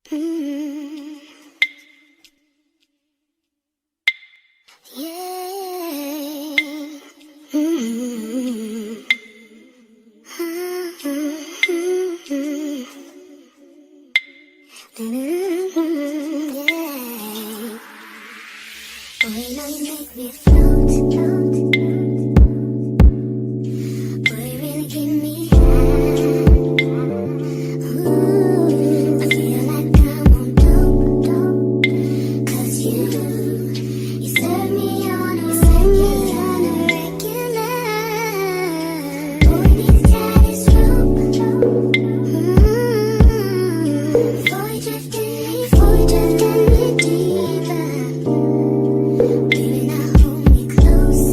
Mm. Yeah. Mm. Yeah. Boy, you know you make me float, float. Boy, you really give me high. Ooh, I feel like I'm on dope, dope. 'Cause you serve me on a regular. Boy, need to tie this rope. Before you drifting me deeper. Baby, now hold me close.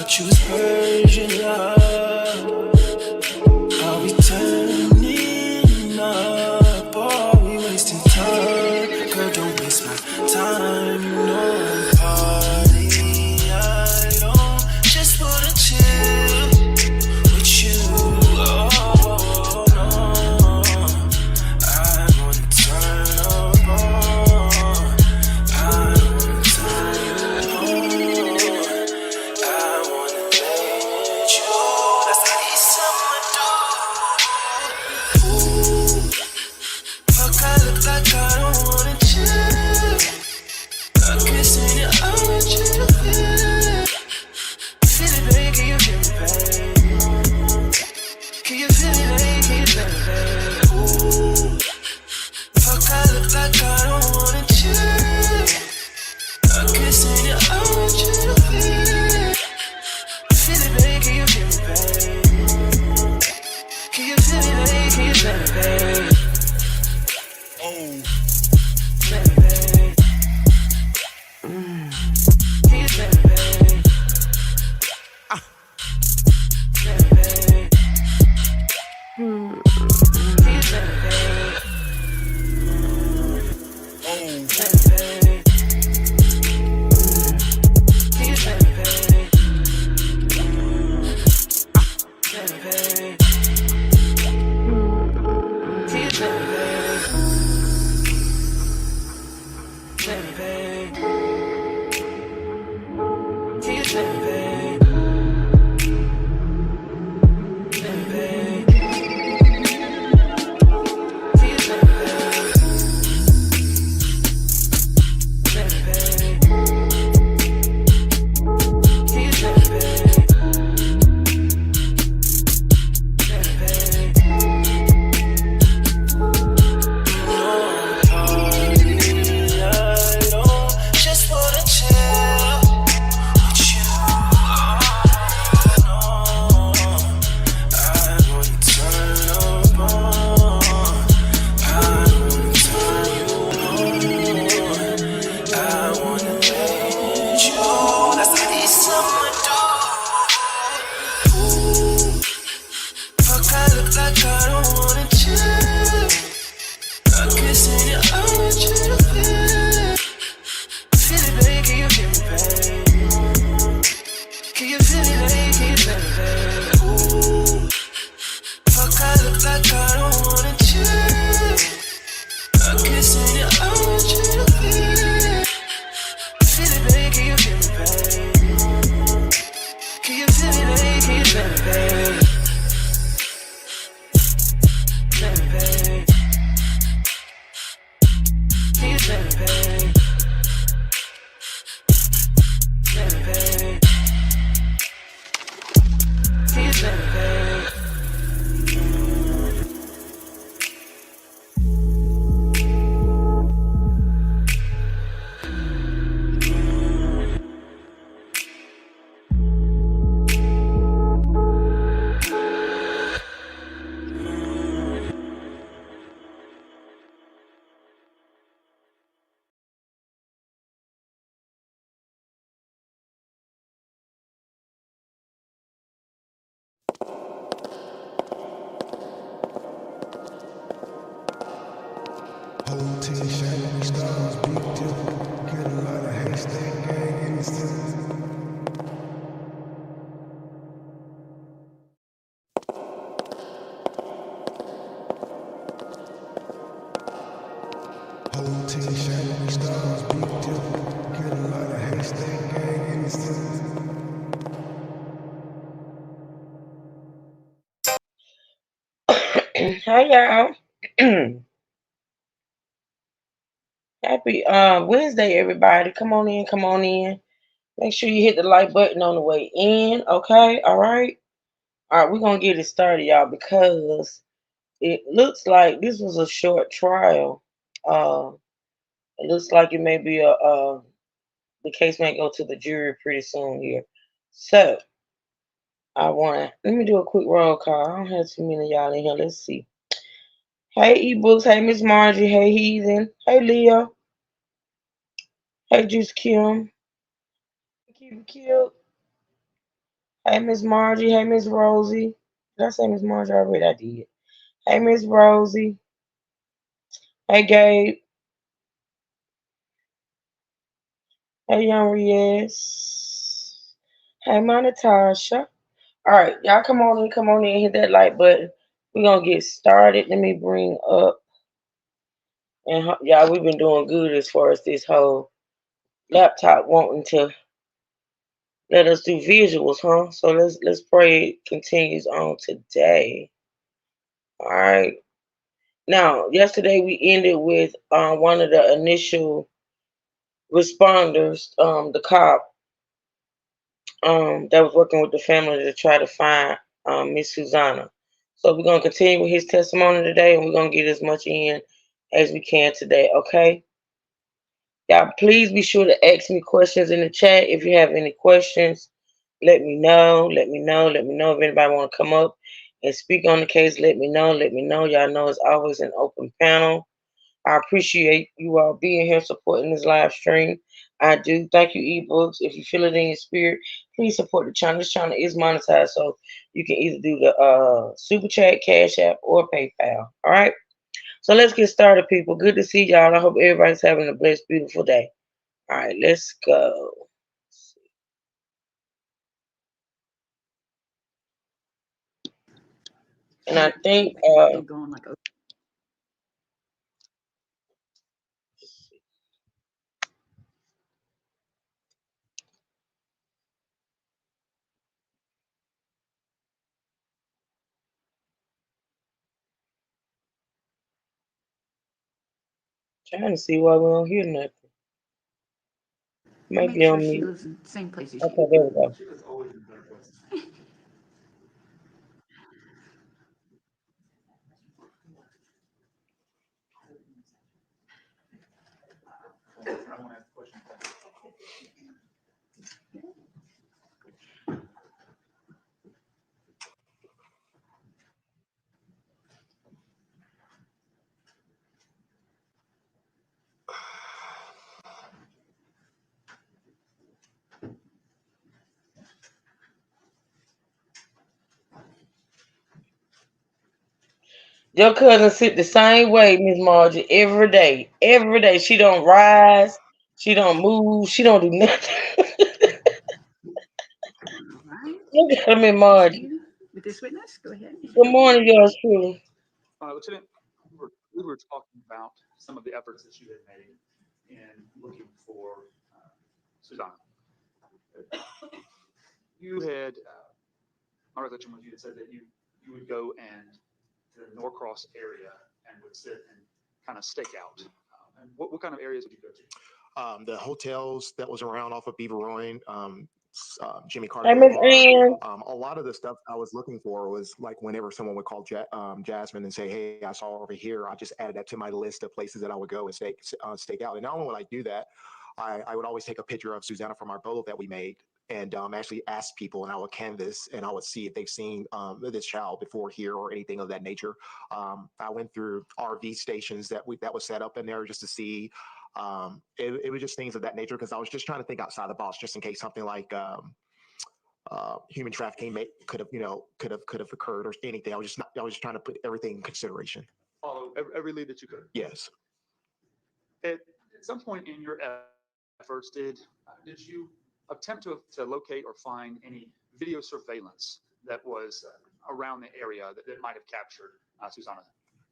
choose Persian love. Are we turning up? Or are we wasting time? Girl, don't waste my time. You know party. I don't just wanna chill with you. Oh no, I wanna turn up on. I wanna turn you on. I wanna let you. That's how these summer do. Ooh, fuck, I look like I don't wanna chill. I'm kissing your eyes, you to feel it. Feel it, baby, can you feel me, baby? Can you feel it, baby, can you feel me, baby? Ooh, fuck, I look like I don't wanna chill. I'm kissing your eyes, you to feel it. Feel it, baby, can you feel me, baby? Can you feel me, baby, can you feel me, baby? Oh, feel me, baby. Can you feel me, baby? Feel me, baby. Can you feel me, baby? Oh, feel me, baby. Can you feel me, baby? Feel me, baby. Can you feel me, baby? Feel me, baby. Can you feel me, baby? Feel me, baby. Can you feel me, baby? Feel me, baby. Can you feel me, baby? Feel me, baby. I don't just wanna chill with you. Oh no, I wanna turn up on. I wanna turn you on. I wanna let you. That's how these summer do. Ooh, fuck, I look like I don't wanna chill. I'm kissing your eyes, you to feel it. Feel it, baby, can you feel me, baby? Can you feel it, baby, can you feel me, baby? Ooh, fuck, I look like I don't wanna chill. I'm kissing your eyes, you to feel it. Feel it, baby, can you feel me, baby? Can you feel me, baby, can you feel me, baby? Feel me, baby. Can you feel me, baby? Feel me, baby. Can you feel me, baby? Whole team shining stars, big dip. Get a lot of haystack gang in the city. Whole team shining stars, big dip. Get a lot of haystack gang in the city. Hey y'all. Happy Wednesday, everybody. Come on in, come on in. Make sure you hit the like button on the way in. Okay, all right. All right, we're gonna get it started, y'all, because it looks like this was a short trial. Uh it looks like it may be a the case may go to the jury pretty soon here. So let me do a quick roll call. I don't have too many of y'all in here. Let's see. Hey ebooks, hey Miss Margie, hey Heathen, hey Leo, hey Juice Kim, keep it cute. Hey, Miss Margie. Hey, Miss Rosie. Did I say Miss Margie already? I did. Hey, Miss Rosie. Hey, Gabe. Hey, Young Riez. Hey, my Natasha. All right, y'all come on in, hit that like button. We're gonna get started. Let me bring up and y'all, we've been doing good as far as this whole laptop wanting to let us do visuals, huh? So let's pray it continues on today. All right. Now, yesterday we ended with one of the initial responders, the cop that was working with the family to try to find Miss Susanna. So we're gonna continue with his testimony today, and we're gonna get as much in as we can today. Okay, y'all. Please be sure to ask me questions in the chat. If you have any questions, let me know. Let me know. Let me know if anybody want to come up and speak on the case. Let me know. Let me know. Y'all know it's always an open panel. I appreciate you all being here supporting this live stream. I do. Thank you, eBooks. If you feel it in your spirit, please support the channel. This channel is monetized, so you can either do the Super Chat, Cash App, or PayPal. All right? So let's get started, people. Good to see y'all. I hope everybody's having a blessed, beautiful day. All right, let's go. And I think trying to see why we don't hear nothing. Maybe on mute. Okay, there we go. Your cousin sit the same way, Miss Margie, every day. Every day. She don't rise. She don't move. She don't do nothing. Look at her, Miss Margie. Good morning, yours truly. Lieutenant, we were talking about some of the efforts that you had made in looking for Susanna. You had, my recollection was you had said that you would go and to the Norcross area and would sit and kind of stake out. And what kind of areas would you go to? The hotels that was around off of Beaver Ruin, Jimmy Carter Hey, Miss Boulevard. Ann. A lot of the stuff I was looking for was like whenever someone would call Jasmine and say, "Hey, I saw over here," I just added that to my list of places that I would go and stake out. And not only would I do that, I would always take a picture of Susanna from our bolo that we made and actually ask people, and I would canvas and I would see if they've seen this child before here or anything of that nature. I went through RV stations that was set up in there just to see. It was just things of that nature because I was just trying to think outside the box, just in case something like human trafficking could have occurred or anything. I was just trying to put everything in consideration. Follow every lead that you could. Yes. At some point in your efforts, did you attempt to locate or find any video surveillance that was around the area that might have captured Susanna?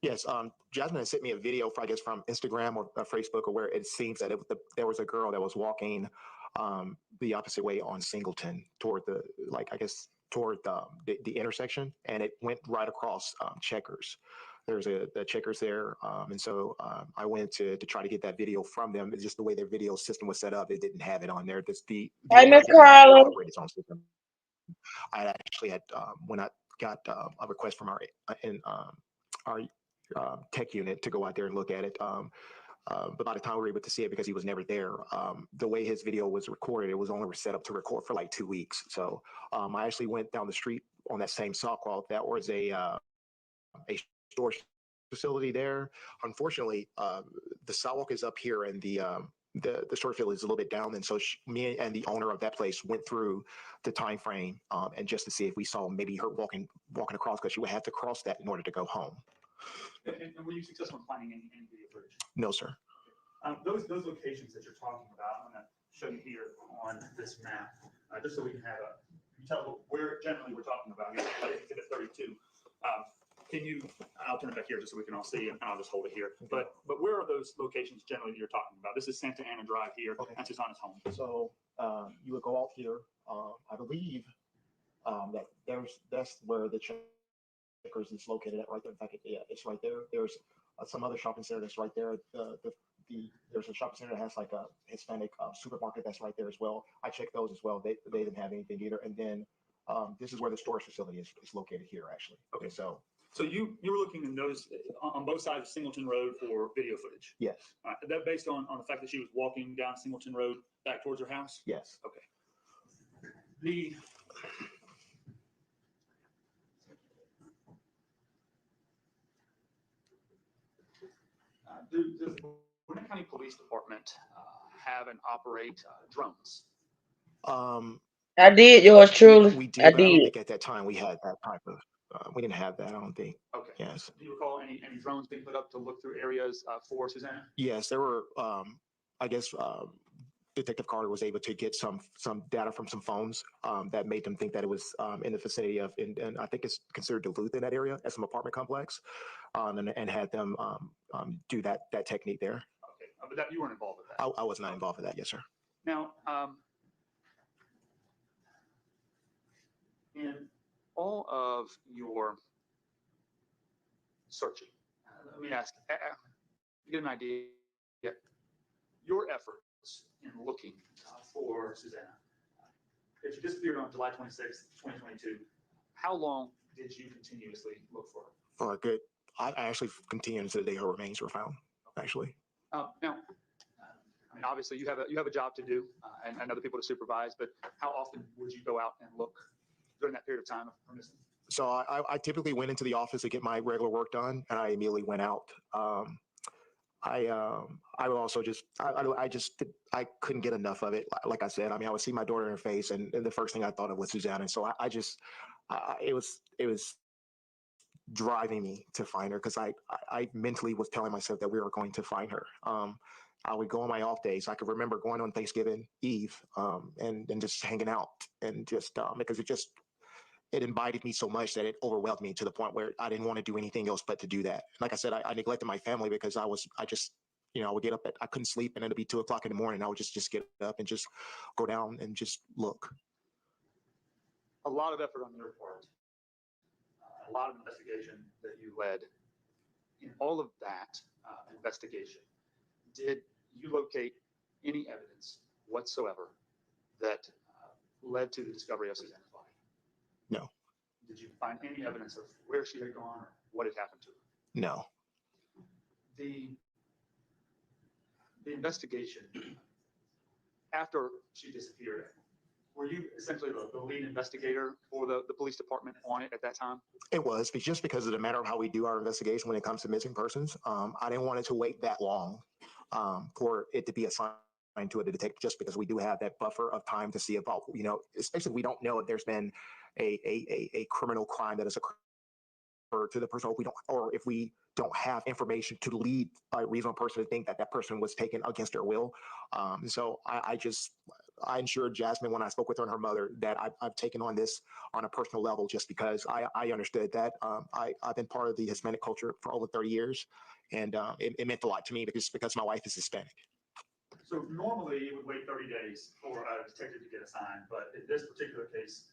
Yes, Jasmine had sent me a video, I guess, from Instagram or Facebook, or where it seems that there was a girl that was walking the opposite way on Singleton toward toward the intersection, and it went right across Checkers. There's the Checkers there, and so I went to try to get that video from them. It's just the way their video system was set up; it didn't have it on there. The Hey, owner Miss didn't have Carla. it upgraded its own system. I actually had when I got a request from our tech unit to go out there and look at it. But by the time we were able to see it, because he was never there, the way his video was recorded, it was only set up to record for like 2 weeks. So I actually went down the street on that same sidewalk. That was a storage facility there. Unfortunately, the sidewalk is up here, and the storage facility is a little bit down, and so me and the owner of that place went through the time frame, and just to see if we saw maybe her walking across, because she would have to cross that in order to go home. And were you successful in finding any video footage? No, sir. Those locations that you're talking about, I'm going to show you here on this map, just so we can have you tell where generally we're talking about. Here's Exhibit 32. I'll turn it back here just so we can all see, and I'll just hold it here. But where are those locations generally that you're talking about? This is Santa Ana Drive here. Okay. That's Susanna's home. So you would go out here. I believe that's where the Checkers is located at right there. In fact, it's right there. There's some other shopping center that's right there. There's a shopping center that has like a Hispanic supermarket that's right there as well. I checked those as well. They didn't have anything either. And then this is where the storage facility is located here, actually. Okay. So you were looking in those on both sides of Singleton Road for video footage. yes, That based on the fact that she was walking down Singleton Road back towards her house. yes. Okay. The Gwinnett County Police Department have and operate drones. I did, yours truly. We did. I But I don't did. think at that time we had that type of. We didn't have that. I don't think. Okay. Yes. Do you recall any drones being put up to look through areas for Susanna? Yes, there were. I guess Detective Carter was able to get some data from some phones that made them think that it was in the vicinity of, and I think it's considered Duluth in that area, as some apartment complex, and had them do that technique there. Okay, but that you weren't involved with that. I was not involved with that. Yes, sir. Now, in all of your searching, let me ask, get an idea, your efforts in looking for Susanna. If she disappeared on July 26th, 2022, how long did you continuously look for her? Good. I actually continued until the day her remains were found, actually. Now, I mean, obviously you have a job to do and other people to supervise, but how often would you go out and look during that period of time of her missing? So I typically went into the office to get my regular work done, and I immediately went out. I would also I couldn't get enough of it. Like I said, I mean, I would see my daughter in her face, and the first thing I thought of was Susanna. And so it was driving me to find her, because I mentally was telling myself that we were going to find her. I would go on my off days. I could remember going on Thanksgiving Eve and just hanging out, and just because it invited me so much that it overwhelmed me to the point where I didn't want to do anything else but to do that. Like I said, I neglected my family because I would get up I couldn't sleep, and it'd be 2 o'clock in the morning. I would just get up and just go down and just look. A lot of effort on your part, a lot of investigation that you led. In all of that investigation, did you locate any evidence whatsoever that led to the discovery of Susanna's body? No. Did you find any evidence of where she had gone or what had happened to her? No. The investigation after she disappeared, were you essentially the lead investigator for the police department on it at that time? It was, but just because of the matter of how we do our investigation when it comes to missing persons. I didn't want it to wait that long for it to be assigned to a detective, just because we do have that buffer of time to see about, especially we don't know if there's been a criminal crime that has occurred to the person, or if we don't have information to lead a reasonable person to think that that person was taken against their will. So I ensured Jasmine, when I spoke with her and her mother, that I've taken on this on a personal level, just because I understood that I've been part of the Hispanic culture for over 30 years, and it meant a lot to me because my wife is Hispanic. So normally you would wait 30 days for a detective to get assigned, but in this particular case,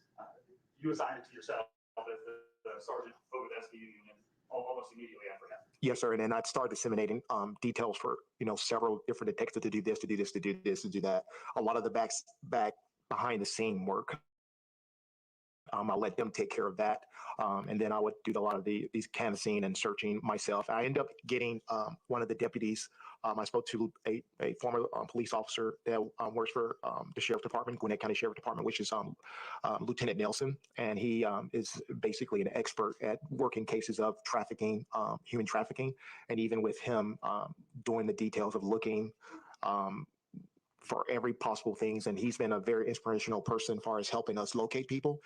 you assigned it to yourself as the sergeant over the SVU unit almost immediately after that. Yes, sir. And then I'd start disseminating details for several different detectives to do this, to do this, to do this, to do that. A lot of the back behind the scene work, I'll let them take care of that. And then I would do a lot of these canvassing and searching myself. I ended up getting one of the deputies. I spoke to a former police officer that works for the Sheriff's Department, Gwinnett County Sheriff's Department, which is Lieutenant Nelson. And he is basically an expert at working cases of trafficking, human trafficking. And even with him doing the details of looking, for every possible things, and he's been a very inspirational person as far as helping us locate people.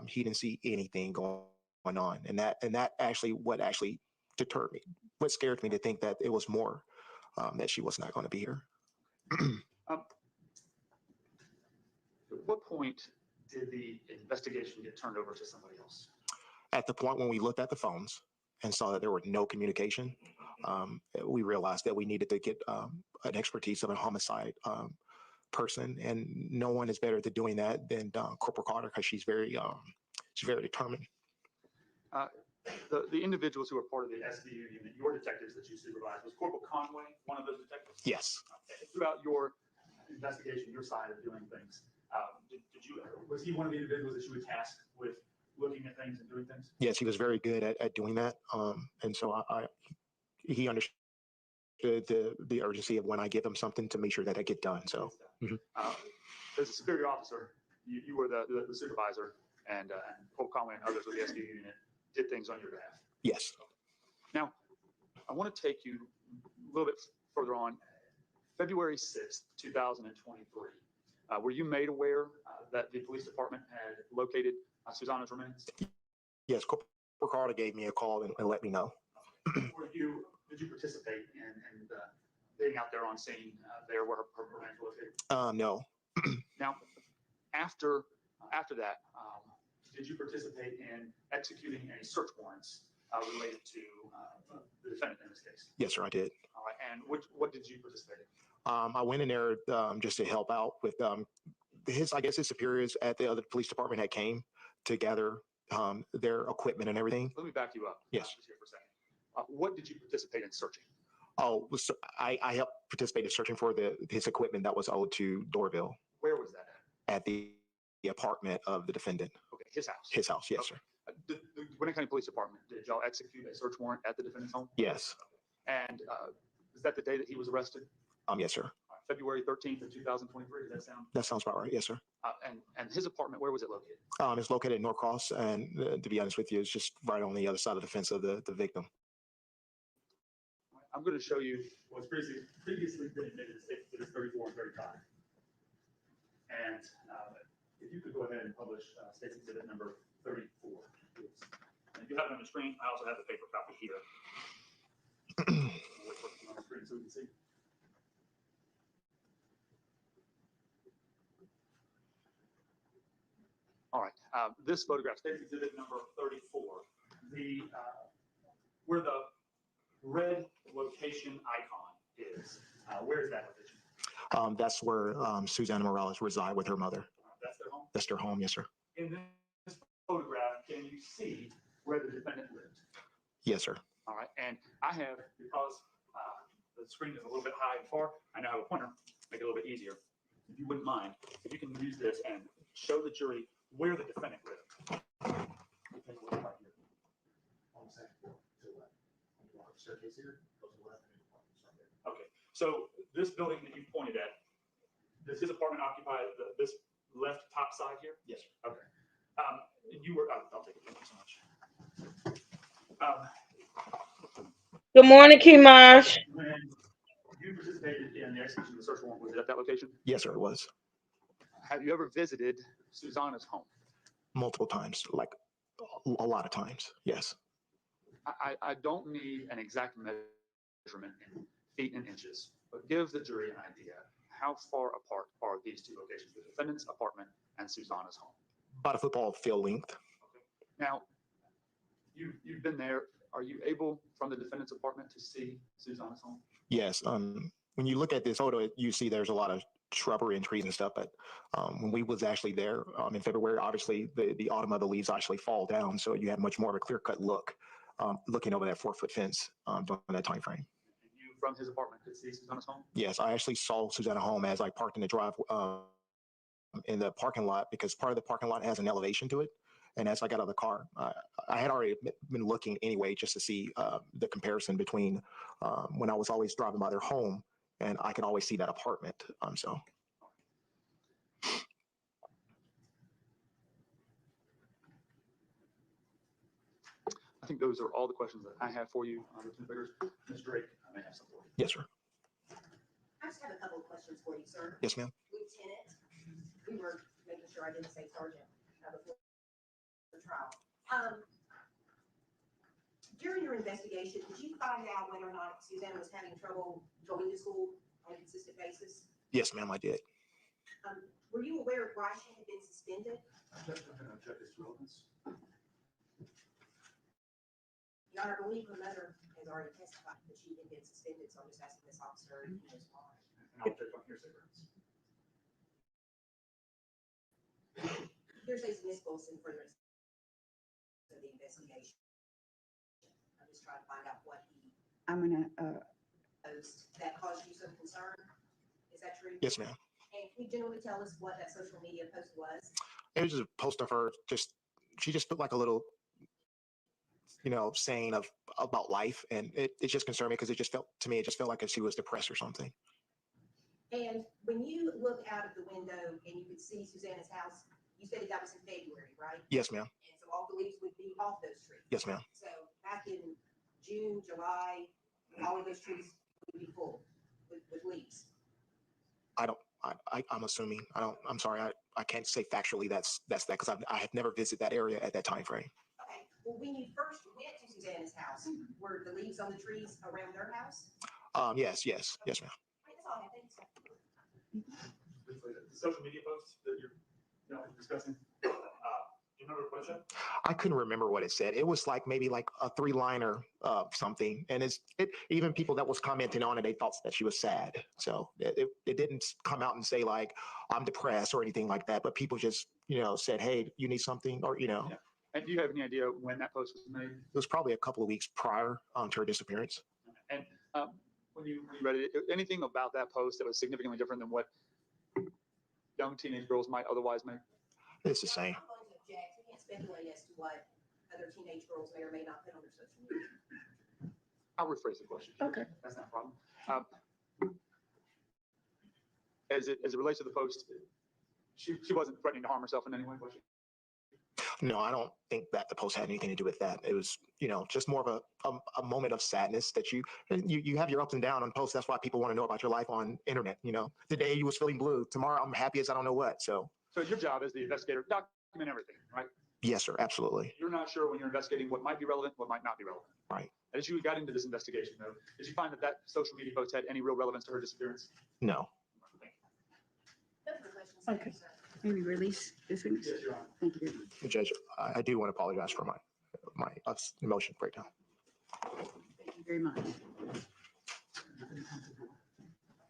He didn't see anything going on, and that actually what actually deterred me. What scared me to think that it was more that she was not going to be here. At what point did the investigation get turned over to somebody else? At the point when we looked at the phones and saw that there were no communication, we realized that we needed to get an expertise of a homicide person, and no one is better at doing that than Corporal Carter, because she's very determined. The individuals who are part of the SVU unit, your detectives that you supervised, was Corporal Conway one of those detectives? Yes. Throughout your investigation, your side of doing things, was he one of the individuals that you were tasked with looking at things and doing things? Yes, he was very good at doing that, and so he understood the urgency of when I give him something to make sure that I get done. So, as a superior officer, you were the supervisor, and Corporal Conway and others with the SVU unit did things on your behalf. yes. Now, I want to take you a little bit further on. February 6th, 2023. Were you made aware that the police department had located Susanna's remains? Yes, Corporal Carter gave me a call and let me know. Did you participate in being out there on scene there where her remains were located? No. Now, after that, did you participate in executing any search warrants related to the defendant in this case? Yes, sir, I did. All right, and what did you participate in? I went in there just to help out with his superiors at the other police department had came to gather their equipment and everything. Let me back you up. Yes. Just here for a second. What did you participate in searching? Oh, so I helped participate in searching for his equipment that was owed to Dorville Where was that at? at the apartment of the defendant. Okay, his house. His house, yes, Okay. sir. The Gwinnett County Police Department, did y'all execute a search warrant at the defendant's home? Yes. And is that the day that he was arrested? Yes, sir. February 13th of 2023, does that sound? That sounds about right. Yes, sir. And his apartment, where was it located? It's located in Norcross, and to be honest with you, it's just right on the other side of the fence of the victim. I'm going to show you what's previously been admitted as Exhibits 34 and 35. And if you could go ahead and publish State's Exhibit number 34, please. And you have it on the screen. I also have the paper copy here. Wait for it on the screen so we can see. All right, this photograph, State's Exhibit number 34, where the red location icon is. Where is that location? That's where Susanna Morales reside with her mother. That's their home? That's their home, yes, sir. In this photograph, can you see where the defendant lived? Yes, sir. All right, and I have, because the screen is a little bit high and far, I now have a pointer, make it a little bit easier. If you wouldn't mind, if you can use this and show the jury where the defendant lived. Take a look right here. On the second floor, to the left. On the staircase here, goes to the left, and the apartment's right there. Okay, so this building that you pointed at, does his apartment occupy this left top side here? Yes. Okay. And you were, I'll take it. Thank you so much. Good morning, Kimash. When you participated in the execution of the search warrant, was it at that location? Yes, sir, it was. Have you ever visited Susanna's home? Multiple times, like a lot of times, yes. I don't need an exact measurement in feet and inches, but give the jury an idea. How far apart are these two locations, the defendant's apartment and Susanna's home? About a football field length. Okay. Now, you've been there. Are you able, from the defendant's apartment, to see Susanna's home? Yes. When you look at this photo, you see there's a lot of shrubbery and trees and stuff. But when we was actually there in February, obviously the autumn of the leaves actually fall down, so you have much more of a clear-cut look looking over that 4-foot fence during that time frame. And you, from his apartment, could see Susanna's home? Yes, I actually saw Susanna home as I parked in the drive in the parking lot, because part of the parking lot has an elevation to it. And as I got out of the car, I had already been looking anyway just to see the comparison between when I was always driving by their home, and I could always see that apartment. So. I think those are all the questions that I have for you, Lieutenant Biggers. Ms. Drake, I may have some for you. Yes, sir. I just have a couple of questions for you, sir. Yes, ma'am. Lieutenant, we were making sure I didn't say sergeant before the trial. During your investigation, did you find out whether or not Susanna was having trouble going to school on a consistent basis? Yes, ma'am, I did. Were you aware of why she had been suspended? Your Honor, I believe her mother has already testified that she had been suspended, so I'm just asking this officer if he knows why. And I'll check on hearsay grounds. Hearsay is admissible in furtherance of the investigation. I'm just trying to find out what he I'm gonna, posted that caused you some concern. Is that true? Yes, ma'am. And can you generally tell us what that social media post was? It was just a post of her. She just put like a little, saying about life, and it just concerned me because it just felt like she was depressed or something. And when you look out of the window and you could see Susanna's house, you said that was in February, right? Yes, ma'am. And so all the leaves would be off those trees. Yes, ma'am. So back in June, July, all of those trees would be full with leaves. I'm assuming. I'm sorry. I can't say factually that's that because I have never visited that area at that time frame. Okay. Well, when you first went to Susanna's house, were the leaves on the trees around their house? Yes, ma'am. Right, that's all I have. Thanks. The social media posts that you're discussing, do you remember what it said? I couldn't remember what it said. It was like maybe like a 3-liner something, and even people that was commenting on it, they thought that she was sad. So it didn't come out and say like I'm depressed or anything like that, but people just said, hey, you need something, or Yeah. And do you have any idea when that post was made? It was probably a couple of weeks prior to her disappearance. And when you read it, anything about that post that was significantly different than what young teenage girls might otherwise make? It's the same. I'm going to object. You can't speculate as to what other teenage girls may or may not put on their social media. I'll rephrase the question. Okay. That's not a problem. As it relates to the post, she wasn't threatening to harm herself in any way, was she? No, I don't think that the post had anything to do with that. It was, just more of a moment of sadness that you have your ups and downs on posts. That's why people want to know about your life on internet. Today you was feeling blue. Tomorrow I'm happy as I don't know what. So your job as the investigator, document everything, right? yes, sir. Absolutely. You're not sure when you're investigating what might be relevant, what might not be relevant. Right. As you got into this investigation, though, did you find that social media post had any real relevance to her disappearance? No. Those are the questions. Okay. Thank you, sir. maybe release this witness. Yes, Your Honor. Thank you very much. Judge, I do want to apologize for my emotion breakdown. Thank you very much.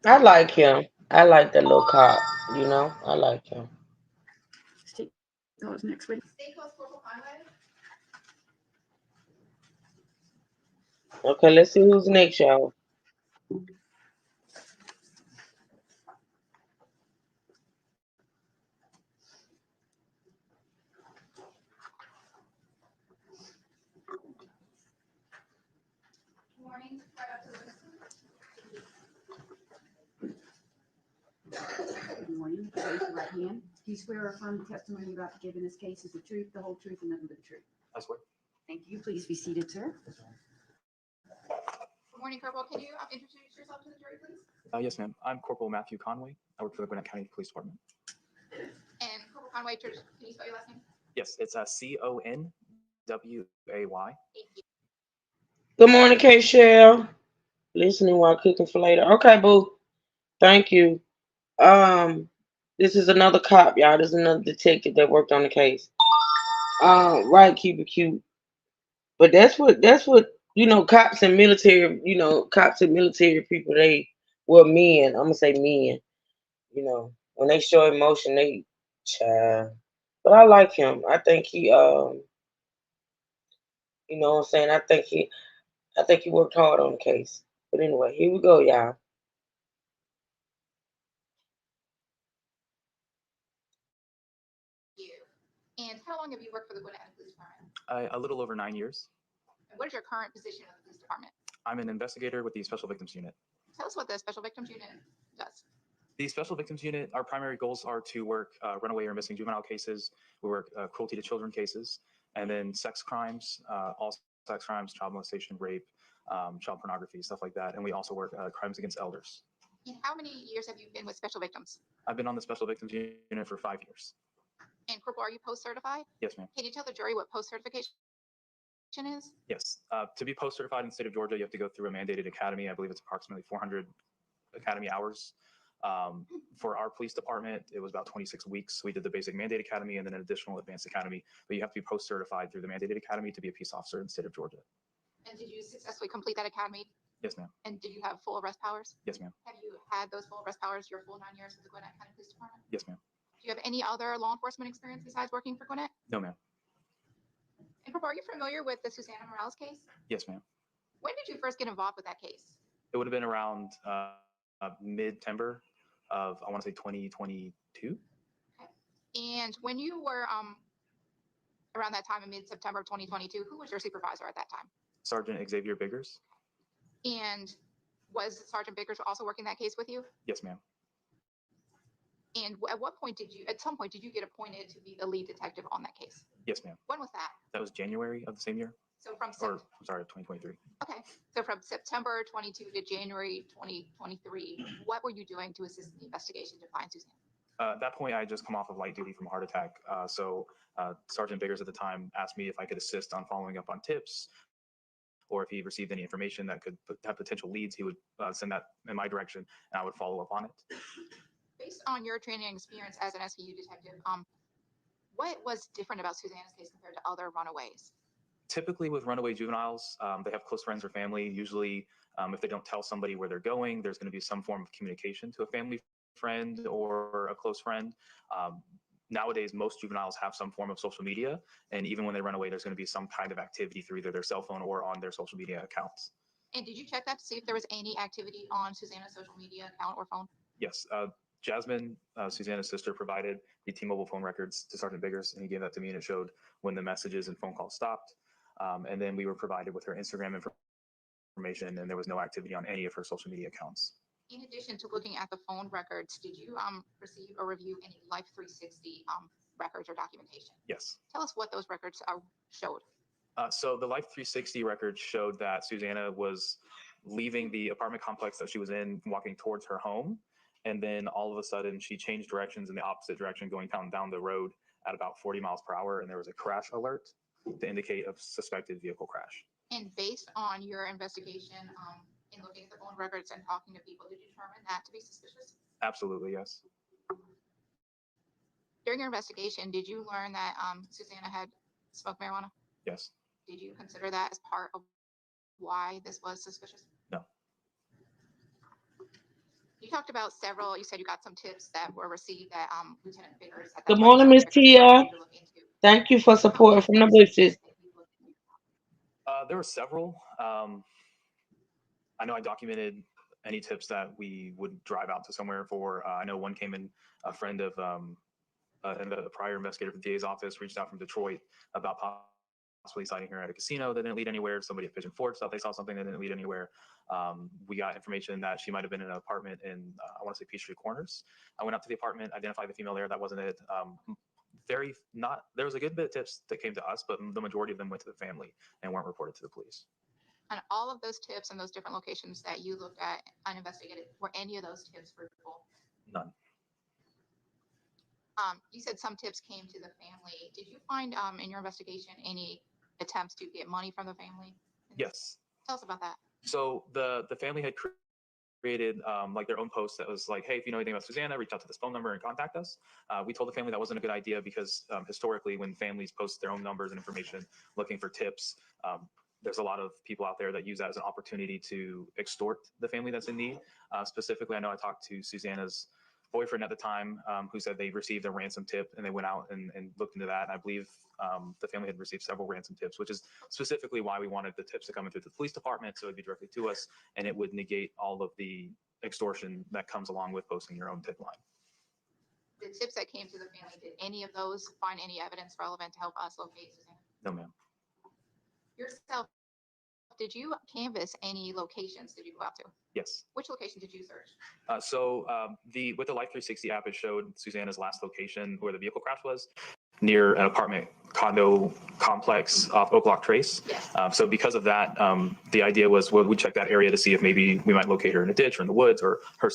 I like him. I like that little cop. I like him. State those next week. State Constable Conway. Okay, let's see who's next, y'all. Good morning. Right up to the Good morning. Raise your right hand. Do you swear or affirm the testimony you're about to give in this case is the truth, the whole truth, and nothing but the truth? I swear. Thank you. Please be seated, sir. Good morning, Corporal. Can you introduce yourself to the jury, please? Yes, ma'am. I'm Corporal Matthew Conway. I work for the Gwinnett County Police Department. And Corporal Conway, can you spell your last name? Yes, it's CONWAY. Thank you. Good morning, K Shell. Listening while cooking for later. Okay, boo. Thank you. This is another cop, y'all. This is another detective that worked on the case. Right, keep it cute. But that's what cops and military, cops and military people, men. I'm gonna say men. When they show emotion, they child. But I like him. I think he what I'm saying? I think he worked hard on the case. But anyway, here we go, y'all. And how long have you worked for the Gwinnett County Police Department? A little over 9 years. And what is your current position in the police department? I'm an investigator with the Special Victims Unit. Tell us what the Special Victims Unit does. The Special Victims Unit, our primary goals are to work runaway or missing juvenile cases. We work cruelty to children cases, and then sex crimes, all sex crimes, child molestation, rape, child pornography, stuff like that. And we also work crimes against elders. And how many years have you been with Special Victims? I've been on the Special Victims Unit for 5 years. And Corporal, are you post-certified? Yes, ma'am. Can you tell the jury what post-certification is? Yes. To be post-certified in the state of Georgia, you have to go through a mandated academy. I believe it's approximately 400 academy hours. For our police department, it was about 26 weeks. We did the basic mandate academy and then an additional advanced academy, but you have to be post-certified through the mandated academy to be a peace officer in the state of Georgia. And did you successfully complete that academy? Yes, ma'am. And did you have full arrest powers? Yes, ma'am. Have you had those full arrest powers your full 9 years with the Gwinnett County Police Department? Yes, ma'am. Do you have any other law enforcement experience besides working for Gwinnett? No, ma'am. And Corporal, are you familiar with the Susana Morales case? Yes, ma'am. When did you first get involved with that case? It would have been around mid-September of, I want to say 2022. And when you were around that time in mid-September of 2022, who was your supervisor at that time? Sergeant Xavier Biggers. And was Sergeant Biggers also working that case with you? Yes, ma'am. And at what point at some point, did you get appointed to be the lead detective on that case? Yes, ma'am. When was that? That was January of the same year. So from Or, I'm sorry, 2023. Okay, so from September 22 to January 2023, what were you doing to assist in the investigation to find Susana? At that point, I had just come off of light duty from a heart attack. So Sergeant Biggers at the time asked me if I could assist on following up on tips, or if he received any information that could have potential leads, he would send that in my direction, and I would follow up on it. Based on your training and experience as an SVU detective, what was different about Susana's case compared to other runaways? Typically with runaway juveniles, they have close friends or family. Usually, if they don't tell somebody where they're going, there's going to be some form of communication to a family friend or a close friend. Nowadays, most juveniles have some form of social media, and even when they run away, there's going to be some kind of activity through either their cell phone or on their social media accounts. And did you check that to see if there was any activity on Susana's social media account or phone? Yes. Jasmine, Susana's sister, provided the T-Mobile phone records to Sergeant Biggers, and he gave that to me, and it showed when the messages and phone calls stopped. And then we were provided with her Instagram information, and there was no activity on any of her social media accounts. In addition to looking at the phone records, did you receive or review any Life 360 records or documentation? Yes. Tell us what those records showed. So the Life 360 records showed that Susana was leaving the apartment complex that she was in, walking towards her home. And then all of a sudden she changed directions in the opposite direction, going down the road at about 40 miles per hour. And there was a crash alert to indicate a suspected vehicle crash. And based on your investigation, in looking at the phone records and talking to people, did you determine that to be suspicious? Absolutely, yes. During your investigation, did you learn that Susana had smoked marijuana? Yes. Did you consider that as part of why this was suspicious? No. You talked about you said you got some tips that were received that Lieutenant Biggers. Good morning, Miss Tia. Thank you for supporting from the bushes. There were several. I know I documented any tips that we would drive out to somewhere for. I know one came in, a friend of and the prior investigator from the DA's office reached out from Detroit about possibly sighting her at a casino that didn't lead anywhere. Somebody at Pigeon Forge thought they saw something that didn't lead anywhere. We got information that she might have been in an apartment in, I want to say Peachtree Corners. I went up to the apartment, identified the female there. That wasn't it. There was a good bit of tips that came to us, but the majority of them went to the family and weren't reported to the police. And all of those tips and those different locations that you looked at and investigated, were any of those tips fruitful? None. You said some tips came to the family. Did you find in your investigation any attempts to get money from the family? Yes. Tell us about that. So the family had created like their own post that was like, hey, if you know anything about Susana, reach out to this phone number and contact us. We told the family that wasn't a good idea because historically when families post their own numbers and information looking for tips, there's a lot of people out there that use that as an opportunity to extort the family that's in need. Specifically, I know I talked to Susana's boyfriend at the time who said they received a ransom tip and they went out and looked into that. And I believe the family had received several ransom tips, which is specifically why we wanted the tips to come in through the police department so it'd be directly to us and it would negate all of the extortion that comes along with posting your own tip line. The tips that came to the family, did any of those find any evidence relevant to help us locate Susana? No, ma'am. Yourself, did you canvass any locations did you go out to? Yes. Which location did you search? With the Life 360 app, it showed Susana's last location where the vehicle crash was near an apartment condo complex off Oak Lock Trace. Yes. So because of that, the idea was we check that area to see if maybe we might locate her in a ditch or in the woods or her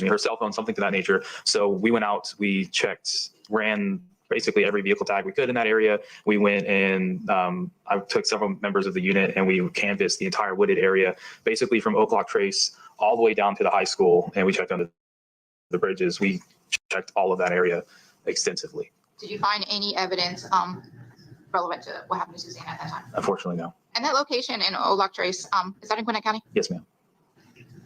her cell phone, something to that nature. So we went out, we checked, ran basically every vehicle tag we could in that area. We went and I took several members of the unit and we canvassed the entire wooded area, basically from Oak Trace all the way down to the high school. And we checked under the bridges. We checked all of that area extensively. Did you find any evidence relevant to what happened to Susanna at that time? Unfortunately, no. And that location in Oak Trace, is that in Gwinnett County? Yes, ma'am.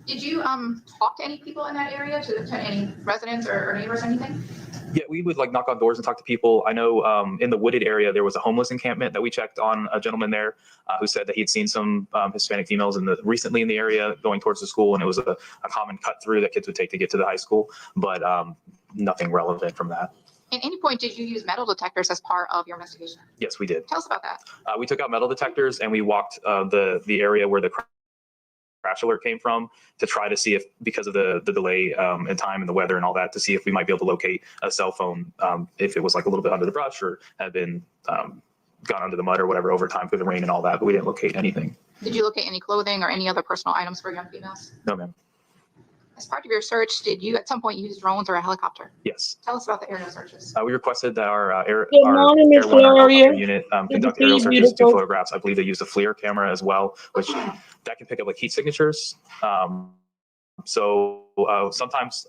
Did you talk to any people in that area, to any residents or neighbors or anything? Yeah, we would like knock on doors and talk to people. I know in the wooded area, there was a homeless encampment that we checked on a gentleman there who said that he'd seen some Hispanic females recently in the area going towards the school. And it was a common cut through that kids would take to get to the high school, but nothing relevant from that. At any point, did you use metal detectors as part of your investigation? Yes, we did. Tell us about that. We took out metal detectors and we walked the area where the crash alert came from to try to see if, because of the delay in time and the weather and all that, to see if we might be able to locate a cell phone if it was like a little bit under the brush or had been gone under the mud or whatever over time through the rain and all that, but we didn't locate anything. Did you locate any clothing or any other personal items for young females? No, ma'am. As part of your search, did you at some point use drones or a helicopter? Yes. Tell us about the aerial searches. We requested that our Good morning, Miss Air 1 Gloria. helicopter unit conduct see aerial you, searches, do beautiful. photographs. I believe they used a FLIR camera as well, which that can pick up like heat signatures. So sometimes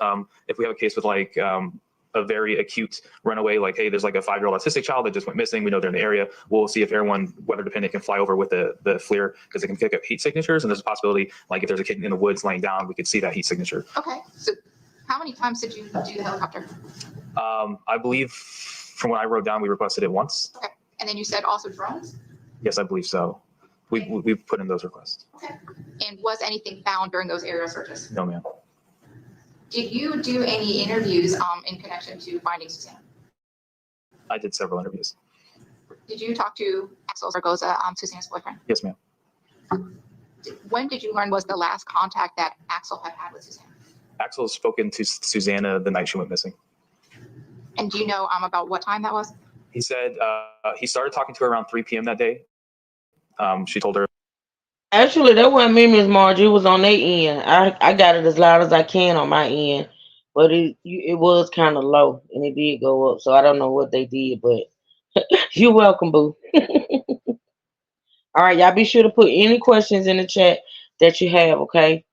if we have a case with like a very acute runaway, like, hey, there's like a 5-year-old autistic child that just went missing, we know they're in the area, we'll see if Air 1 weather dependent can fly over with the FLIR because it can pick up heat signatures. And there's a possibility, like if there's a kid in the woods laying down, we could see that heat signature. Okay, so how many times did you do the helicopter? I believe from what I wrote down, we requested it once. Okay, and then you said also drones? Yes, I believe so. We've put in those requests. Okay, and was anything found during those aerial searches? No, ma'am. Did you do any interviews in connection to finding Susanna? I did several interviews. Did you talk to Axel Zaragoza, Susanna's boyfriend? Yes, ma'am. When did you learn was the last contact that Axel had with Susanna? Axel has spoken to Susanna the night she went missing. And do you know about what time that was? He said he started talking to her around 3 p.m. that day. She told her. Actually, that wasn't me, Miss Margie. It was on their end. I got it as loud as I can on my end, but it was kind of low and it did go up. So I don't know what they did, but you're welcome, boo. All right, y'all be sure to put any questions in the chat that you have, okay?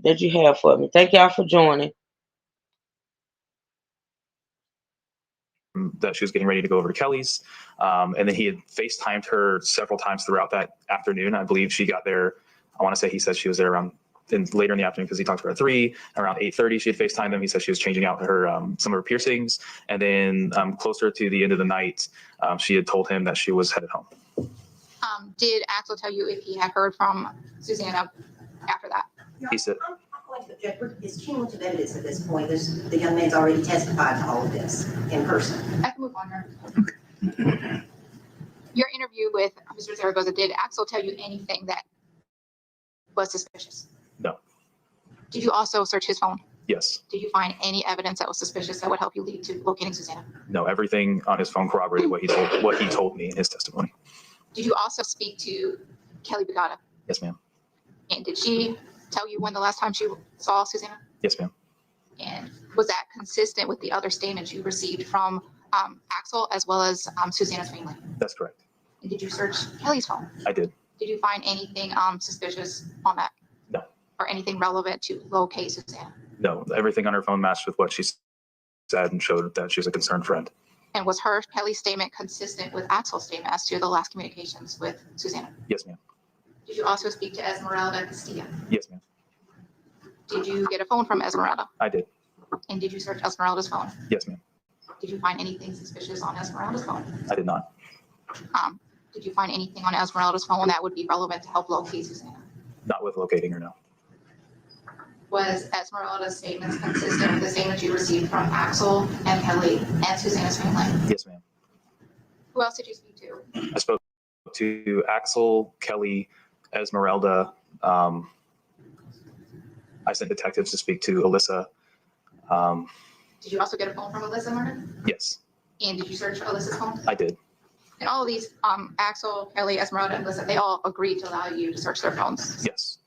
That you have for me. Thank y'all for joining. That she was getting ready to go over to Kelly's. And then he had FaceTimed her several times throughout that afternoon. I believe she got there, I want to say he said she was there around later in the afternoon because he talked to her at 3. Around 8:30, she had FaceTimed him. He said she was changing out her some of her piercings. And then closer to the end of the night, she had told him that she was headed home. Did Axel tell you if he had heard from Susanna after that? He said, I'm going to object. It's cumulative evidence at this point. The young man's already testified to all of this in person. I can move on here. Your interview with Mr. Zaragoza, did Axel tell you anything that was suspicious? No. Did you also search his phone? Yes. Did you find any evidence that was suspicious that would help you lead to locating Susanna? No, everything on his phone corroborated what he told me in his testimony. Did you also speak to Kelly Bagata? Yes, ma'am. And did she tell you when the last time she saw Susanna? Yes, ma'am. And was that consistent with the other statements you received from Axel as well as Susanna's family? That's correct. And did you search Kelly's phone? I did. Did you find anything suspicious on that? No. Or anything relevant to locate Susanna? No, everything on her phone matched with what she said and showed that she was a concerned friend. And was Kelly's statement consistent with Axel's statement as to the last communications with Susanna? Yes, ma'am. Did you also speak to Esmeralda Castilla? Yes, ma'am. Did you get a phone from Esmeralda? I did. And did you search Esmeralda's phone? Yes, ma'am. Did you find anything suspicious on Esmeralda's phone? I did not. Did you find anything on Esmeralda's phone that would be relevant to help locate Susanna? Not with locating her, no. Was Esmeralda's statements consistent with the statements you received from Axel and Kelly and Susanna's family? Yes, ma'am. Who else did you speak to? I spoke to Axel, Kelly, Esmeralda. I sent detectives to speak to Alyssa. Did you also get a phone from Alyssa Martin? Yes, And did you search Alyssa's phone? I did. And all of these, Axel, Kelly, Esmeralda, and Alyssa, they all agreed to allow you to search their phones. Yes.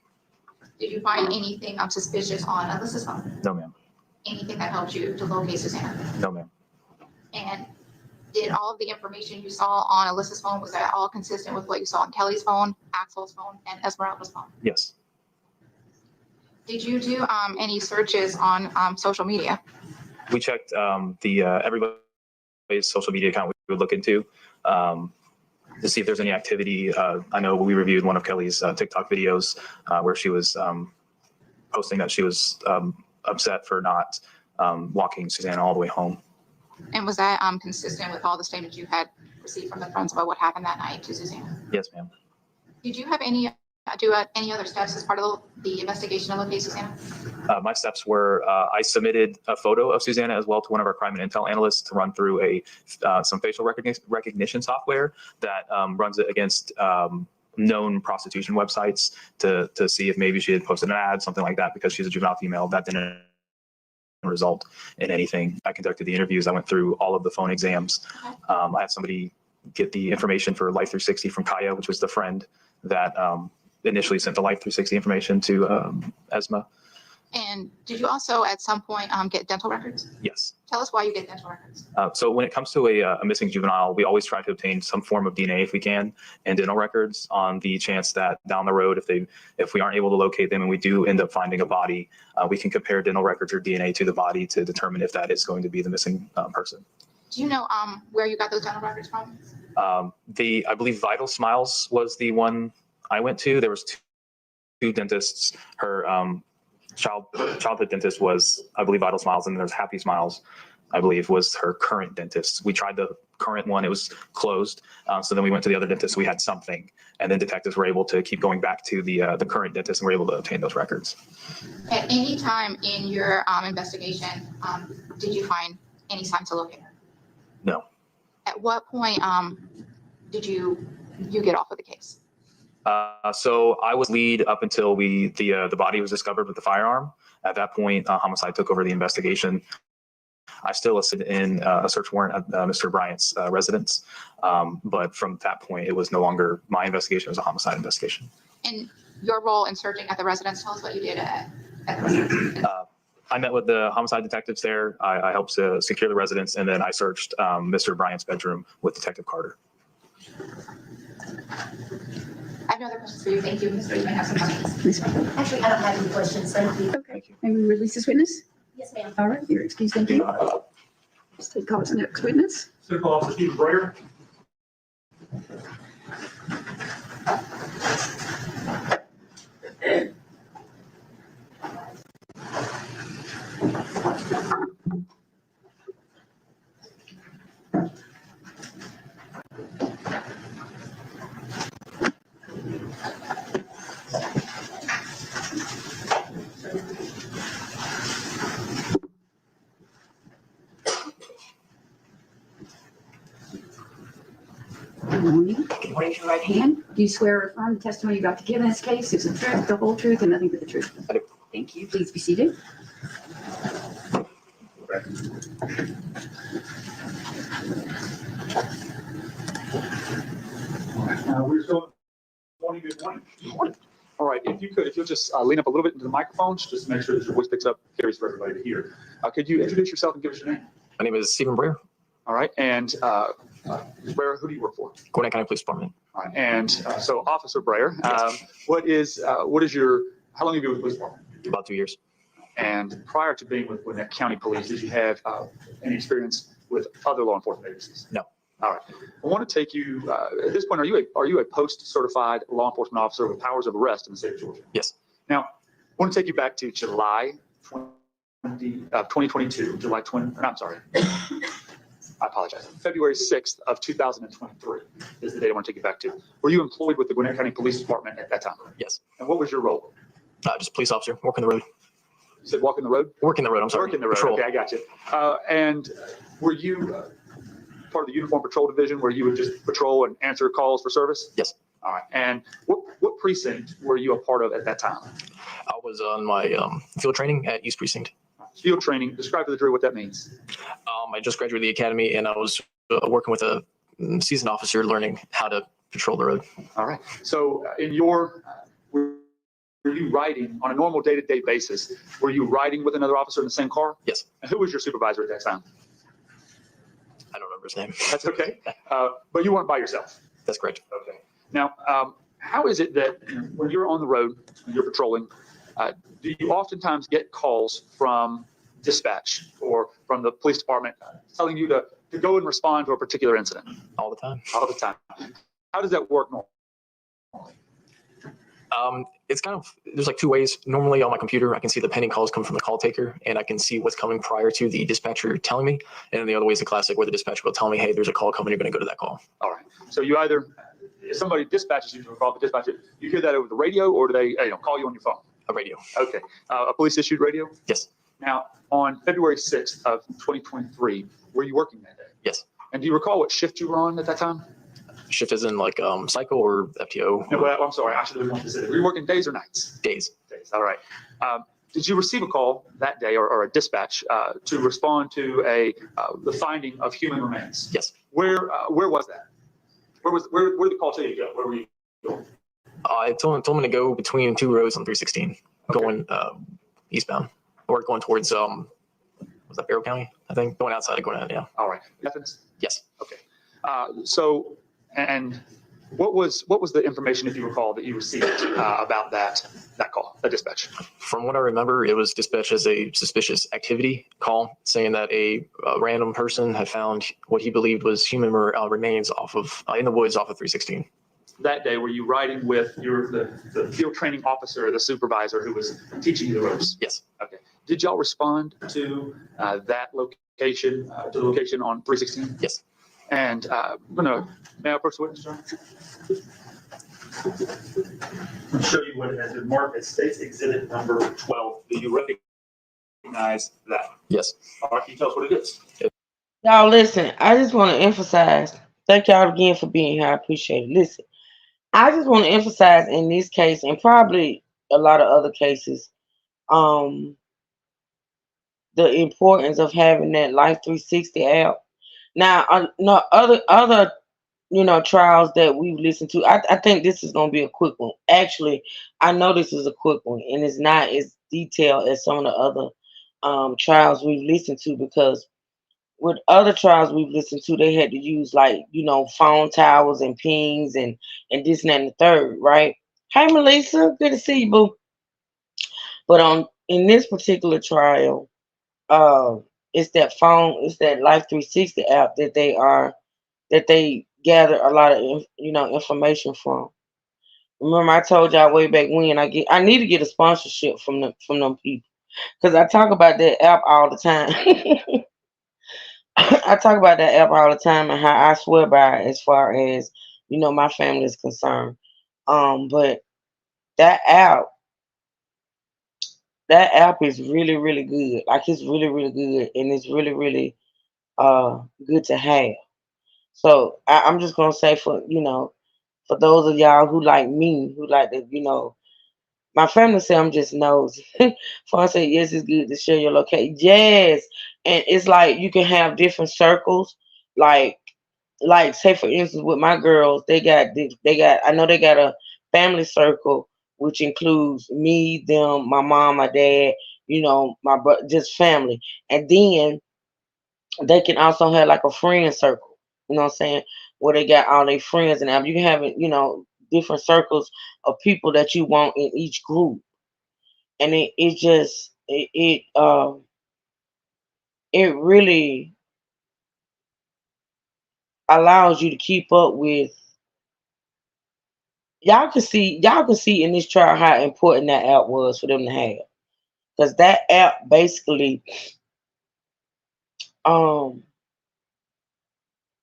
Did you find anything suspicious on Alyssa's phone? No, ma'am. Anything that helped you to locate Susanna? No, ma'am. And did all of the information you saw on Alyssa's phone, was that all consistent with what you saw on Kelly's phone, Axel's phone, and Esmeralda's phone? Yes. Did you do any searches on social media? We checked everybody's social media account we would look into to see if there's any activity. I know we reviewed one of Kelly's TikTok videos where she was posting that she was upset for not walking Susanna all the way home. And was that consistent with all the statements you had received from the friends about what happened that night to Susanna? Yes, ma'am. Did you have any other steps as part of the investigation to locate Susanna? My steps were I submitted a photo of Susanna as well to one of our crime and intel analysts to run through some facial recognition software that runs it against known prostitution websites to see if maybe she had posted an ad, something like that, because she's a juvenile female. That didn't result in anything. I conducted the interviews. I went through all of the phone exams. I had somebody get the information for Life 360 from Kaya, which was the friend that initially sent the Life 360 information to Esma. And did you also at some point get dental records? Yes. Tell us why you get dental records. So when it comes to a missing juvenile, we always try to obtain some form of DNA if we can, and dental records, on the chance that down the road, if we aren't able to locate them and we do end up finding a body, we can compare dental records or DNA to the body to determine if that is going to be the missing person. Do you know where you got those dental records from? I believe Vital Smiles was the one I went to. There was two dentists. Her childhood dentist was, I believe, Vital Smiles, and then there's Happy Smiles, I believe, was her current dentist. We tried the current one, it was closed. So then we went to the other dentist, we had something, and then detectives were able to keep going back to the current dentist, and were able to obtain those records. At any time in your investigation, did you find any signs of locate her? No. At what point did you get off of the case? So I was lead up until the body was discovered with the firearm. At that point, homicide took over the investigation. I still listed in a search warrant at Mr. Bryant's residence, but from that point, it was no longer my investigation; it was a homicide investigation. And your role in searching at the residence, tell us what you did at the residence. I met with the homicide detectives there. I helped to secure the residence, and then I searched Mr. Bryant's bedroom with Detective Carter. I have no other questions for you. Thank you, Mr. You may have some questions. Actually, I don't have any questions. Thank you. Okay. May we release this witness? Yes, ma'am. All right, you're excused. Thank you. Let's take call as the next witness. Circle Officer Stephen Breyer. Good morning. Raise your right hand. Do you swear or affirm the testimony you're about to give in this case is the truth, the whole truth, and nothing but the truth? I do. Thank you. Please be seated. We're still morning. Good morning. All right, if you'll just lean up a little bit into the microphones, just to make sure that your voice picks up, carries for everybody to hear. Could you introduce yourself and give us your name? My name is Stephen Breyer, All right, and Breyer, who do you work for? Gwinnett County Police Department. All right, and so Officer Breyer, what is your, how long have you been with the police department? About 2 years. And prior to being with Gwinnett County Police, did you have any experience with other law enforcement agencies? No. All right. I want to take you, at this point, are you a post-certified law enforcement officer with powers of arrest in the state of Georgia? Yes. Now, I want to take you back to July 2022, July 20, I'm sorry. I apologize. February 6th of 2023 is the date I want to take you back to. Were you employed with the Gwinnett County Police Department at that time? Yes. And what was your role? Just police officer, working the road. You said walking the road? Working the road, I'm sorry. Working the road. Patrol. Okay, I got you. And were you part of the Uniform Patrol Division where you would just patrol and answer calls for service? Yes. All right. And what precinct were you a part of at that time? I was on my field training at East Precinct. Field training. Describe to the jury what that means. I just graduated the academy, and I was working with a seasoned officer learning how to patrol the road. All right. So in your, were you riding on a normal day-to-day basis? Were you riding with another officer in the same car? Yes. And who was your supervisor at that time? I don't remember his name. That's okay. But you weren't by yourself. That's correct. Okay. Now, how is it that when you're on the road, when you're patrolling, do you oftentimes get calls from dispatch or from the police department telling you to go and respond to a particular incident? All the time. All the time. How does that work normally? It's kind of, there's like two ways. Normally on my computer, I can see the pending calls come from the call taker, and I can see what's coming prior to the dispatcher telling me. And then the other way is the classic where the dispatcher will tell me, hey, there's a call coming, you're going to go to that call. All right. So you either, if somebody dispatches you to a call, the dispatcher, you hear that over the radio, or do they call you on your phone? A radio. Okay. A police issued radio? Yes. Now, on February 6th of 2023, were you working that day? Yes. And do you recall what shift you were on at that time? Shift is in like cycle or FTO? No, well, I'm sorry. I should have been more specific. Were you working days or nights? Days. Days. All right. Did you receive a call that day or a dispatch to respond to the finding of human remains? Yes. Where was that? Where did the call tell you to go? Where were you going? I told him to go between two roads on 316, Okay. going eastbound or going towards was that Barrow County? I think going outside, going out. Yeah. All right. Athens? Yes. Okay. So, and what was the information, if you recall, that you received about that call, that dispatch? From what I remember, it was dispatched as a suspicious activity call, saying that a random person had found what he believed was human remains off of in the woods off of 316. That day, were you riding with the field training officer, the supervisor who was teaching you the ropes? Yes. Okay. Did y'all respond to that location, to the location on 316? Yes. And may I approach the witness, John? I'll show you what it has been marked as State's Exhibit number 12. Do you recognize that? Yes. All right, can you tell us what it is? Y'all listen, I just want to emphasize, thank y'all again for being here. I appreciate it. Listen, I just want to emphasize in this case, and probably a lot of other cases, the importance of having that Life 360 app. Now, no other trials that we've listened to. I think this is gonna be a quick one. Actually, I know this is a quick one, and it's not as detailed as some of the other trials we've listened to, because with other trials we've listened to, they had to use phone towers and pings and this and that and the third, right? Hey Melissa, good to see you, boo. But in this particular trial, it's that Life 360 app that they gather a lot of information from. Remember, I told y'all way back when I need to get a sponsorship from them people, because I talk about that app all the time. I talk about that app all the time and how I swear by it as far as my family is concerned. But that app is really, really good. Like, it's really, really good, and it's really, really good to have. So I'm just gonna say, for those of y'all who like me, who like to, my family say I'm just nosy. I say yes, it's good to share your location. Yes, and it's like you can have different circles. Like say for instance, with my girls, they got I know they got a family circle, which includes me, them, my mom, my dad, my just family, and then they can also have like a friend circle. You know what I'm saying? Where they got all their friends, and you can have it, different circles of people that you want in each group, and it really allows you to keep up with. Y'all can see in this trial how important that app was for them to have, because that app basically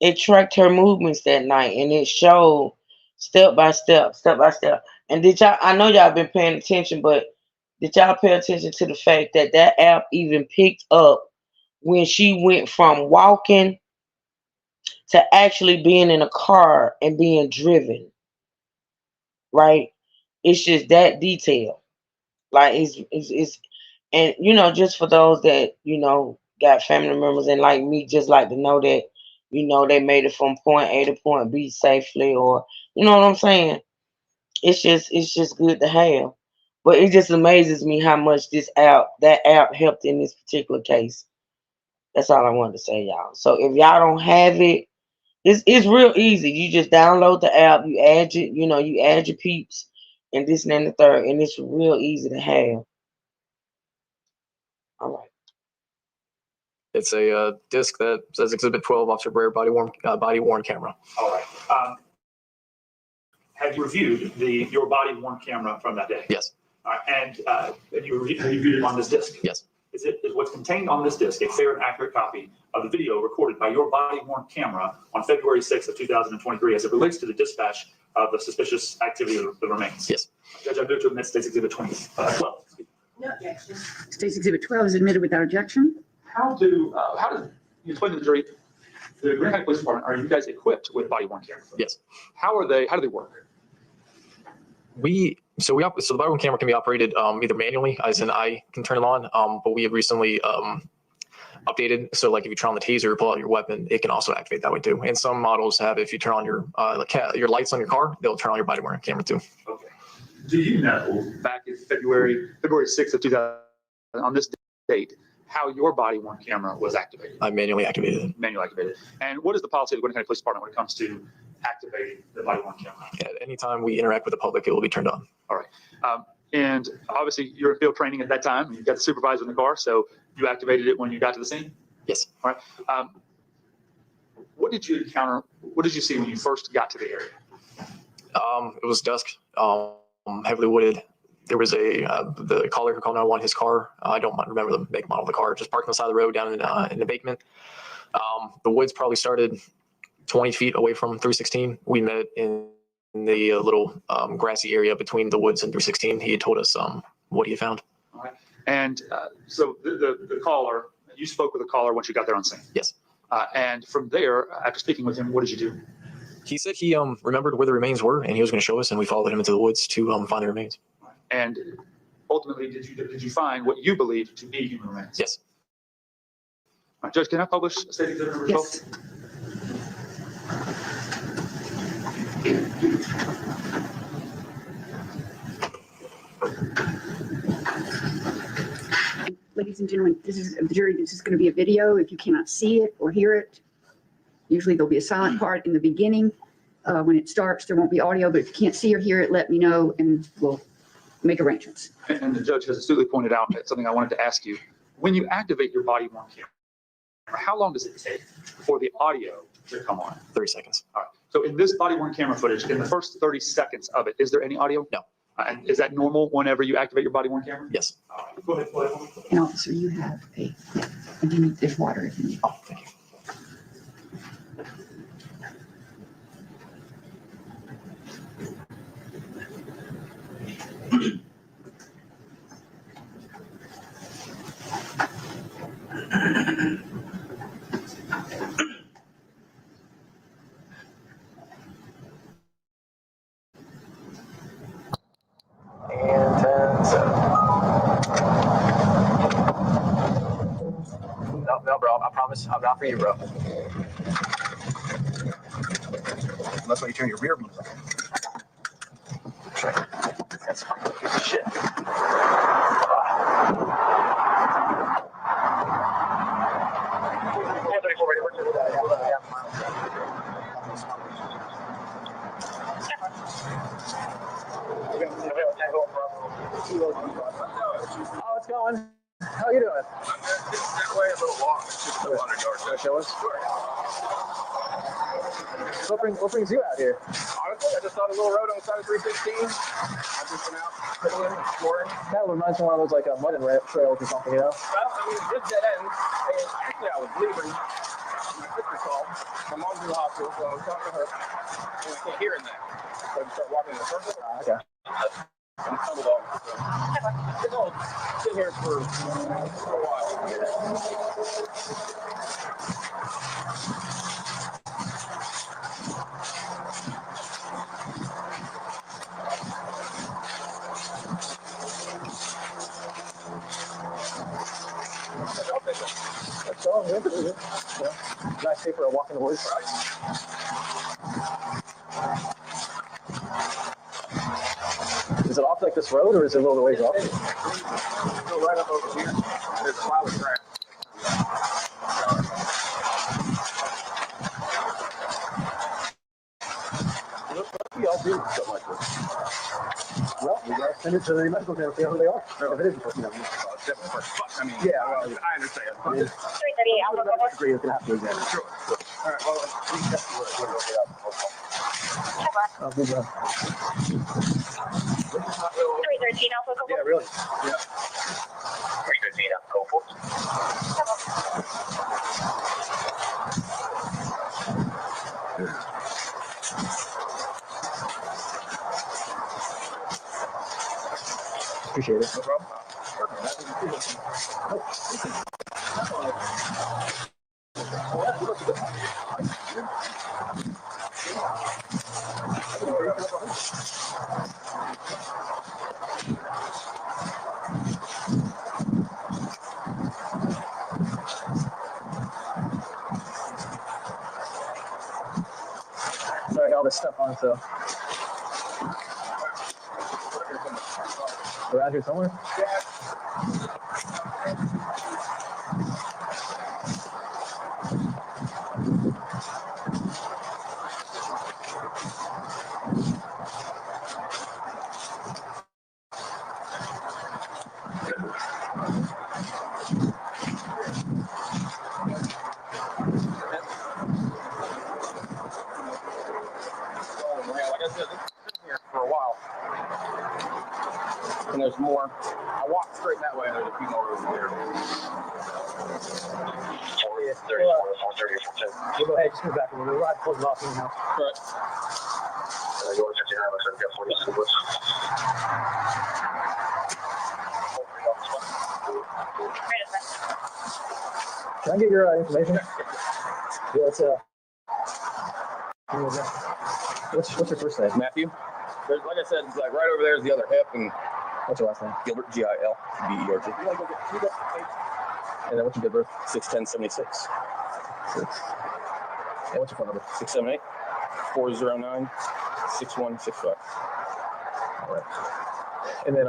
it tracked her movements that night, and it showed step by step. And I know y'all been paying attention, but did y'all pay attention to the fact that that app even picked up when she went from walking to actually being in a car and being driven, right? It's just that detail. Like, it's and just for those that got family members and like me, just like to know that they made it from point A to point B safely, or you know what I'm saying. It's just good to have. But it just amazes me how much that app helped in this particular case. That's all I wanted to say, y'all. So if y'all don't have it, it's real easy. You just download the app, you add your peeps and this and then the third, and it's real easy to have. All right. It's a disc that says Exhibit 12, Officer Brer body worn camera. All right. Have you reviewed your body worn camera from that day? Yes. All right. And you reviewed it on this disc? Yes. Is what's contained on this disc a fair and accurate copy of the video recorded by your body worn camera on February 6th of 2023 as it relates to the dispatch of the suspicious activity of the remains? Yes. Judge, I move to admit State's Exhibit 12. No objection. State's Exhibit 12 is admitted without objection. How do you explain to the jury, the Green County Police Department, are you guys equipped with body worn cameras? Yes. How do they work? So the body worn camera can be operated either manually, as in I can turn it on, but we have recently updated. So like if you turn on the taser or pull out your weapon, it can also activate that way too. And some models have, if you turn on your lights on your car, they'll turn on your body worn camera too. Okay. Do you know, back in February 6th of 2000, on this date, how your body worn camera was activated? I manually activated it. Manually activated. And what is the policy of the Gwinnett County Police Department when it comes to activating the body worn camera? At any time we interact with the public, it will be turned on. All right. And obviously you're in field training at that time. You've got the supervisor in the car, so you activated it when you got to the scene? Yes. All right. What did you encounter? What did you see when you first got to the area? It was dusk, heavily wooded. There was the caller who called 911, his car, I don't remember the make model of the car, just parked on the side of the road down in the embankment. The woods probably started 20 feet away from 316. We met in the little grassy area between the woods and 316. He had told us what he had found. All right. And so the caller, you spoke with the caller once you got there on scene? Yes. And from there, after speaking with him, what did you do? He said he remembered where the remains were, and he was going to show us, and we followed him into the woods to find the remains. And ultimately, did you find what you believe to be human remains? Yes. All right, Judge, can I publish State Exhibit number 12? Yes. Ladies and gentlemen, this is the jury. This is going to be a video. If you cannot see it or hear it, usually there'll be a silent part in the beginning. When it starts, there won't be audio, but if you can't see or hear it, let me know and we'll make arrangements. And the judge has astutely pointed out something I wanted to ask you. When you activate your body worn camera, how long does it take for the audio to come on? 30 seconds. All right. So in this body worn camera footage, in the first 30 seconds of it, is there any audio? No. And is that normal whenever you activate your body worn camera? Yes. All right. Go ahead. And officer, you have there's water if you need. Oh, thank you. And 10, 7. No, bro. I promise. I'm not for you, bro. That's why you turn your rear view. That's fucking shit. Oh, it's going. How you doing? That way a little long. It's just 200 yards. Can I show us? What brings you out here? Honestly, I just saw the little road on the side of 316. I've just been out fiddling, exploring. That reminds me of one of those like mud and ramp trails or something, you know? Well, I mean, this dead end. And actually, I was leaving. My sister called. My mom's in the hospital, so I was talking to her. And I can't hear in that. So I just start walking in the circle. Okay. And stumbled over. So I think I'll sit here for a while. That's all. Nice day for a walk in the woods. Is it off like this road, or is it a little ways off? Go right up over here. There's a pile of grass. We all do something like this. Well, we gotta send it to the medical center, see how they are. If it is, you know, I mean, yeah, well, I understand. I agree, it's gonna have to examine. Sure. All right, well, we have to look it up. Oh, good job. 313 Alpha Go. Yeah, really. Yeah. 313 Alpha Go. Appreciate it. No problem. Sorry, all this stuff on, so. Around here somewhere? Like I said, this has been here for a while. And there's more. I walked straight that way, and there's a few more over there. We'll go ahead, just move back a little bit. We'll have to close it off in the house. Right. Can I get your information? Yeah, it's what's your first name? Matthew. There's, like I said, like right over there is the other hip, and What's your last name? Gilbert, Gilbert. And then what's your date of birth? 6/10/76. 6. And what's your phone number? 678-409-6165. All right. And then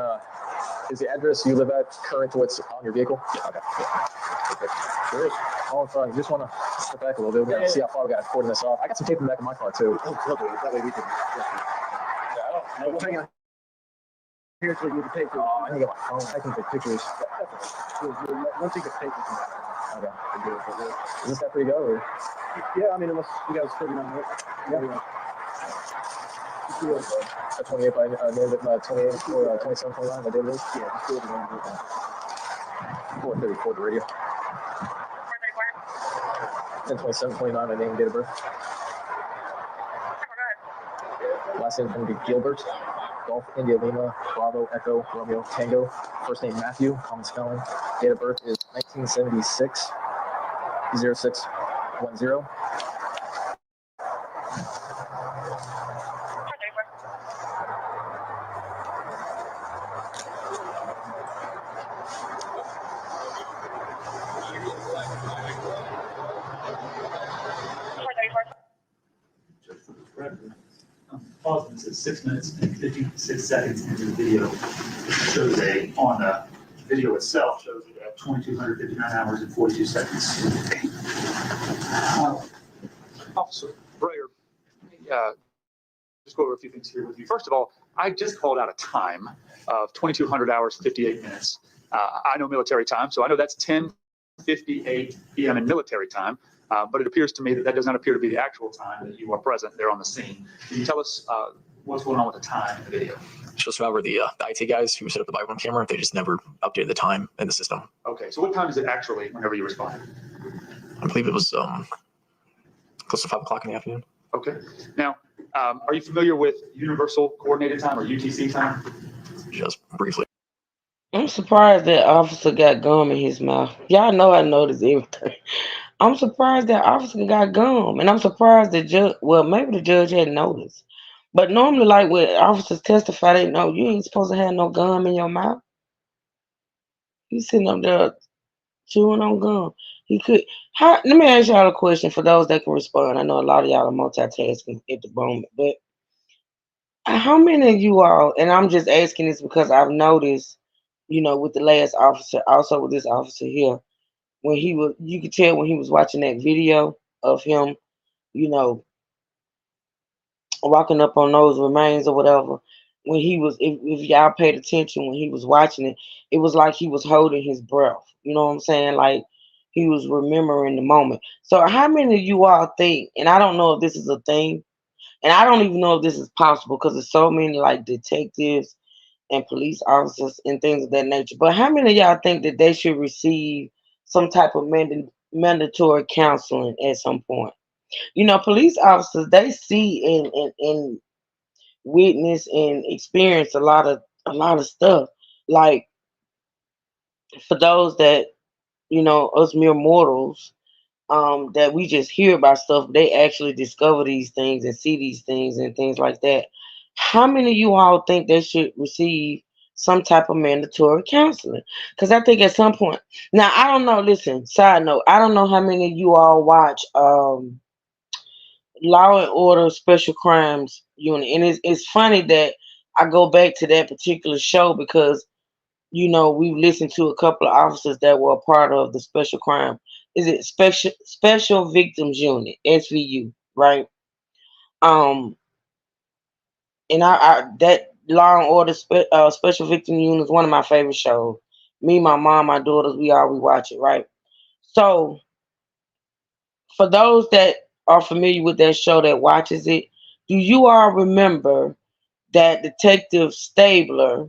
is the address you live at current to what's on your vehicle? Yeah. Okay. Yeah. Okay. Sure is. Oh, sorry. You just want to step back a little bit. We're going to see how far we got recording this off. I got some tape in the back of my car, too. Oh, lovely. That way we can. Yeah, well, hang on. Here's what you can take. Oh, I can get my phone. I can take pictures. Once you get pictures. Okay. Is this that pretty go? Or? Yeah, I mean, unless you guys figuring out it. Yeah. 28 by named it 28 or 27, 29 by David. Yeah, just do it again. 434 the radio. 434. 27, 29 by name and date of birth. Last name is going to be Gilbert. Golf, India, Lima, Bravo, Echo, Romeo, Tango. First name Matthew, common spelling. Date of birth is 1976, 0610. Pause this at 6 minutes and 56 seconds into the video. It shows on the video itself, shows it at 2,259 hours and 42 seconds. Officer Breyer, just go over a few things here with you. First of all, I just called out a time of 2,200 hours, 58 minutes. I know military time, so I know that's 10:58 p.m. in military time. But it appears to me that does not appear to be the actual time that you are present there on the scene. Can you tell us what's going on with the time in the video? Just remember the IT guys who set up the body camera, they just never updated the time in the system. Okay, so what time is it actually whenever you responded? I believe it was close to 5 o'clock in the afternoon. Okay. Now, are you familiar with Universal Coordinated Time or UTC time? Just briefly. I'm surprised that officer got gum in his mouth. Y'all know I noticed everything. I'm surprised that officer got gum, and I'm surprised the judge. Well, maybe the judge hadn't noticed, but normally, like when officers testify, they know you ain't supposed to have no gum in your mouth. You sitting up there chewing on gum. You could. How? Let me ask y'all a question for those that can respond. I know a lot of y'all are multitasking at the moment, but How many of you all, and I'm just asking this because I've noticed, with the last officer, also with this officer here, when you could tell when he was watching that video of him, you know, walking up on those remains or whatever. When he was, if y'all paid attention when he was watching it, it was like he was holding his breath. You know what I'm saying? Like he was remembering the moment. So, how many of you all think? And I don't know if this is a thing, and I don't even know if this is possible because there's so many like detectives and police officers and things of that nature. But how many of y'all think that they should receive some type of mandatory counseling at some point? Police officers, they see and witness and experience a lot of stuff. Like for those that us mere mortals, that we just hear about stuff, they actually discover these things and see these things and things like that. How many of you all think they should receive some type of mandatory counseling? Because I think at some point, now I don't know. Listen, side note, I don't know how many of you all watch Law and Order Special Crimes Unit, and it's funny that I go back to that particular show because we've listened to a couple of officers that were a part of the Special Crime. Is it Special Victims Unit (SVU), right? Um, and I that Law and Order Special Victim Unit is one of my favorite shows. Me, my mom, my daughters, we watch it, right? So for those that are familiar with that show that watches it, do you all remember that Detective Stabler,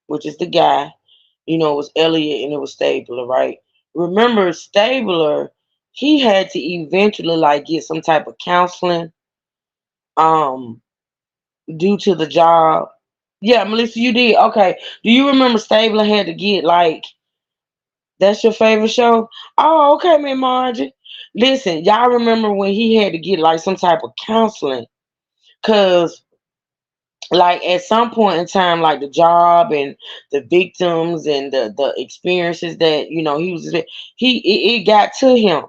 which is the guy, it was Elliot and it was Stabler, right? Remember Stabler, he had to eventually like get some type of counseling um due to the job. Yeah, Melissa, you did. Okay. Do you remember Stabler had to get like that's your favorite show? Oh, okay, man, Margie. Listen, y'all remember when he had to get like some type of counseling? Cause like at some point in time, like the job and the victims and the experiences that he was it got to him.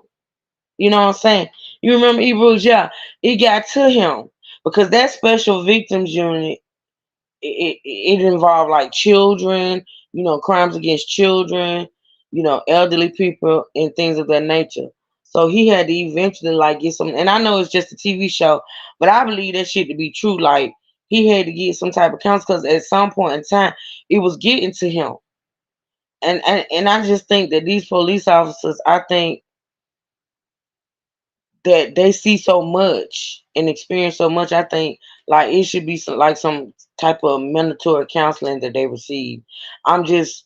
You know what I'm saying? You remember Hebrews? Yeah, it got to him because that special victims unit it involved like children, crimes against children, elderly people and things of that nature. So he had to eventually like get some, and I know it's just a TV show, but I believe that shit to be true. Like he had to get some type of counsel because at some point in time it was getting to him. And I just think that these police officers, I think that they see so much and experience so much. I think like it should be some type of mandatory counseling that they receive. I'm just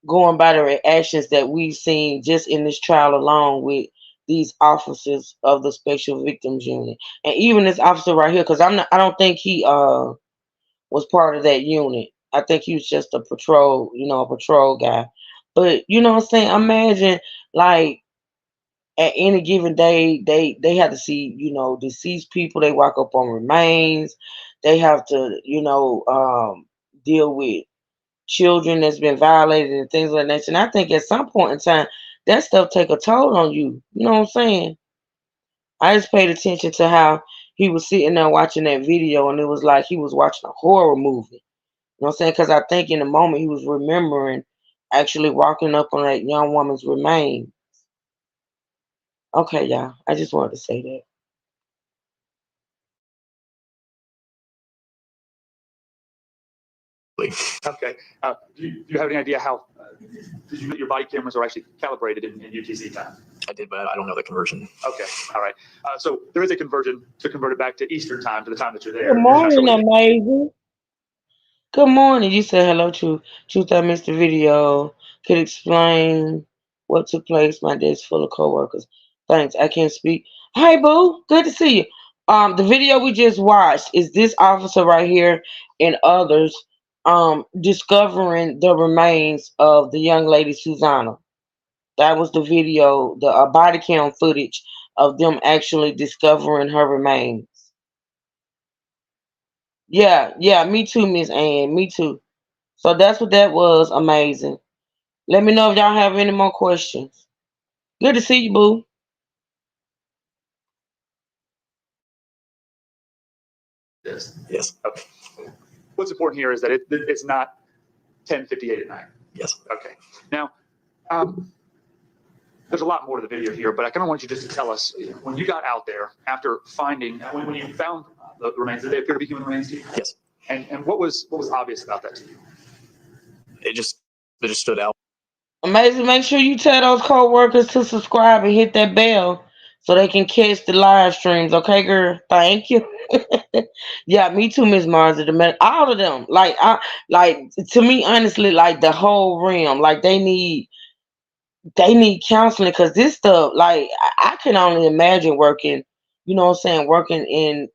going by the reactions that we've seen just in this trial alone with these officers of the Special Victims Unit, and even this officer right here, because I don't think he was part of that unit. I think he was just a patrol guy. But you know what I'm saying? Imagine like at any given day they have to see deceased people. They walk up on remains. They have to deal with children that's been violated and things like that. And I think at some point in time that stuff take a toll on you. You know what I'm saying? I just paid attention to how he was sitting there watching that video and it was like he was watching a horror movie. You know what I'm saying? Because I think in the moment he was remembering actually walking up on that young woman's remains. Okay, y'all. I just wanted to say that. Okay. Do you have any idea how did you know your body cameras are actually calibrated in UTC time? I did, but I don't know the conversion. Okay. All right. So there is a conversion to convert it back to Eastern time to the time that you're there. Good morning, amazing. Good morning. You said hello, Truth. Truth, I missed the video. Could explain what took place. My day's full of coworkers. Thanks. I can't speak. Hey, boo. Good to see you. The video we just watched is this officer right here and others discovering the remains of the young lady Susanna. That was the video, the body cam footage of them actually discovering her remains. Yeah, me too, Miss Ann. Me too. So that's what that was. Amazing. Let me know if y'all have any more questions. Good to see you, boo. is. Yes. Okay. What's important here is that it's not 10:58 at night. Yes. Okay. Now, there's a lot more to the video here, but I kind of want you just to tell us when you got out there after finding, when you found the remains, did they appear to be human remains to you? Yes. And what was obvious about that to you? It just stood out. Amazing. Make sure you tell those co-workers to subscribe and hit that bell so they can catch the live streams. Okay, girl? Thank you. Yeah, me too, Miss Marzi. All of them. Like, to me, honestly, like the whole realm, like they need counseling because this stuff, like, I can only imagine working, you know what I'm saying, working in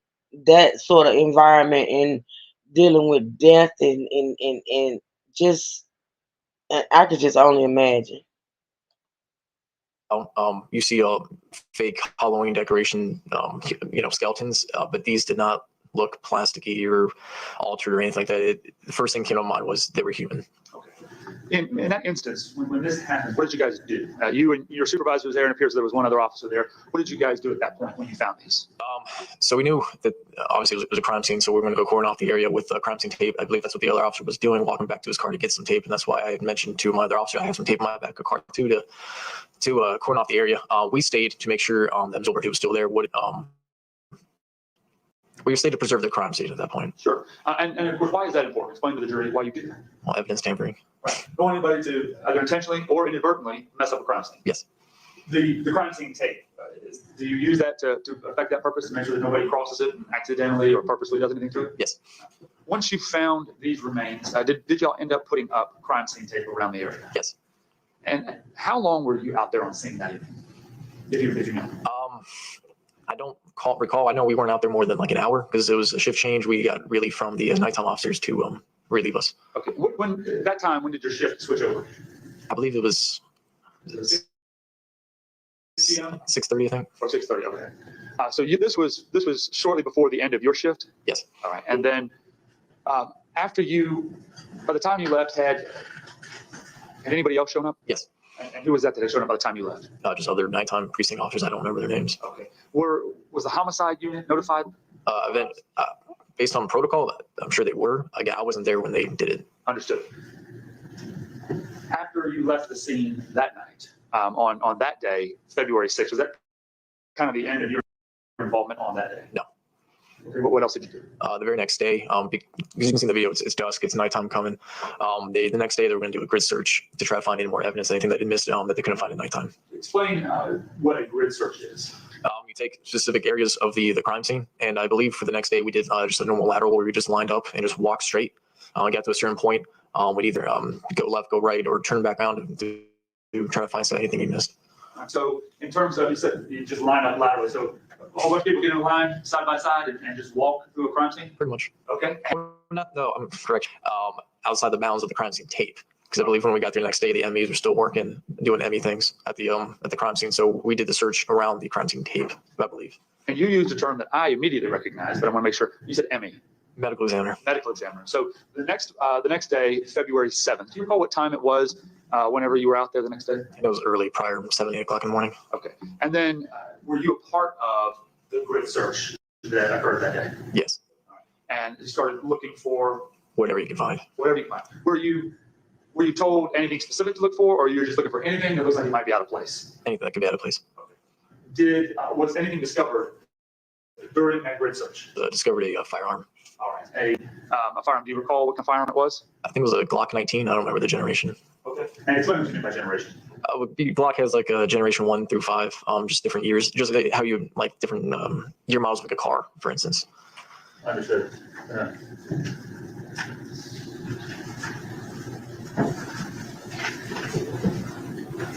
that sort of environment and dealing with death and just, and I could just only imagine. You see fake Halloween decoration, skeletons, but these did not look plasticky or altered or anything like that. The first thing came to mind was they were human. Okay. In that instance, when this happened, what did you guys do? You and your supervisor was there, and it appears there was one other officer there. What did you guys do at that point when you found these? So we knew that obviously it was a crime scene, so we were going to go cordon off the area with crime scene tape. I believe that's what the other officer was doing, walking back to his car to get some tape, and that's why I had mentioned to my other officer I have some tape in my back of car too to cordon off the area. We stayed to make sure that Ms. Overhead was still there. We stayed to preserve the crime scene at that point. Sure. And of course, why is that important? Explain to the jury why you did that. Well, evidence tampering. Right. Don't want anybody to either intentionally or inadvertently mess up a crime scene. Yes. The crime scene tape, do you use that to affect that purpose, to make sure that nobody crosses it and accidentally or purposely does anything to it? Yes. Once you found these remains, did y'all end up putting up crime scene tape around the area? Yes. And how long were you out there on scene that evening? If you know. I don't recall. I know we weren't out there more than like an hour because it was a shift change. We got relief from the nighttime officers to relieve us. Okay. When that time, when did your shift switch over? I believe it was 6:30, I think. Or 6:30. Okay. So this was shortly before the end of your shift. Yes. All right. And then after by the time you left, had anybody else shown up? Yes. And who was that had shown up by the time you left? Just other nighttime precinct officers. I don't remember their names. Okay. Was the homicide unit notified? Based on protocol, I'm sure they were. Again, I wasn't there when they did it. Understood. After you left the scene that night, on that day, February 6th, was that kind of the end of your involvement on that day? No. Okay, what else did you do? The very next day, because you can see in the video, it's dusk, it's nighttime coming. The next day, they were going to do a grid search to try to find any more evidence, anything that they missed that they couldn't find at nighttime. Explain what a grid search is. You take specific areas of the crime scene, and I believe for the next day, we did just a normal lateral where we just lined up and just walked straight. We got to a certain point, we'd either go left, go right, or turn back around to try to find anything you missed. So in terms of, you said you just line up laterally, so a whole bunch of people get in a line side by side and just walk through a crime scene? Pretty much. Okay. No, I'm correct. Outside the bounds of the crime scene tape, because I believe when we got there the next day, the MEs were still working, doing ME things at the crime scene. So we did the search around the crime scene tape, I believe. And you used a term that I immediately recognized, but I want to make sure. You said ME. Medical examiner. Medical examiner. So the next day, February 7th. Do you recall what time it was whenever you were out there the next day? It was early, prior 7, 8 o'clock in the morning. Okay. And then were you a part of the grid search that occurred that day? Yes. And you started looking for whatever you can find. Whatever you can find. Were you told anything specific to look for, or you were just looking for anything that looks like it might be out of place? Anything that could be out of place. Okay. Was anything discovered during that grid search? Discovered a firearm. All right. A firearm. Do you recall what kind of firearm it was? I think it was a Glock 19. I don't remember the generation. Okay. And explain what you mean by generation. Glock has like a generation 1 through 5, just different years, just like how you like different year models of like a car, for instance. Understood.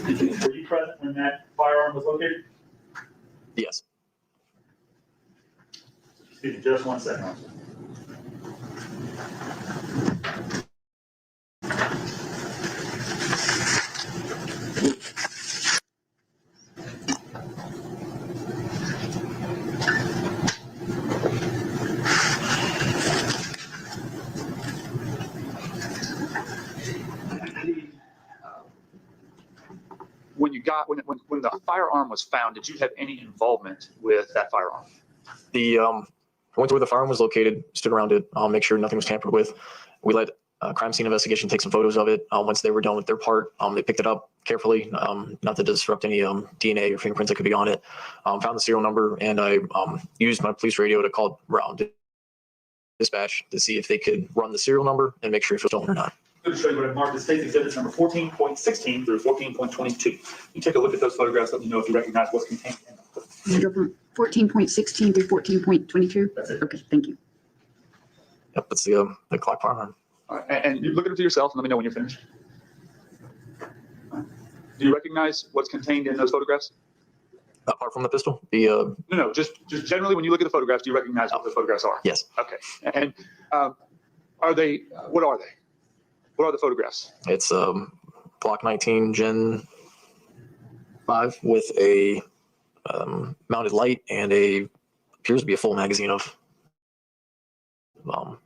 Were you present when that firearm was located? Yes. Excuse me, just 1 second. When the firearm was found, did you have any involvement with that firearm? The went to where the firearm was located, stood around it, make sure nothing was tampered with. We let crime scene investigation take some photos of it. Once they were done with their part, they picked it up carefully, not to disrupt any DNA or fingerprints that could be on it. Found the serial number, and I used my police radio to call around dispatch to see if they could run the serial number and make sure if it was stolen or not. Good to show you what I've marked as State's Exhibits number 14.16 through 14.22. You take a look at those photographs, let me know if you recognize what's contained in them. You go from 14.16 to 14.22? That's it. Okay, thank you. Yep, that's the Glock firearm. All right, and you look at it for yourself and let me know when you're finished. Do you recognize what's contained in those photographs? Apart from the pistol, the No, just generally when you look at the photographs, do you recognize what the photographs are? yes, Okay. And are they, what are they? What are the photographs? it's Glock 19 Gen 5 with a mounted light and appears to be a full magazine of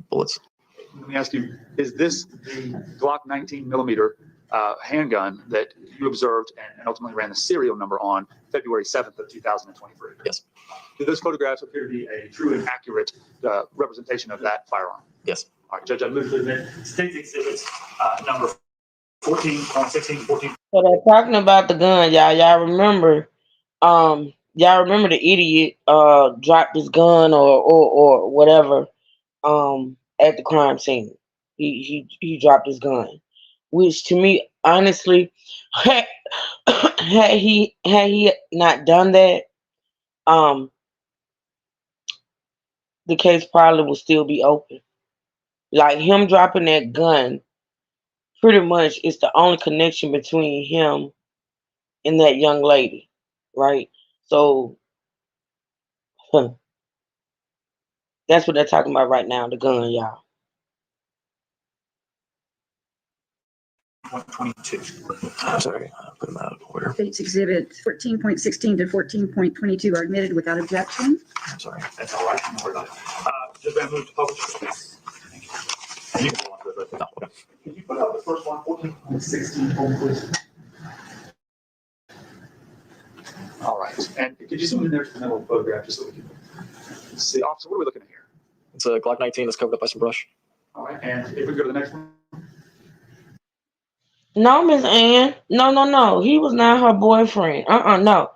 bullets. Let me ask you, is this the Glock 19 millimeter handgun that you observed and ultimately ran the serial number on February 7th of 2023? Yes. Do those photographs appear to be a true and accurate representation of that firearm? Yes. All right, Judge, I move to admit State's Exhibits number 14.16, 14. So they're talking about the gun, y'all. Y'all remember the idiot dropped his gun or whatever at the crime scene. He dropped his gun, which to me, honestly, had he not done that, the case probably would still be open. Like him dropping that gun, pretty much is the only connection between him and that young lady, right? So that's what they're talking about right now, the gun, y'all. 122. I'm sorry, I put them out of order. State's Exhibit 14.16 to 14.22 are admitted without objection. I'm sorry. That's all right. Don't worry about it. Judge, I move to publish. And you can go on to it, but No, okay. can you put out the first one, 14.16, hold please? All right, and could you zoom in there to the middle of the photograph just so we can see? Officer, what are we looking at here? It's a Glock 19 that's covered up by some brush. All right, and if we go to the next one. No, Miss Ann. No. He was not her boyfriend. No.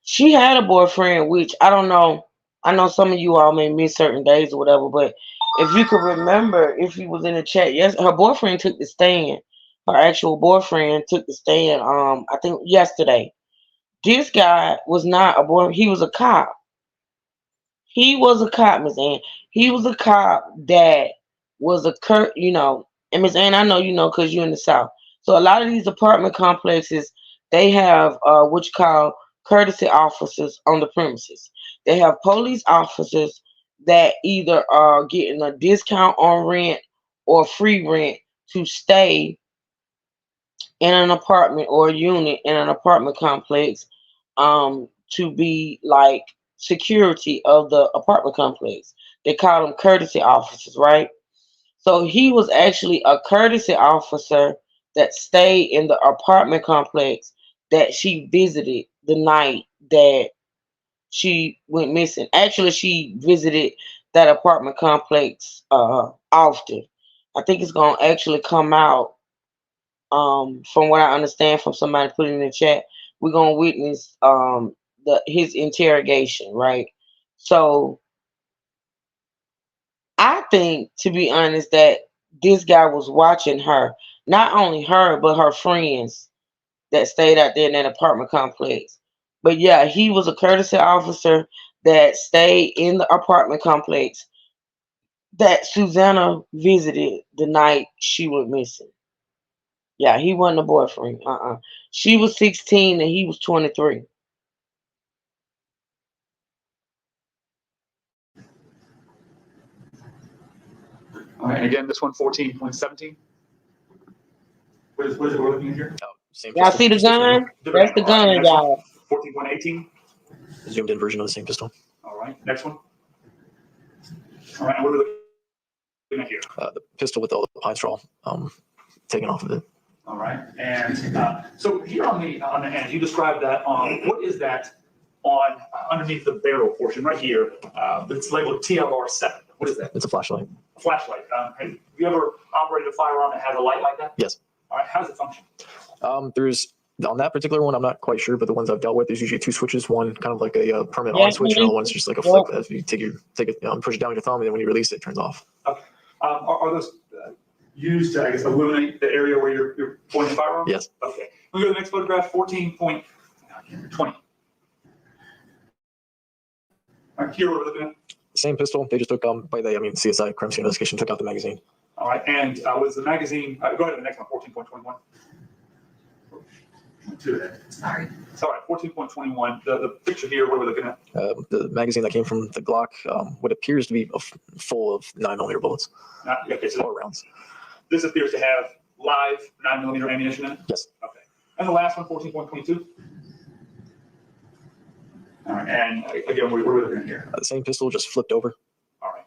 She had a boyfriend, which I don't know. I know some of you all may miss certain days or whatever, but if you could remember, if you was in the chat, yes, her boyfriend took the stand. Her actual boyfriend took the stand, I think yesterday. This guy was not a boy. He was a cop. He was a cop, Miss Ann. He was a cop that was and Miss Ann, I know you know because you're in the South. So a lot of these apartment complexes, they have what you call courtesy officers on the premises. They have police officers that either are getting a discount on rent or free rent to stay in an apartment or a unit in an apartment complex to be like security of the apartment complex. They call them courtesy officers, right? So he was actually a courtesy officer that stayed in the apartment complex that she visited the night that she went missing. Actually, she visited that apartment complex often. I think it's going to actually come out, from what I understand from somebody put in the chat. We're going to witness his interrogation, right? So I think, to be honest, that this guy was watching her. Not only her, but her friends that stayed out there in that apartment complex. But yeah, he was a courtesy officer that stayed in the apartment complex that Susanna visited the night she went missing. Yeah, he wasn't a boyfriend. She was 16 and he was 23. All right, and again, this one, 14.17. What is it we're looking at here? Same Y'all pistol, see the just gun? Different. That's the All right, gun, next one, y'all. 14.18. zoomed in version of the same pistol. All right, next one. All right, and what are we looking at here? The pistol with all the pine straw taken off of it. All right, and so here on the end, you described that. What is that on underneath the barrel portion right here. It's labeled TLR7. What is that? It's a flashlight. A flashlight. Have you ever operated a firearm that has a light like that? Yes. All right. How does it function? There's on that particular one, I'm not quite sure, but the ones I've dealt with, there's usually two switches. One kind of like a permanent on switch, and the other one's just like a flick. As you take it, push it down with your thumb, and then when you release it, it turns off. Okay. Are those used to, I guess, illuminate the area where you're pointing the firearm? Yes. Okay. We go to the next photograph, 14.20. All right, here we're looking at. Same pistol. They just took CSI crime scene investigation took out the magazine. All right, and was the magazine? Go ahead to the next one, 14.21. Sorry. It's all right. 14.21. The picture here. What are we looking at? The magazine that came from the Glock, what appears to be full of 9mm bullets. Okay, so 4 rounds. This appears to have live 9mm ammunition in it. Yes. Okay. And the last one, 14.22. All right. And again, what are we looking at here? The same pistol, just flipped over. All right.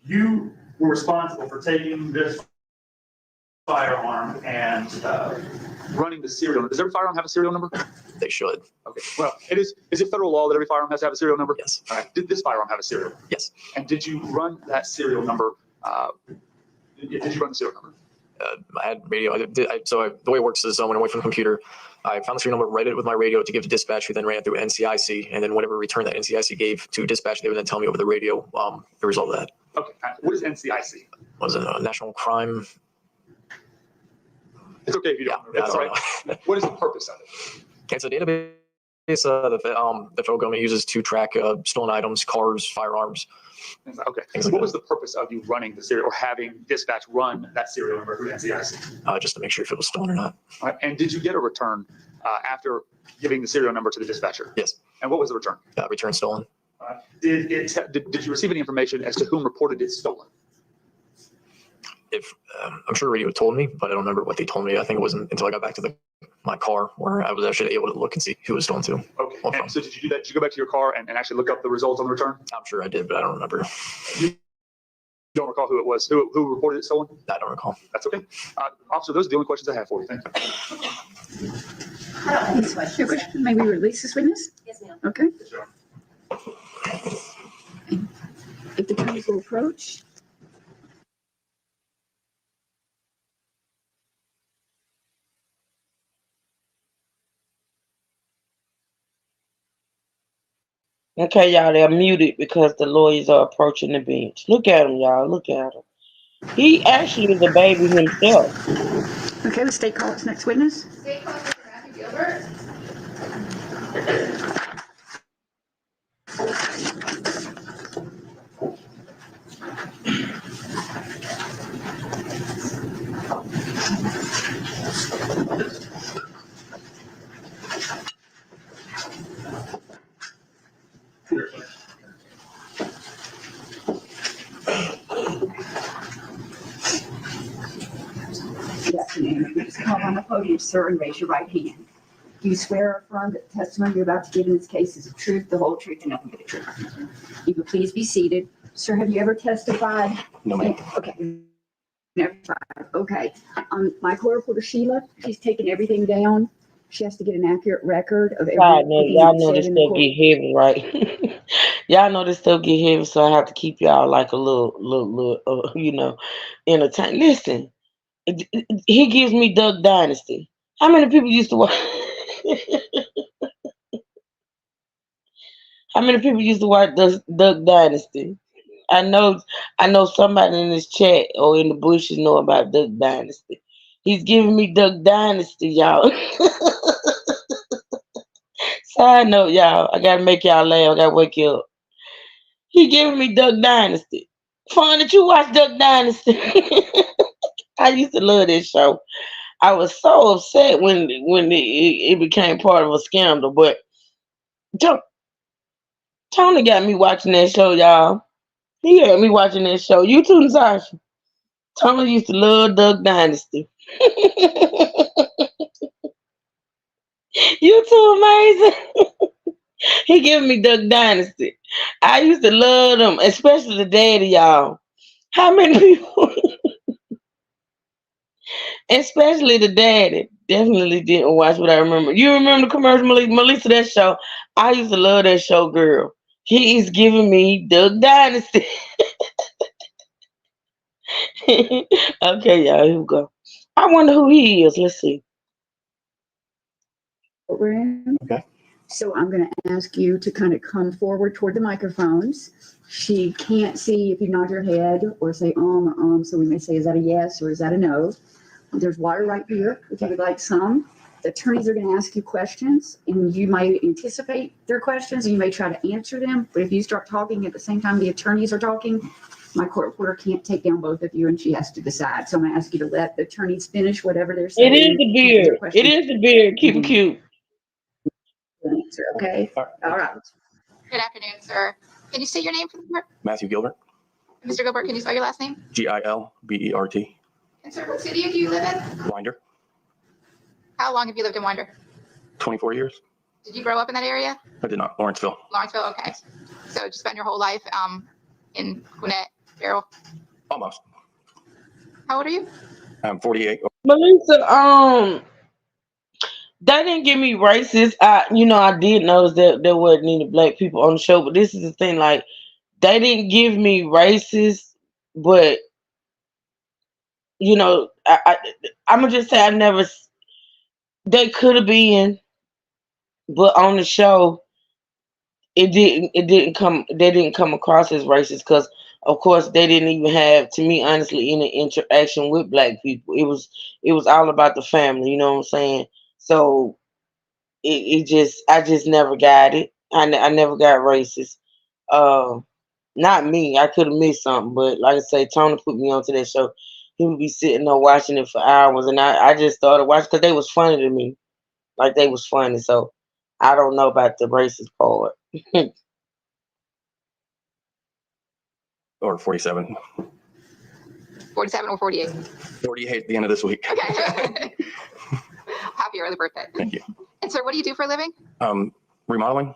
You were responsible for taking this firearm and running the serial number. Does every firearm have a serial number? They should. Okay. Well, is it federal law that every firearm has to have a serial number? Yes. All right. Did this firearm have a serial? Yes. And did you run that serial number? Did you run the serial number? I had radio. The way it works is I went away from the computer. I found the serial number, read it with my radio to give to dispatch, who then ran it through NCIC, and then whatever return that NCIC gave to dispatch, they would then tell me over the radio the result of that. Okay. What is NCIC? Was it a national crime? It's okay if you don't. Yeah, That's all right. What is the purpose of it? It's a database the federal government uses to track stolen items, cars, firearms. Okay. So what was the purpose of you running the serial or having dispatch run that serial number through NCIC? Just to make sure if it was stolen or not. All right. And did you get a return after giving the serial number to the dispatcher? Yes. And what was the return? Return stolen. Did you receive any information as to whom reported it stolen? I'm sure radio told me, but I don't remember what they told me. I think it wasn't until I got back to my car where I was actually able to look and see who it was stolen to. Okay. And so did you do that? Did you go back to your car and actually look up the results on the return? I'm sure I did, but I don't remember. You don't recall who it was? Who reported it stolen? I don't recall. That's okay. Officer, those are the only questions I have for you. Thank you. I don't have any questions. May we release this witness? Yes, ma'am. Okay. Sure. If the attorneys will approach. Okay, y'all, they're muted because the lawyers are approaching the bench. Look at him, y'all. Look at him. He actually is a baby himself. Okay, the state call its next witness. State call Mr. Matthew Gilbert. Good afternoon. Please come on the podium, sir, and raise your right hand. Do you swear or affirm that the testimony you're about to give in this case is the truth, the whole truth, and nothing but the truth? You will please be seated. Sir, have you ever testified? No, ma'am. Okay. Never tried. Okay. My court reporter Sheila, she's taken everything down. She has to get an accurate record of everything. Y'all know this stuff get heavy, right? Y'all know this stuff get heavy, so I have to keep y'all like a little, entertained. Listen, he gives me Duck Dynasty. How many people used to watch? How many people used to watch Duck Dynasty? I know somebody in this chat or in the bushes know about Duck Dynasty. He's giving me Duck Dynasty, y'all. Side note, y'all. I gotta make y'all laugh. I gotta wake you up. He giving me Duck Dynasty. Fun that you watch Duck Dynasty. I used to love this show. I was so upset when it became part of a scandal, but Tony got me watching that show, y'all. He had me watching that show. You too, Natasha. Tony used to love Duck Dynasty. You too amazing. He giving me Duck Dynasty. I used to love them, especially the daddy, y'all. How many people, especially the daddy, definitely didn't watch, but I remember. You remember the commercial, Melissa? That show. I used to love that show, girl. He is giving me Duck Dynasty. Okay, y'all, here we go. I wonder who he is. Let's see. Program. Okay. So I'm going to ask you to kind of come forward toward the microphones. She can't see if you nod your head or say or so we may say, is that a yes or is that a no? There's water right here if you would like some. The attorneys are going to ask you questions, and you might anticipate their questions, and you may try to answer them. But if you start talking at the same time the attorneys are talking, my court reporter can't take down both of you, and she has to decide. So I'm going to ask you to let the attorneys finish whatever they're saying. It is the beard. It is the beard. Keep him cute. Answer, okay? All right. Good afternoon, sir. Can you say your name for the court? Matthew Gilbert, Mr. Gilbert, can you spell your last name? Gilbert, And sir, what city do you live in? Winder, How long have you lived in Winder? 24 years. Did you grow up in that area? I did not. Lawrenceville. Lawrenceville, okay. So just spend your whole life in Gwinnett, Farrell. Almost. How old are you? I'm 48. Melissa, that didn't give me racist. I did notice that there wasn't any black people on the show, but this is the thing, like, they didn't give me racist, but I'm gonna just say they could have been, but on the show, they didn't come across as racist because, of course, they didn't even have, to me, honestly, any interaction with black people. It was all about the family. You know what I'm saying? So I just never got it. I never got racist. Not me. I could have missed something, but like I say, Tony put me onto that show. He would be sitting there watching it for hours, and I just started watching because they was funny to me. Like, they was funny. So I don't know about the racist part. Or 47. 47 or 48? 48 at the end of this week. Okay. Happy early birthday. Thank you. And sir, what do you do for a living? Remodeling?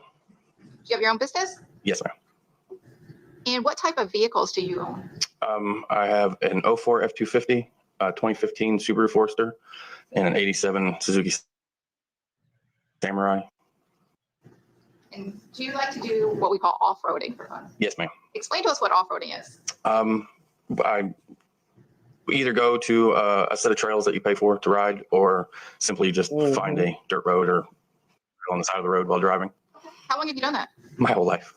Do you have your own business? Yes, ma'am. And what type of vehicles do you own? I have an 04 F-250, 2015 Subaru Forester, and an 87 Suzuki Samurai. And do you like to do what we call off-roading for fun? Yes, ma'am. Explain to us what off-roading is. We either go to a set of trails that you pay for to ride, or simply just find a dirt road or on the side of the road while driving. How long have you done that? My whole life.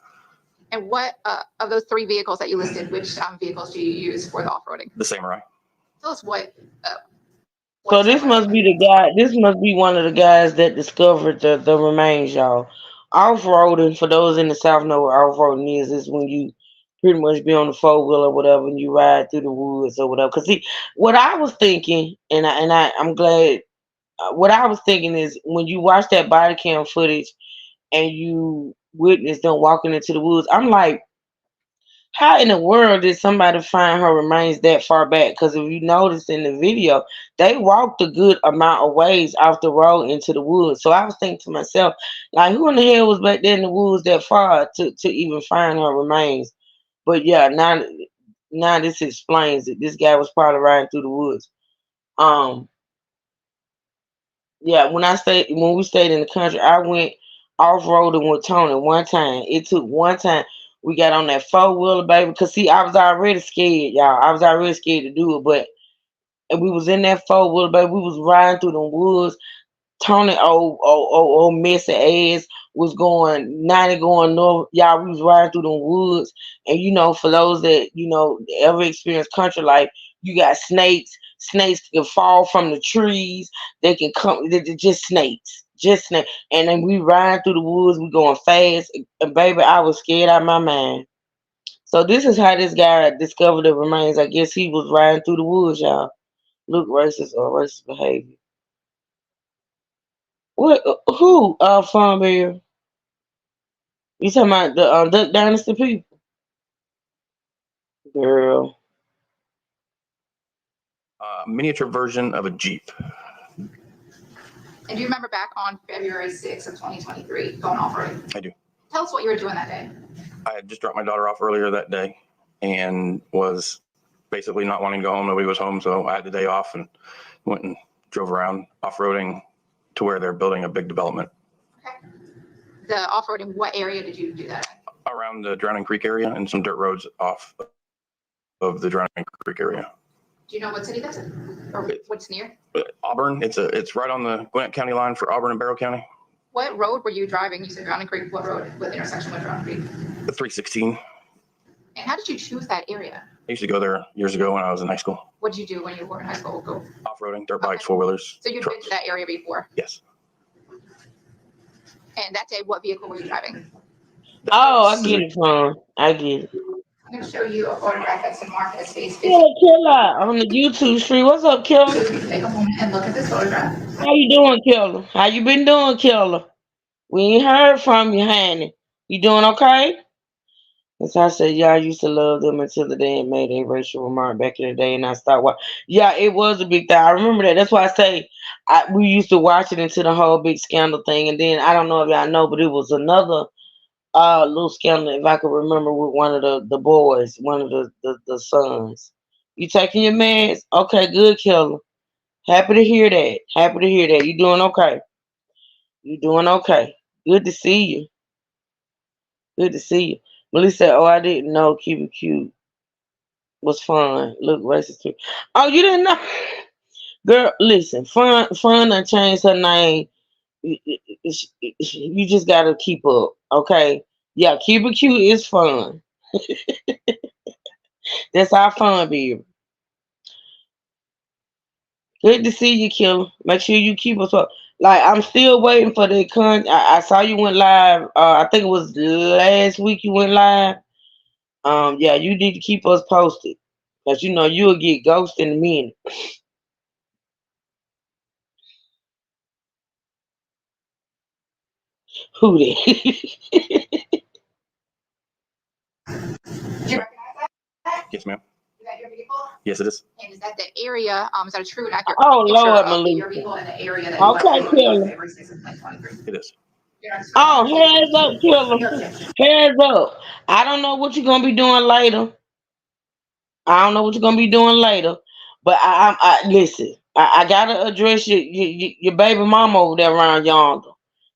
And what of those three vehicles that you listed, which vehicles do you use for the off-roading? The Samurai. Tell us what. So this must be the guy. This must be one of the guys that discovered the remains, y'all. Off-roading, for those in the South know what off-roading is when you pretty much be on the four-wheel or whatever and you ride through the woods or whatever. Because see, what I was thinking, I'm glad, what I was thinking is when you watch that body cam footage and you witness them walking into the woods, I'm like, how in the world did somebody find her remains that far back? Because if you notice in the video, they walked a good amount of ways off the road into the woods. So I was thinking to myself, like, who in the hell was back there in the woods that far to even find her remains? But yeah, now this explains it. This guy was probably riding through the woods. Yeah, when we stayed in the country, I went off-roading with Tony one time. It took one time. We got on that four-wheeler, baby. Because, see, I was already scared, y'all. I was already scared to do it. And we was in that four-wheeler, baby. We was riding through the woods. Tony, old messy ass, was going 90 going north. Y'all, we was riding through the woods. And, for those that, ever experienced country life, you got snakes. Snakes can fall from the trees. They can come. They're just snakes. Just snakes. And then we riding through the woods. We going fast. And, baby, I was scared out of my mind. So this is how this guy discovered the remains. I guess he was riding through the woods, y'all. Look racist or racist behavior. What? Who? Farm Bear? You talking about the Duck Dynasty people? Girl. Miniature version of a Jeep. And do you remember back on February 6th of 2023 going off-roading? I do. Tell us what you were doing that day. I had just dropped my daughter off earlier that day and was basically not wanting to go home. Nobody was home, so I had the day off and went and drove around off-roading to where they're building a big development The off-roading, what area did you do that in? around the Drowning Creek area and some dirt roads off of the Drowning Creek area. Do you know what city that's in? Or what's near? Auburn, it's right on the Gwinnett County line for Auburn and Barrow County. What road were you driving? You said Drowning Creek. What road? What intersection with Drowning Creek? The 316. And how did you choose that area? I used to go there years ago when I was in high school. What did you do when you were in high school? Go. Off-roading, dirt bikes, four-wheelers. So you've been to that area before? Yes. And that day, what vehicle were you driving? Oh, I get it, Fun. I get it. I'm going to show you a photograph that's been marked as Space Yeah, Killer on the YouTube stream. What's up, Killer? Take a moment and look at this photograph. How you doing, Killer? How you been doing, Killer? We ain't heard from you, honey. You doing okay? As I said, yeah, I used to love them until the day it made a racial remark back in the day, and I stopped watching. Yeah, it was a big thing. I remember that. That's why I say we used to watch it until the whole big scandal thing, and then I don't know if y'all know, but it was another little scandal, if I could remember, with one of the boys, one of the sons. You taking your meds? Okay, good, Killer. Happy to hear that. Happy to hear that. You doing okay? You doing okay? Good to see you. Good to see you. Melissa said, "Oh, I didn't know Keep It Cute was fun. Look racist too." Oh, you didn't know? Girl, listen. Fun done changed her name. You just gotta keep up, okay? Yeah, Keep It Cute is fun. That's our fun, baby. Good to see you, Killer. Make sure you keep us up. Like, I'm still waiting for the I saw you went live. I think it was last week you went live. Yeah, you need to keep us posted, because you know you'll get ghosted in a minute. Who that? Did you recognize that? Yes, ma'am. Is that your vehicle? Yes, it is. And is that the area? Is that a true and accurate Oh, picture Lord, of Melissa. your vehicle in the area that Okay, you Killer. February 6th of 2023? It is. Oh, heads up, Killer. Heads up. I don't know what you're gonna be doing later. But I listen. I gotta address your baby mama over there around yonder.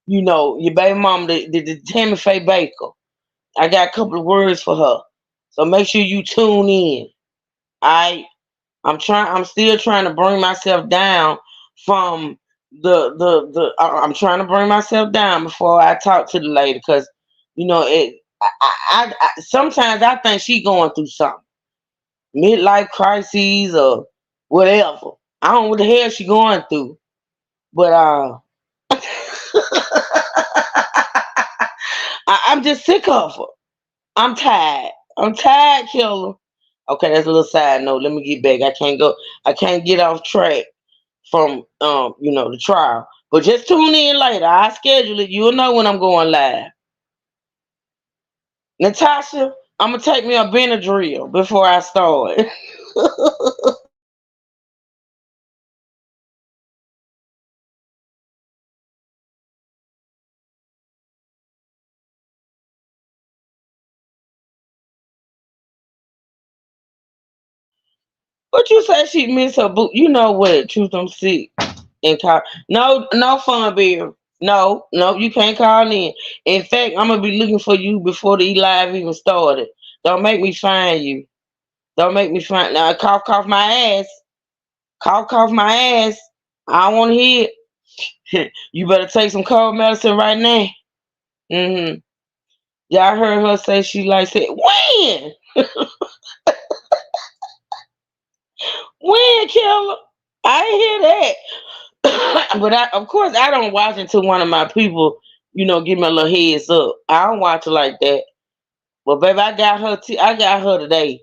You know, your baby mama, the Tammy Faye Baker. I got a couple of words for her. So make sure you tune in. I'm still trying to bring myself down from I'm trying to bring myself down before I talk to the lady, because you know I sometimes I think she going through something, midlife crises or whatever. I don't know what the hell she going through, but I'm just sick of her. I'm tired. Killer. Okay, that's a little side note. Let me get back. I can't get off track from the trial. But just tune in later. I schedule it. You'll know when I'm going live. Natasha, I'm gonna take me a Benadryl before I start. What you say she missed her boot? You know what? Truth, I'm sick. And call. No fun, beer. No, you can't call in. In fact, I'm gonna be looking for you before the live even started. Don't make me find you. Now. Cough my ass. Cough my ass. I don't want to hear it. You better take some cold medicine right now. Yeah, I heard her say she like said when. When, Killer? I didn't hear that. But of course I don't watch until one of my people, give me a little heads up. I don't watch it like that. But baby, I got her today.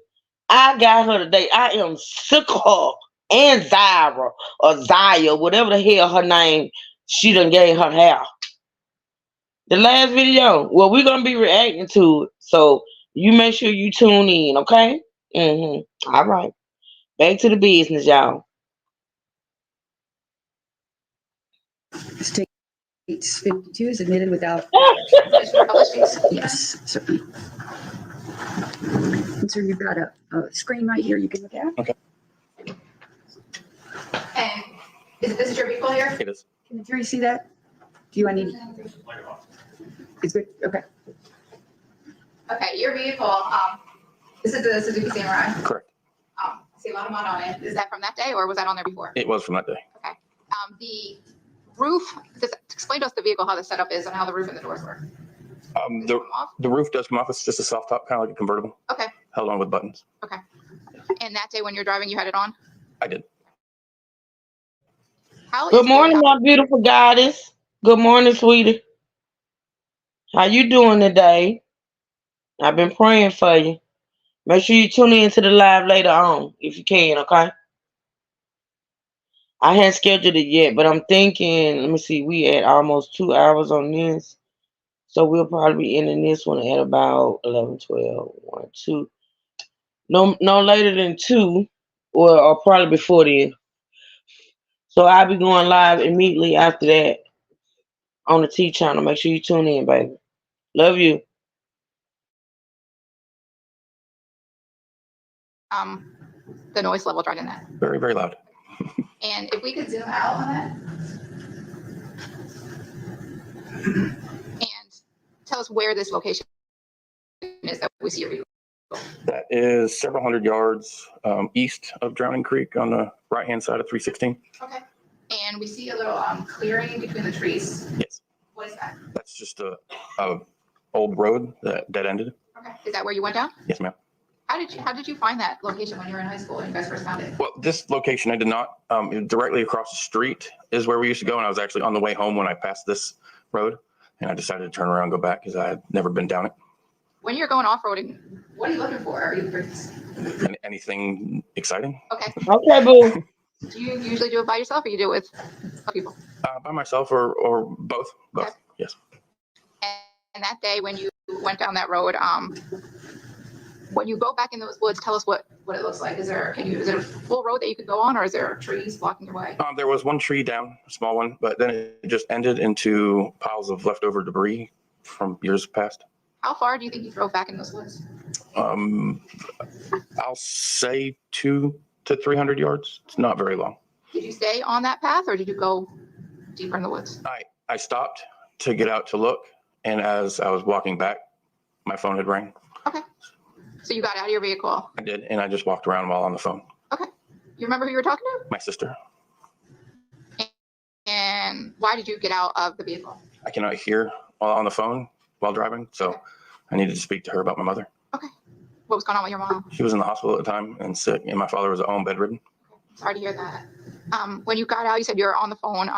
I am sick of her and Zyra or Zaya, whatever the hell her name she done gave her hair. The last video, well, we're gonna be reacting to it. So you make sure you tune in, okay? All right. Back to the business, y'all. State 52 is admitted without. Yes, certainly. And so you've got a screen right here you can look at. Okay. And This is your vehicle here? It is. Can the jury see that? Do you, I need? Is it, okay. Okay, your vehicle, this is the Suzuki Samurai. Correct. I see a lot of mud on it. Is that from that day or was that on there before? It was from that day. Okay. The roof, just explain to us the vehicle, how the setup is and how the roof and the doors work. The roof does come off. It's just a soft top, kind of like a convertible. Okay. Held on with buttons. Okay. And that day when you're driving, you had it on? I did. How Good is morning, the- my beautiful goddess. Good morning, sweetie. How you doing today? I've been praying for you. Make sure you tune in to the live later on if you can, okay? I hadn't scheduled it yet, but I'm thinking, let me see, we at almost 2 hours on this. So we'll probably be ending this one at about 11, 12, 1, 2. No later than 2 or probably before then. So I'll be going live immediately after that on the T channel. Make sure you tune in, baby. Love you. the noise level right in that? Very, very loud. And if we could zoom out on that. And tell us where this location is that we see your vehicle. That is several hundred yards east of Drowning Creek on the right-hand side of 316. Okay. And we see a little clearing between the trees. Yes. What is that? That's just a old road that dead-ended. Okay. Is that where you went down? Yes, ma'am. How did you find that location when you were in high school and you guys first found it? Well, this location I did not. Directly across the street is where we used to go, and I was actually on the way home when I passed this road, and I decided to turn around and go back because I had never been down it. When you're going off-roading, what are you looking for? Are you Anything exciting? okay? Okay, boo. Do you usually do it by yourself or you do it with other people? By myself or both. Both. Okay. Yes. And that day when you went down that road, when you go back in those woods, tell us what it looks like. Is it a full road that you could go on, or is there trees blocking your way? There was one tree down, a small one, but then it just ended into piles of leftover debris from years past. How far do you think you drove back in those woods? I'll say 200 to 300 yards. It's not very long. Did you stay on that path or did you go deeper in the woods? I stopped to get out to look, and as I was walking back, my phone had rang. Okay. So you got out of your vehicle. I did, and I just walked around while on the phone. Okay. You remember who you were talking to? My sister. And why did you get out of the vehicle? I cannot hear while on the phone while driving, so I needed to speak to her about my mother. Okay. What was going on with your mom? She was in the hospital at the time and sick, and my father was at home bedridden. Sorry to hear that. When you got out, you said you were on the phone.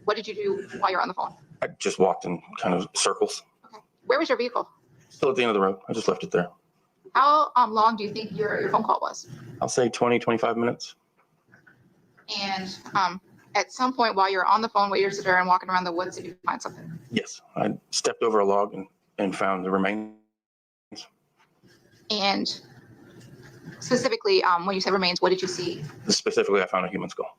What did you do while you were on the phone? I just walked in kind of circles. Okay. Where was your vehicle? Still at the end of the road. I just left it there. How long do you think your phone call was? I'll say 20, 25 minutes. And at some point while you're on the phone with your sister and walking around the woods, did you find something? Yes, I stepped over a log and found the remains. And specifically, when you said remains, what did you see? Specifically, I found a human skull.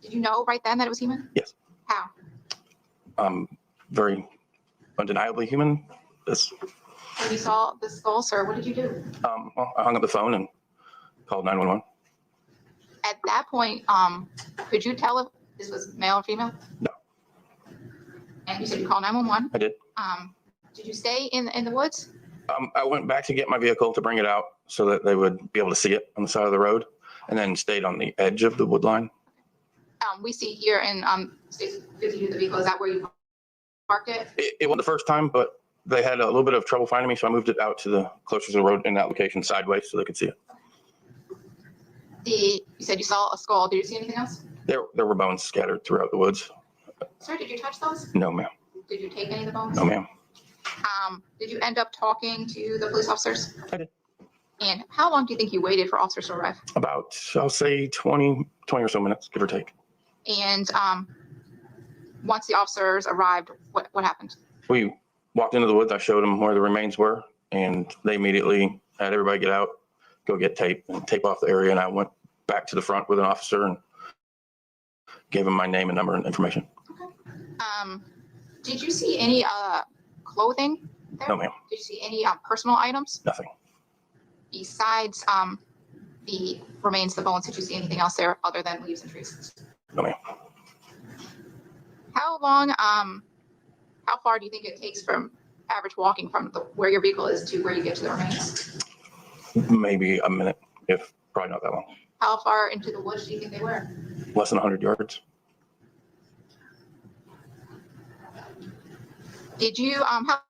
Did you know right then that it was human? Yes. How? Very undeniably human. When you saw the skull, sir, what did you do? Well, I hung up the phone and called 911. At that point, could you tell if this was male or female? No. And you said you called 911? I did. Did you stay in the woods? I went back to get my vehicle to bring it out so that they would be able to see it on the side of the road, and then stayed on the edge of the wood line. We see here in State 52 the vehicle. Is that where you parked it? It wasn't the first time, but they had a little bit of trouble finding me, so I moved it out to the closer to the road in that location sideways so they could see it. You said you saw a skull. Did you see anything else? There were bones scattered throughout the woods. Sir, did you touch those? No, ma'am. Did you take any of the bones? No, ma'am. Did you end up talking to the police officers? I did. And how long do you think you waited for officers to arrive? About, I'll say 20 or so minutes, give or take. And once the officers arrived, what happened? We walked into the woods. I showed them where the remains were, and they immediately had everybody get out, go get tape and tape off the area. And I went back to the front with an officer and gave him my name and number and information. Okay. Did you see any clothing there? No, ma'am. Did you see any personal items? Nothing. Besides the remains, the bones? Did you see anything else there other than leaves and trees? No, ma'am. How long, how far do you think it takes from average walking from where your vehicle is to where you get to the remains? Maybe a minute, if probably not that long. How far into the woods do you think they were? Less than 100 yards. Did you, how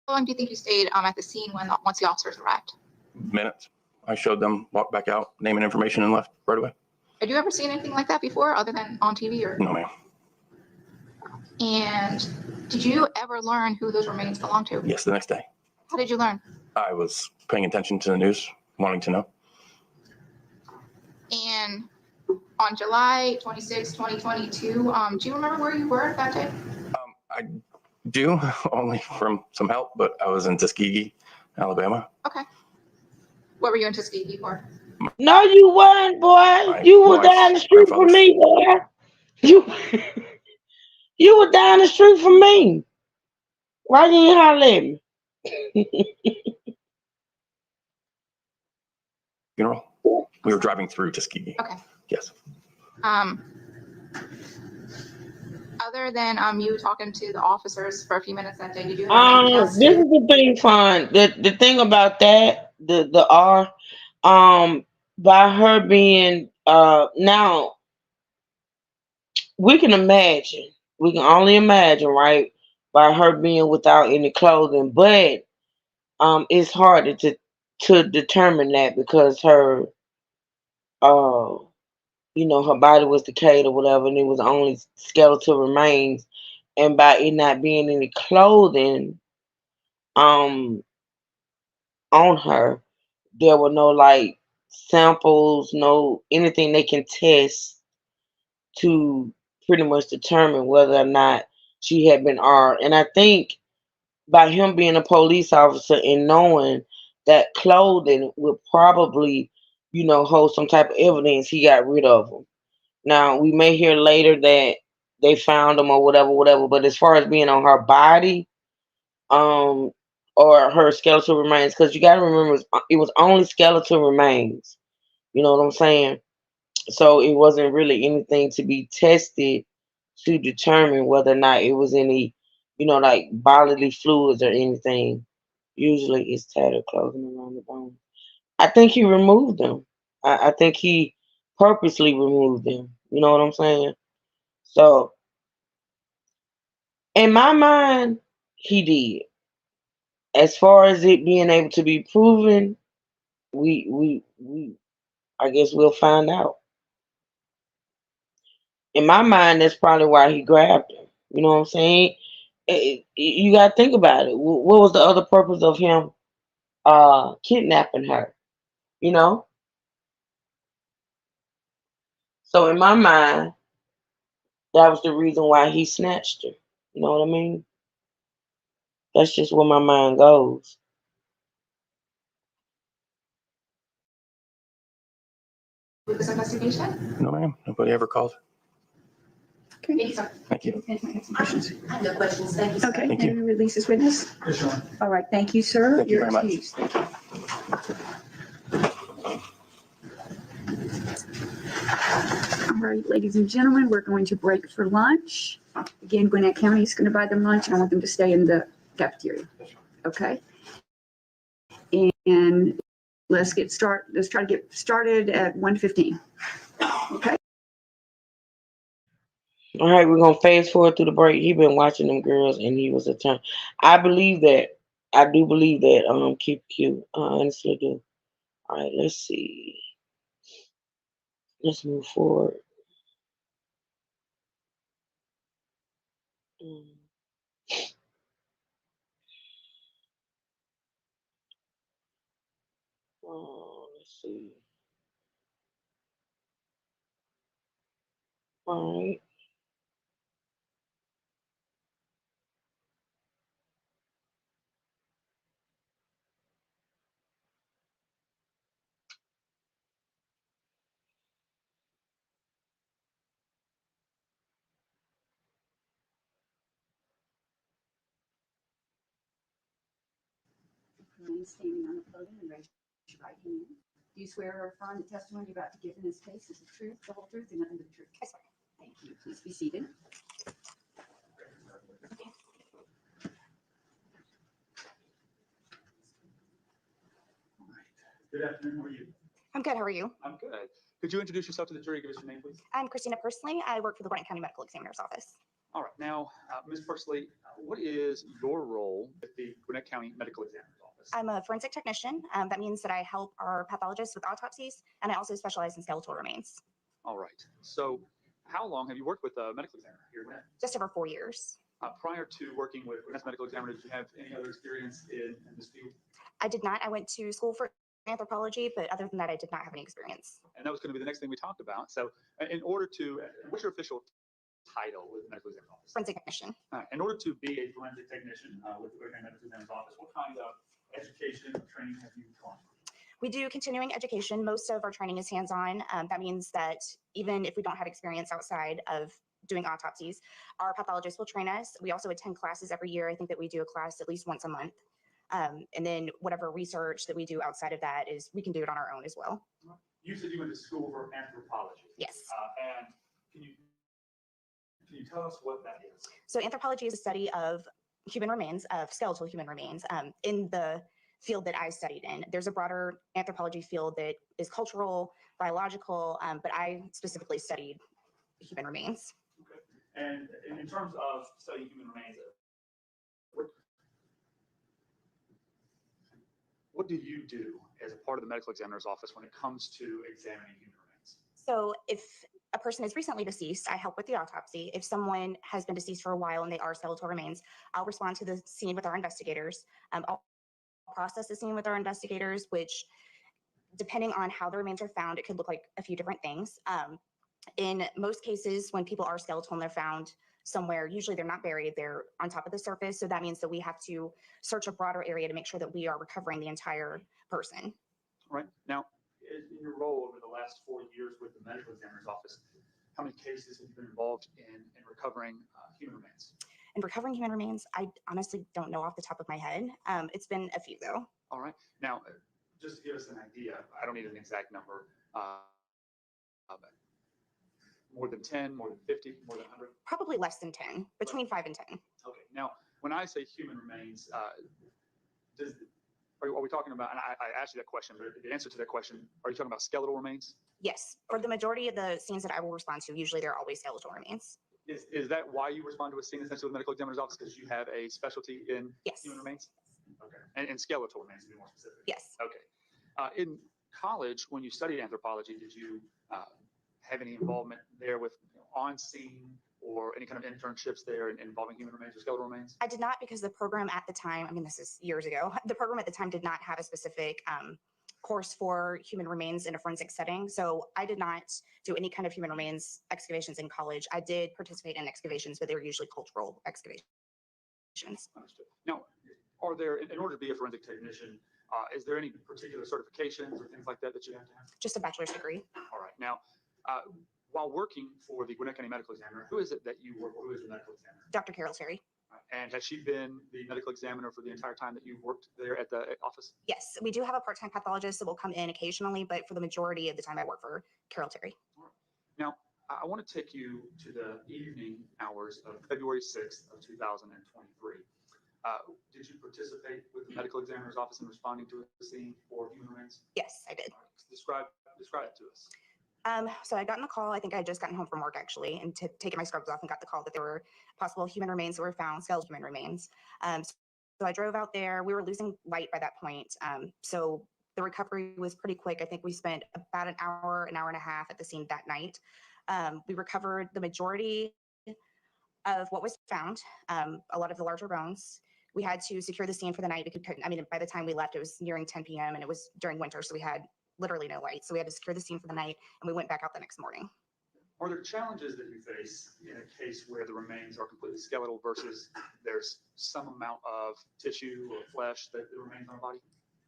long do you think you stayed at the scene once the officers arrived? Minutes. I showed them, walked back out, name and information, and left right away. Had you ever seen anything like that before other than on TV or? No, ma'am. And did you ever learn who those remains belonged to? Yes, the next day. How did you learn? I was paying attention to the news, wanting to know. And on July 26, 2022, do you remember where you were that day? I do, only from some help, but I was in Tuskegee, Alabama. Okay. What were you in Tuskegee for? No, you weren't, boy. You were down the street from me, boy. You were down the street from me. Why didn't you holler at me? Funeral. We were driving through Tuskegee. Okay. Yes. Other than you talking to the officers for a few minutes that day, did you have anything else This to? is the thing, fun. The thing about that, the R, by her being now we can imagine. We can only imagine, right? By her being without any clothing, but it's harder to determine that because her her body was decayed or whatever, and it was only skeletal remains, and by it not being any clothing on her, there were no like samples, no anything they can test to pretty much determine whether or not she had been armed. And I think by him being a police officer and knowing that clothing would probably, hold some type of evidence, he got rid of them. Now we may hear later that they found them or whatever. But as far as being on her body, or her skeletal remains, because you got to remember it was only skeletal remains. You know what I'm saying? So it wasn't really anything to be tested to determine whether or not it was any, like bodily fluids or anything. Usually it's tattered clothing around the bone. I think he removed them. I think he purposely removed them. You know what I'm saying? So in my mind, he did. As far as it being able to be proven, we I guess we'll find out. In my mind, that's probably why he grabbed her. You know what I'm saying? You got to think about it. What was the other purpose of him kidnapping her? You know? So in my mind, that was the reason why he snatched her. You know what I mean? That's just where my mind goes. With this investigation? No, ma'am. Nobody ever called. Thank you, sir. Thank you. I have no questions. Thank you. sir. Okay, Thank may you. we release this witness? All right, thank you, sir. Thank you You're very much. excused. Thank you. All right, ladies and gentlemen, we're going to break for lunch. Again, Gwinnett County is going to buy them lunch, and I want them to stay in the cafeteria. Okay? And let's try to get started at 1:15. Okay? All right, we're gonna fast forward through the break. He been watching them girls, and he was a turn. I believe that. I do believe that. Keep cute. I honestly do. All right, let's see. Let's move forward. Let's see. All right. Remain standing on the podium and raise your right hand. Do you swear or affirm the testimony you're about to give in this case is the truth, the whole truth, and nothing but the truth? I swear. Thank you. Please be seated. Good afternoon, how are you? I'm good. How are you? I'm good. Could you introduce yourself to the jury? Give us your name, please. I'm Christina Persley. I work for the Gwinnett County Medical Examiner's Office. All right, now, Ms. Persley, what is your role at the Gwinnett County Medical Examiner's Office? I'm a forensic technician. That means that I help our pathologists with autopsies, and I also specialize in skeletal remains. All right, so how long have you worked with a medical examiner here at Gwinnett? Just over 4 years. Prior to working with Gwinnett's medical examiner, did you have any other experience in this field? I did not. I went to school for anthropology, but other than that, I did not have any experience. And that was going to be the next thing we talked about. So in order to, what's your official title with the medical examiner's office? Forensic technician. In order to be a forensic technician with the Gwinnett County Medical Examiner's Office, what kind of education or training have you gone through? We do continuing education. Most of our training is hands-on. That means that even if we don't have experience outside of doing autopsies, our pathologists will train us. We also attend classes every year. I think that we do a class at least once a month. And then whatever research that we do outside of that is we can do it on our own as well. You said you went to school for anthropology. Yes. And can you tell us what that is? So anthropology is a study of human remains, of skeletal human remains. In the field that I studied in, there's a broader anthropology field that is cultural, biological, but I specifically studied human remains. Okay. And in terms of studying human remains, what do you do as a part of the medical examiner's office when it comes to examining human remains? So if a person is recently deceased, I help with the autopsy. If someone has been deceased for a while and they are skeletal remains, I'll respond to the scene with our investigators. I'll process the scene with our investigators, which depending on how the remains are found, it could look like a few different things. In most cases, when people are skeletal and they're found somewhere, usually they're not buried, they're on top of the surface. So that means that we have to search a broader area to make sure that we are recovering the entire person. Right. Now, in your role over the last 4 years with the medical examiner's office, how many cases have you been involved in recovering human remains? In recovering human remains, I honestly don't know off the top of my head. It's been a few though. All right. Now, just to give us an idea, I don't need an exact number. More than 10, more than 50, more than 100? Probably less than 10, between 5 and 10. Okay. Now, when I say human remains, are we talking about, and I asked you that question, but the answer to that question, are you talking about skeletal remains? Yes. For the majority of the scenes that I will respond to, usually they're always skeletal remains. Is that why you respond to a scene essentially with the medical examiner's office, because you have a specialty in human remains? Okay. And skeletal remains, to be more specific? Yes. Okay. In college, when you studied anthropology, did you have any involvement there with on scene or any kind of internships there involving human remains or skeletal remains? I did not, because the program at the time, I mean, this is years ago, the program at the time did not have a specific course for human remains in a forensic setting. So I did not do any kind of human remains excavations in college. I did participate in excavations, but they were usually cultural excavations. Understood. Now, are there, in order to be a forensic technician, is there any particular certifications or things like that that you have to have? Just a bachelor's degree. All right. Now, while working for the Gwinnett County Medical Examiner, who is it that you work for? Who is the medical examiner? Dr. Carol Terry. And has she been the medical examiner for the entire time that you've worked there at the office? Yes, we do have a part-time pathologist that will come in occasionally, but for the majority of the time I work for Carol Terry. Now, I want to take you to the evening hours of February 6th of 2023. Did you participate with the medical examiner's office in responding to a scene for human remains? Yes, I did. Describe it to us. So I got in the call, I think I had just gotten home from work actually, and taken my scrubs off and got the call that there were possible human remains that were found, skeletal human remains. So I drove out there. We were losing light by that point. So the recovery was pretty quick. I think we spent about an hour and a half at the scene that night. We recovered the majority of what was found, a lot of the larger bones. We had to secure the scene for the night because we couldn't, I mean, by the time we left, it was nearing 10 p.m. and it was during winter. So we had literally no light. So we had to secure the scene for the night and we went back out the next morning. Are there challenges that you face in a case where the remains are completely skeletal versus there's some amount of tissue or flesh that remains on the body?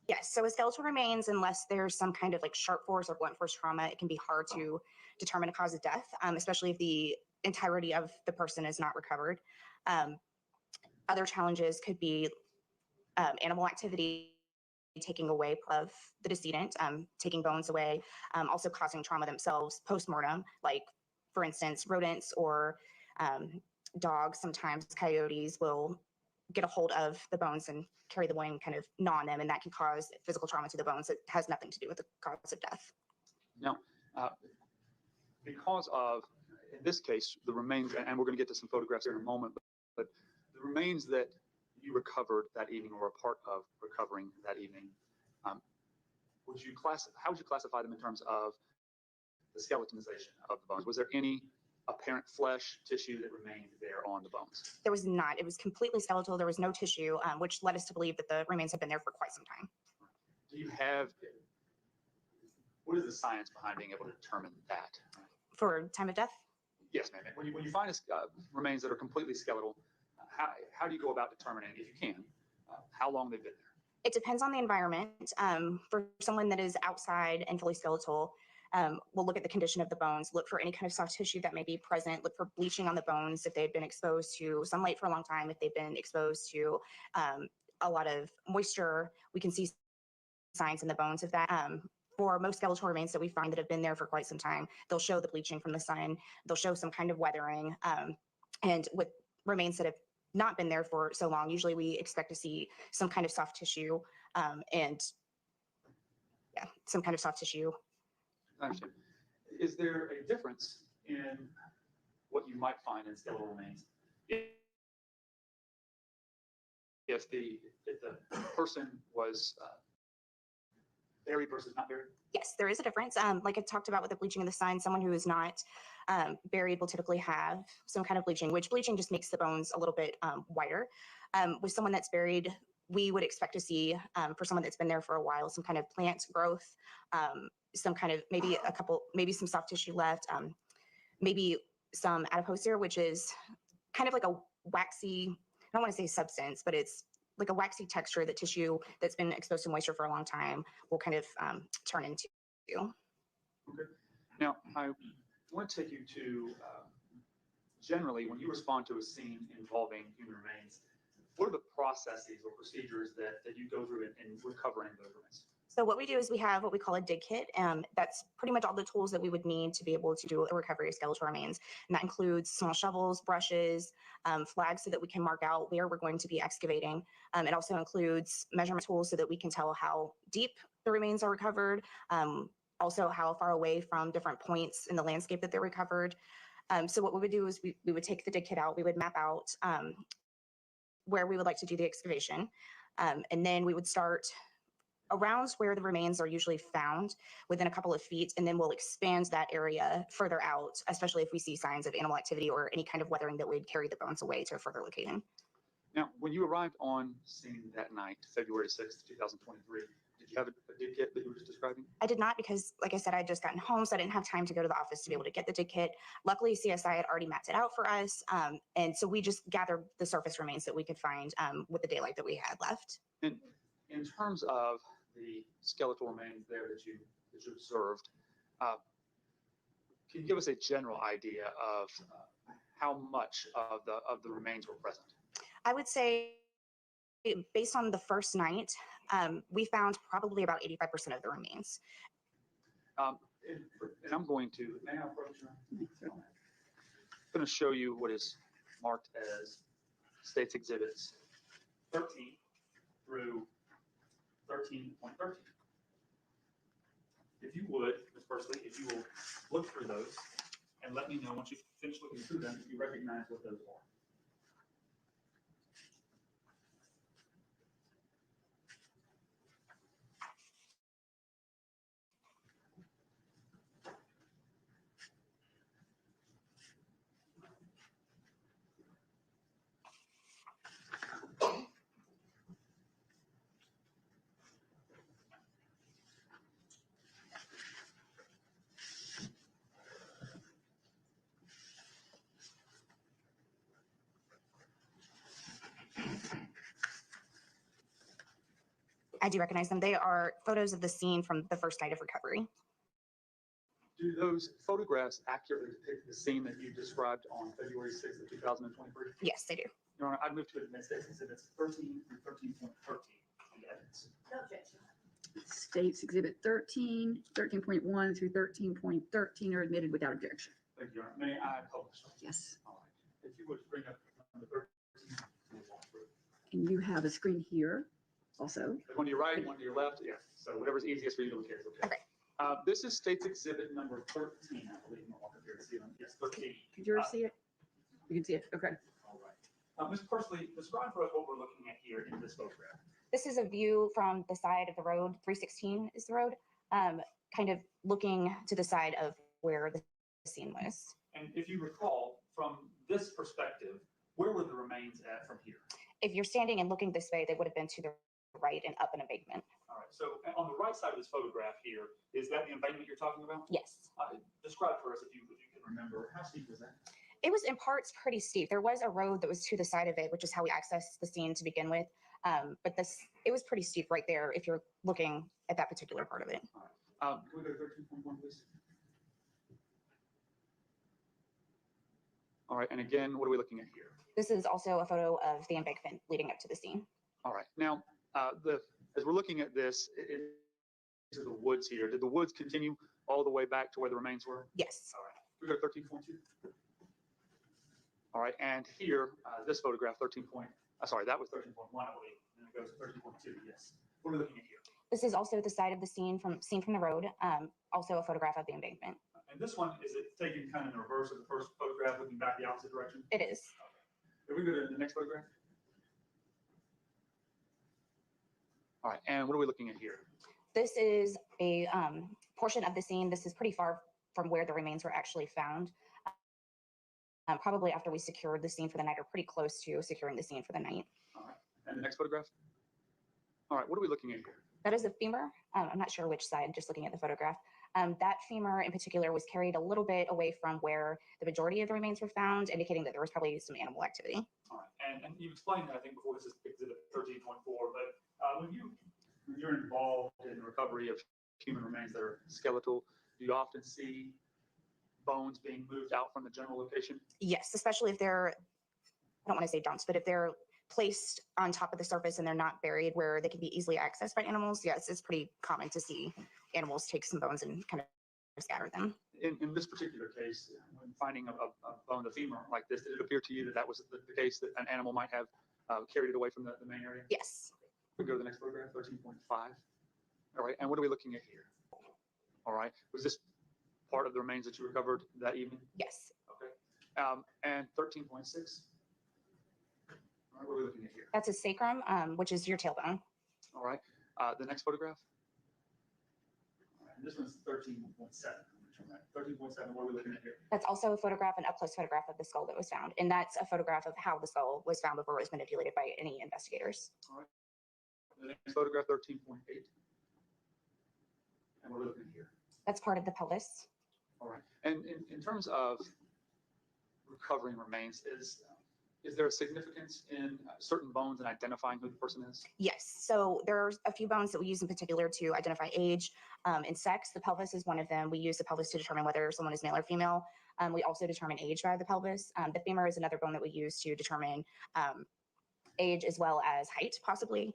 Yes. So with skeletal remains, unless there's some kind of like sharp force or blunt force trauma, it can be hard to determine a cause of death, especially if the entirety of the person is not recovered. Other challenges could be animal activity taking away of the decedent, taking bones away, also causing trauma themselves post-mortem, like for instance, rodents or dogs, sometimes coyotes will get a hold of the bones and carry them away and kind of gnaw on them, and that can cause physical trauma to the bones. It has nothing to do with the cause of death. Now, because of, in this case, the remains, and we're going to get to some photographs here in a moment, but the remains that you recovered that evening or a part of recovering that evening, how would you classify them in terms of the skeletonization of the bones? Was there any apparent flesh tissue that remained there on the bones? There was not. It was completely skeletal. There was no tissue, which led us to believe that the remains had been there for quite some time. Do you have, what is the science behind being able to determine that? For time of death? Yes, ma'am. When you find remains that are completely skeletal, how do you go about determining, if you can, how long they've been there? It depends on the environment. For someone that is outside and fully skeletal, we'll look at the condition of the bones, look for any kind of soft tissue that may be present, look for bleaching on the bones if they've been exposed to sunlight for a long time, if they've been exposed to a lot of moisture. We can see signs in the bones of that. For most skeletal remains that we find that have been there for quite some time, they'll show the bleaching from the sun, they'll show some kind of weathering. And with remains that have not been there for so long, usually we expect to see some kind of soft tissue and yeah, some kind of soft tissue. I understand. Is there a difference in what you might find in skeletal remains if the person was buried versus not buried? Yes, there is a difference. Like I talked about with the bleaching of the sun, someone who is not buried will typically have some kind of bleaching, which bleaching just makes the bones a little bit whiter. With someone that's buried, we would expect to see, for someone that's been there for a while, some kind of plant growth, some kind of, maybe some soft tissue left, maybe some adipocere, which is kind of like a waxy, I don't want to say substance, but it's like a waxy texture that tissue that's been exposed to moisture for a long time will kind of turn into. Okay. Now, I want to take you to, generally, when you respond to a scene involving human remains, what are the processes or procedures that you go through in recovering those remains? So what we do is we have what we call a dig kit. That's pretty much all the tools that we would need to be able to do a recovery of skeletal remains. And that includes small shovels, brushes, flags so that we can mark out where we're going to be excavating. It also includes measurement tools so that we can tell how deep the remains are recovered, also how far away from different points in the landscape that they're recovered. So what we would do is we would take the dig kit out, we would map out where we would like to do the excavation. And then we would start around where the remains are usually found within a couple of feet, and then we'll expand that area further out, especially if we see signs of animal activity or any kind of weathering that would carry the bones away to a further location. Now, when you arrived on scene that night, February 6th, 2023, did you have a dig kit that you were just describing? I did not, because like I said, I had just gotten home, so I didn't have time to go to the office to be able to get the dig kit. Luckily, CSI had already mapped it out for us, and so we just gathered the surface remains that we could find with the daylight that we had left. And in terms of the skeletal remains there that you observed, can you give us a general idea of how much of the remains were present? I would say, based on the first night, we found probably about 85% of the remains. And I'm going to, may I approach you? I'm going to show you what is marked as States Exhibits 13 through 13.13. If you would, Ms. Persley, if you will look through those and let me know once you finish looking through them if you recognize what those are. I do recognize them. They are photos of the scene from the first night of recovery. Do those photographs accurately depict the scene that you described on February 6th of 2023? Yes, they do. Your Honor, I'd move to admit States Exhibits 13 through 13.13. objections? No objection. States Exhibit 13, 13.1 through 13.13 are admitted without objection. Thank you, Your Honor. May I publish? Yes. All right. If you would bring up number 13. we'll walk through. And you have a screen here also. One to your right, one to your left, yeah. So whatever's easiest for you to look at is okay. This is State's Exhibit number 13, I believe. I'll walk up here and see them. Yes, 13. Could you see it? You can see it, okay. All right. Ms. Persley, describe for us what we're looking at here in this photograph. This is a view from the side of the road. 316 is the road, kind of looking to the side of where the scene was. And if you recall, from this perspective, where were the remains at from here? If you're standing and looking this way, they would have been to the right and up an embankment. All right. So on the right side of this photograph here, is that the embankment you're talking about? Yes. Describe for us if you can remember. How steep was that? It was in parts pretty steep. There was a road that was to the side of it, which is how we accessed the scene to begin with. But it was pretty steep right there if you're looking at that particular part of it. Can we go to 13.1, please? All right. And again, what are we looking at here? This is also a photo of the embankment leading up to the scene. All right. Now, as we're looking at this, these are the woods here. Did the woods continue all the way back to where the remains were? Yes. All right. We go to 13.2. All right. And here, this photograph, sorry, that was 13.1, I believe. And it goes to 13.2. Yes. What are we looking at here? This is also the side of the scene from the road. Also a photograph of the embankment. And this one, is it taken kind of in reverse of the first photograph, looking back the opposite direction? It is. Okay. If we go to the next photograph. All right, and what are we looking at here? This is a portion of the scene. This is pretty far from where the remains were actually found. Probably after we secured the scene for the night, or pretty close to securing the scene for the night. All right, and the next photograph. All right, what are we looking at here? That is a femur. I'm not sure which side, just looking at the photograph. That femur in particular was carried a little bit away from where the majority of the remains were found, indicating that there was probably some animal activity. All right, and you explained that, I think, before. This is exhibit 13.4, but when you're involved in the recovery of human remains that are skeletal, do you often see bones being moved out from the general location? Yes, especially if they're, I don't want to say dumps, but if they're placed on top of the surface and they're not buried where they can be easily accessed by animals, yes, it's pretty common to see animals take some bones and kind of scatter them. In this particular case, when finding a bone, the femur like this, did it appear to you that that was the case, that an animal might have carried it away from the main area? Yes. We go to the next photograph, 13.5. All right, and what are we looking at here? All right, was this part of the remains that you recovered that evening? Yes. Okay. And 13.6. All right, what are we looking at here? That's a sacrum, which is your tailbone. All right, the next photograph. All right, and this one's 13.7. 13.7, what are we looking at here? That's also a photograph, an up-close photograph of the skull that was found. And that's a photograph of how the skull was found before it was manipulated by any investigators. All right. The next photograph, 13.8. And what are we looking at here? That's part of the pelvis. All right. And in terms of recovering remains, is there a significance in certain bones and identifying who the person is? Yes. So there's a few bones that we use in particular to identify age and sex. The pelvis is one of them. We use the pelvis to determine whether someone is male or female. We also determine age by the pelvis. The femur is another bone that we use to determine age as well as height, possibly.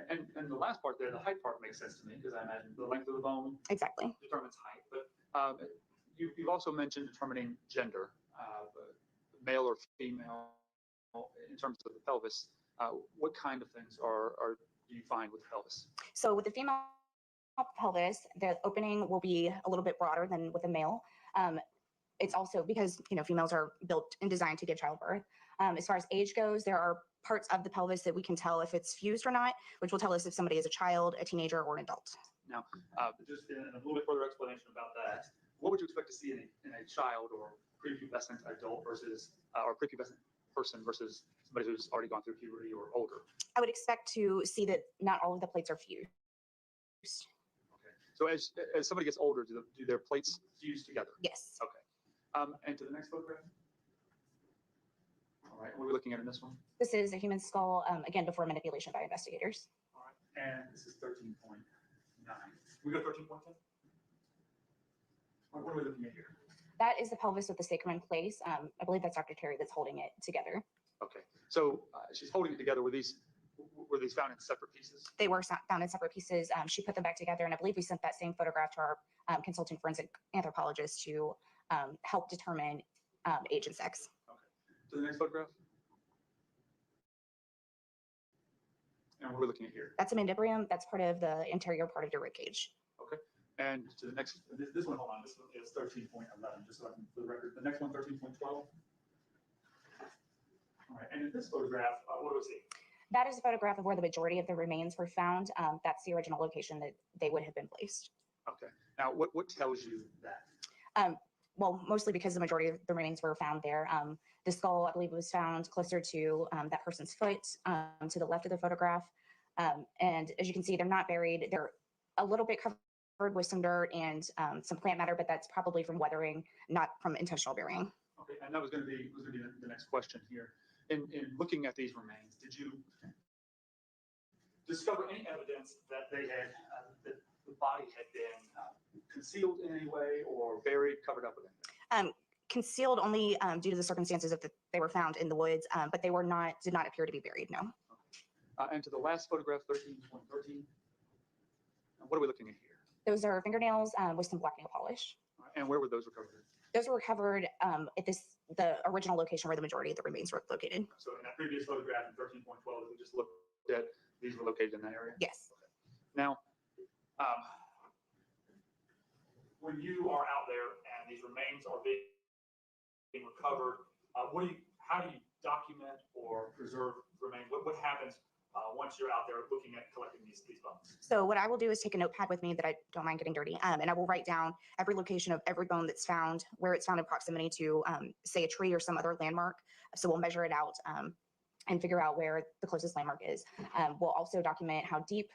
And the last part there, the height part makes sense to me, because I imagine the length of the bone exactly determines height. But you've also mentioned determining gender, male or female, in terms of the pelvis. What kind of things do you find with the pelvis? So with the female pelvis, the opening will be a little bit broader than with a male. It's also because, females are built and designed to give childbirth. As far as age goes, there are parts of the pelvis that we can tell if it's fused or not, which will tell us if somebody is a child, a teenager, or an adult. Now, just in a little bit further explanation about that, what would you expect to see in a child or prepubescent adult versus, or prepubescent person versus somebody who's already gone through puberty or older? I would expect to see that not all of the plates are fused. Okay. So as somebody gets older, do their plates fuse together? Yes. Okay. And to the next photograph. All right, what are we looking at in this one? This is a human skull, again, before manipulation by investigators. All right, and this is 13.9. We go 13.10? What are we looking at here? That is the pelvis with the sacrum in place. I believe that's Dr. Terry that's holding it together. Okay, so she's holding it together. Were these Were these found in separate pieces? They were found in separate pieces. She put them back together, and I believe we sent that same photograph to our consultant forensic anthropologist to help determine age and sex. To the next photograph. And what we're looking at here. That's a mandibrium. That's part of the interior part of your rib cage. Okay. And to the next, this one, hold on, this one is 13.11, just so I can, for the record. The next one, 13.12. All right, and in this photograph, what do we see? That is a photograph of where the majority of the remains were found. That's the original location that they would have been placed. Okay. Now, what tells you that? Well, mostly because the majority of the remains were found there. The skull, I believe, was found closer to that person's foot, to the left of the photograph. And as you can see, they're not buried. They're a little bit covered with some dirt and some plant matter, but that's probably from weathering, not from intentional burying. Okay, and that was going to be the next question here. In looking at these remains, did you discover any evidence that they had that the body had been concealed in any way or buried, covered up with anything? Concealed only due to the circumstances of they were found in the woods, but they were not, did not appear to be buried, no. And to the last photograph, 13.13, what are we looking at here? Those are fingernails with some black nail polish. And where were those recovered? Those were recovered at the original location where the majority of the remains were located. So in that previous photograph in 13.12, we just looked at, these were located in that area? Yes. Okay. Now, when you are out there and these remains are being recovered, how do you document or preserve remains? What happens once you're out there looking at collecting these bones? So what I will do is take a notepad with me that I don't mind getting dirty, and I will write down every location of every bone that's found, where it's found in proximity to, say, a tree or some other landmark. So we'll measure it out and figure out where the closest landmark is. We'll also document how deep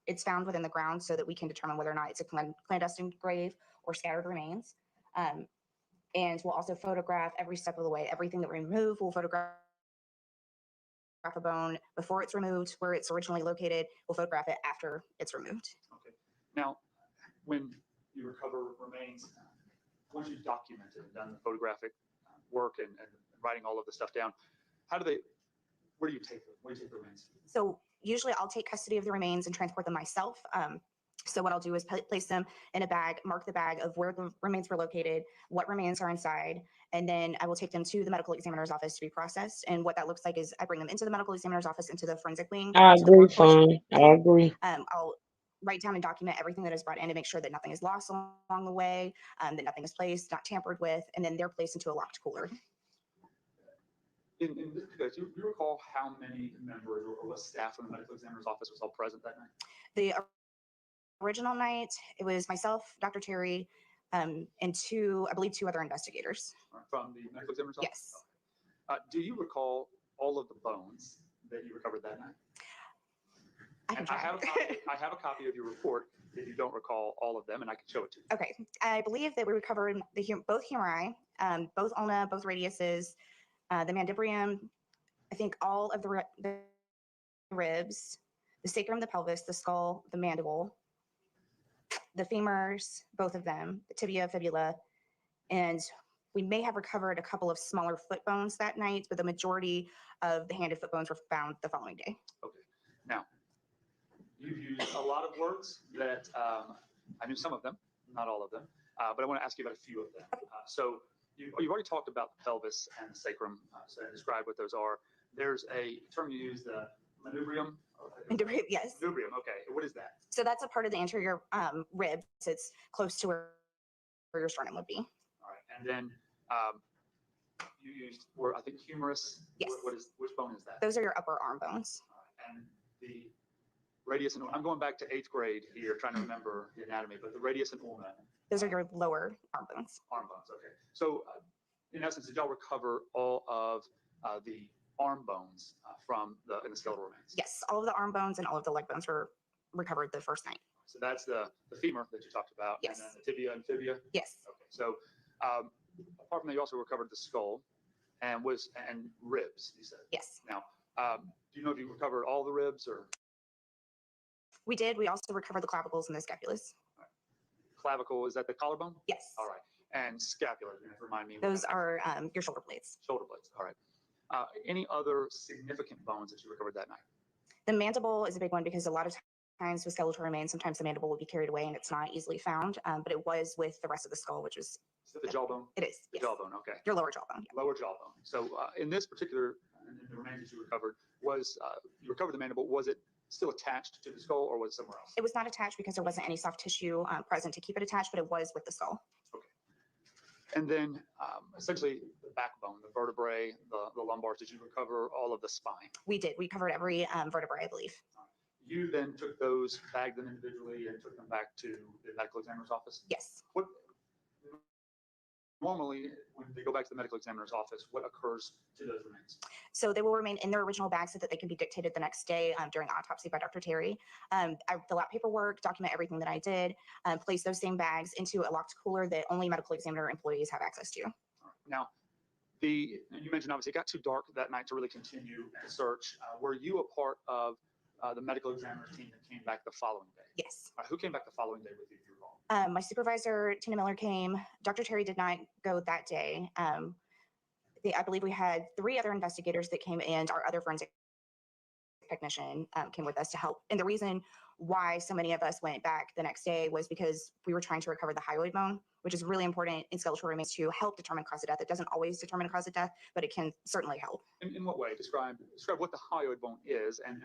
it's found within the ground so that we can determine whether or not it's a clandestine grave or scattered remains. And we'll also photograph every step of the way. Everything that we remove, we'll photograph a bone before it's removed, where it's originally located. We'll photograph it after it's removed. Okay. Now, when you recover remains, once you've documented and done the photographic work and writing all of the stuff down, where do you take them? Where do you take the remains? So usually I'll take custody of the remains and transport them myself. So what I'll do is place them in a bag, mark the bag of where the remains were located, what remains are inside, and then I will take them to the medical examiner's office to be processed. And what that looks like is I bring them into the medical examiner's office, into the forensic wing. I agree, Fawn. I agree. I'll write down and document everything that is brought in to make sure that nothing is lost along the way, that nothing is placed, not tampered with, and then they're placed into a locked cooler. In this particular, do you recall how many members or what staff from the medical examiner's office was all present that night? The original night, it was myself, Dr. Terry, and I believe two other investigators. From the medical examiner's office? Yes. Do you recall all of the bones that you recovered that night? I have a copy of your report if you don't recall all of them, and I can show it to you. Okay. I believe that we recovered both humeri, both ulna, both radiuses, the mandibrium, I think all of the ribs, the sacrum, the pelvis, the skull, the mandible, the femurs, both of them, the tibia, fibula, and we may have recovered a couple of smaller foot bones that night, but the majority of the hand and foot bones were found the following day. Okay. Now, you've used a lot of words that I knew some of them, not all of them, but I want to ask you about a few of them. So you've already talked about the pelvis and the sacrum, so describe what those are. There's a term you use, the manubrium. Yes. Manubrium, okay. What is that? So that's a part of the anterior rib. So it's close to where your sternum would be. All right. And then you used, I think, humerus. Yes. Which bone is that? Those are your upper arm bones. And the radius and I'm going back to 8th grade here, trying to remember the anatomy, but the radius and ulna. Those are your lower arm bones. Arm bones, okay. So in essence, did y'all recover all of the arm bones in the skeletal remains? Yes, all of the arm bones and all of the leg bones were recovered the first night. So that's the femur that you talked about. Yes. And then the tibia and fibia? Yes. Okay. So apart from that, you also recovered the skull and ribs, you said? Yes. Now, do you know if you recovered all the ribs or? We did. We also recovered the clavicles and the scapulas. Right. Clavicle, is that the collarbone? Yes. All right. And scapula, remind me. Those are your shoulder blades. Shoulder blades, all right. Any other significant bones that you recovered that night? The mandible is a big one because a lot of times with skeletal remains, sometimes the mandible will be carried away and it's not easily found. But it was with the rest of the skull, which was Is it the jawbone? it is The yes. jawbone, okay. Your lower jawbone. Yeah. Lower jawbone. So in this particular, in the remains that you recovered, was you recovered the mandible, was it still attached to the skull or was it somewhere else? It was not attached because there wasn't any soft tissue present to keep it attached, but it was with the skull. And then essentially the backbone, the vertebrae, the lumbars, did you recover all of the spine? We did. We covered every vertebrae, I believe. You then took those, bagged them individually, and took them back to the medical examiner's office? Yes. What normally, when they go back to the medical examiner's office, what occurs to those remains? So they will remain in their original bag so that they can be dictated the next day during autopsy by Dr. Terry. I fill out paperwork, document everything that I did, place those same bags into a locked cooler that only medical examiner employees have access to. Now, you mentioned obviously it got too dark that night to really continue the search. Were you a part of the medical examiner's team that came back the following day? Yes. Who came back the following day with you, if you recall? My supervisor, Tina Miller, came. Dr. Terry did not go that day. I believe we had 3 other investigators that came, and our other forensic technician came with us to help. And the reason why so many of us went back the next day was because we were trying to recover the hyoid bone, which is really important in skeletal remains to help determine cause of death. It doesn't always determine cause of death, but it can certainly help. In what way? Describe what the hyoid bone is and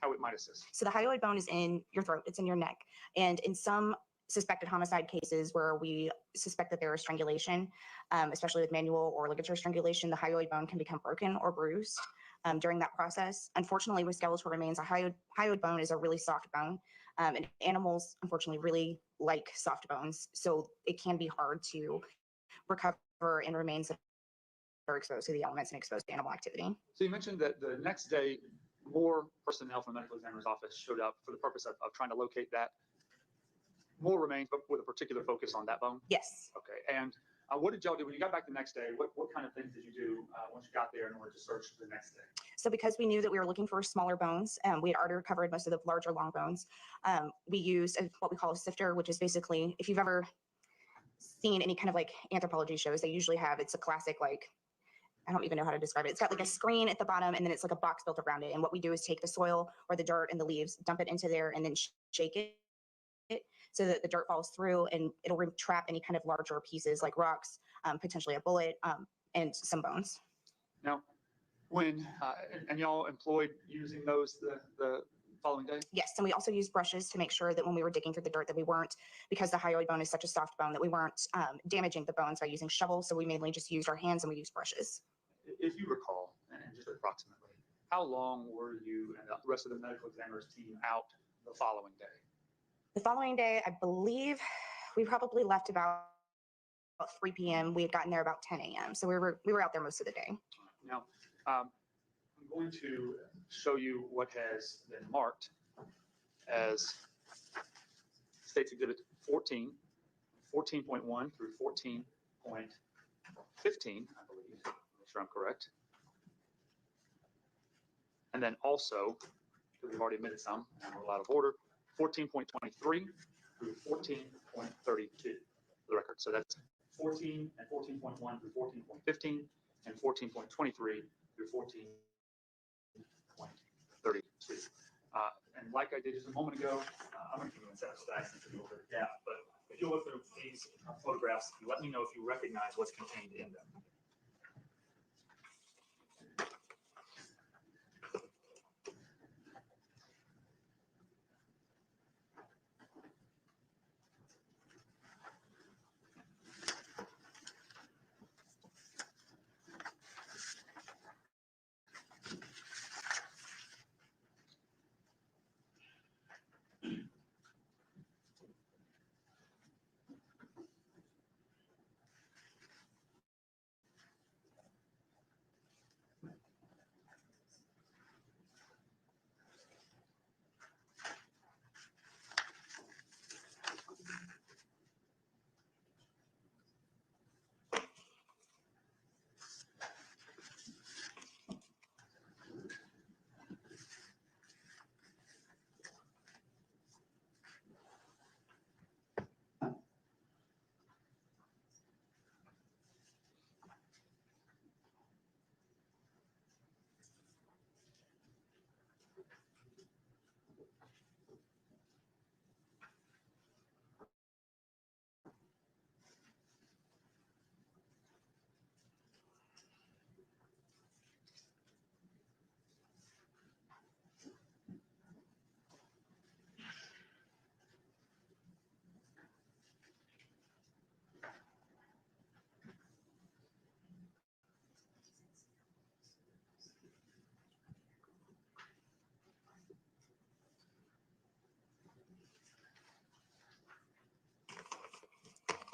how it might assist. So the hyoid bone is in your throat, it's in your neck. And in some suspected homicide cases where we suspect that there is strangulation, especially with manual or ligature strangulation, the hyoid bone can become broken or bruised during that process. Unfortunately, with skeletal remains, a hyoid bone is a really soft bone, and animals, unfortunately, really like soft bones. So it can be hard to recover in remains that are exposed to the elements and exposed to animal activity. So you mentioned that the next day, more personnel from the medical examiner's office showed up for the purpose of trying to locate that. More remains, but with a particular focus on that bone? Yes. Okay. And what did y'all do when you got back the next day? What kind of things did you do once you got there in order to search the next day? So because we knew that we were looking for smaller bones, we had already recovered most of the larger long bones. We used what we call a sifter, which is basically, if you've ever seen any kind of like anthropology shows, they usually have, it's a classic, like, I don't even know how to describe it. It's got like a screen at the bottom and then it's like a box built around it. And what we do is take the soil or the dirt and the leaves, dump it into there and then shake it so that the dirt falls through and it'll trap any kind of larger pieces like rocks, potentially a bullet, and some bones. Now, when, and y'all employed using those the following day? Yes, and we also used brushes to make sure that when we were digging through the dirt that we weren't, because the hyoid bone is such a soft bone, that we weren't damaging the bones by using shovels. So we mainly just used our hands and we used brushes. If you recall, and just approximately, how long were you and the rest of the medical examiner's team out the following day? The following day, I believe we probably left about 3 p.m. We had gotten there about 10 a.m. So we were out there most of the day. Now, I'm going to show you what has been marked as State's Exhibit 14, 14.1 through 14.15, I believe, make sure I'm correct. And then also, because we've already admitted some, and we're out of order, 14.23 through 14.32 for the record. So that's 14 and 14.1 through 14.15 and 14.23 through 14.32. And like I did just a moment ago, I'm going to give you a set of stacks and a little bit of gap, but if you look through these photographs, you let me know if you recognize what's contained in them.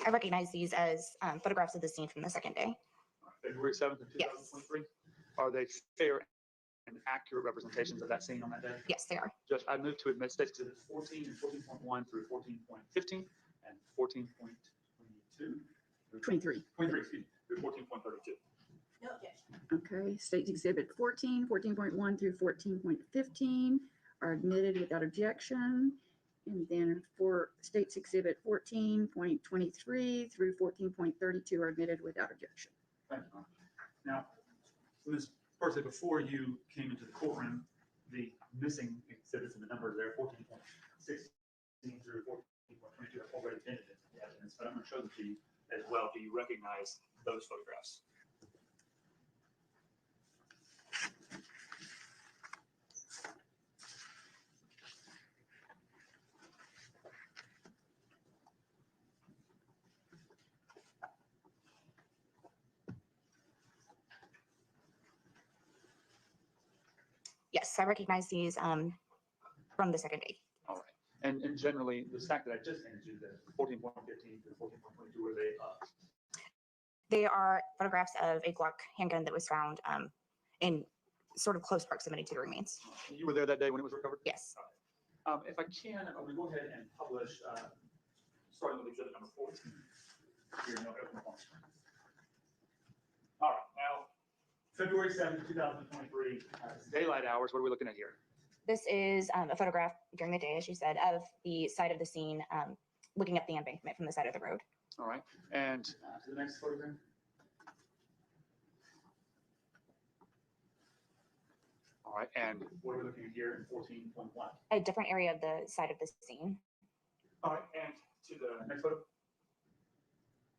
I recognize these as photographs of the scene from the second day. February 7th of 2023. Are they fair and accurate representations of that scene on that day? Yes, they are. Judge, I move to admit States Exhibit 14 and 14.1 through 14.15 and 14.22. 23. 23, excuse me, through 14.32. No objection. Okay, State Exhibit 14, 14.1 through 14.15 are admitted without objection. And then for States Exhibit 14.23 through 14.32 are admitted without objection. Thank you, Your Honor. Now, Ms. Percy, before you came into the courtroom, the missing exhibits and the numbers there, 14.16 through 14.22, have already been in the evidence, but I'm going to show them to you as well. Do you recognize those photographs? Yes, I recognize these from the second day. All right. And generally, the stack that I just handed you, the 14.15 to 14.22, were they They are photographs of a Glock handgun that was found in sort of close proximity to the remains. You were there that day when it was recovered? Yes. If I can, I'm going to go ahead and publish, starting with exhibit number 14. Here, no open point. All right, now, February 7th, 2023, daylight hours, what are we looking at here? This is a photograph during the day, as you said, of the side of the scene, looking up the embankment from the side of the road. All right, and to the next photograph. All right, and what are we looking at here in 14.1? A different area of the side of the scene. All right, and to the next photo.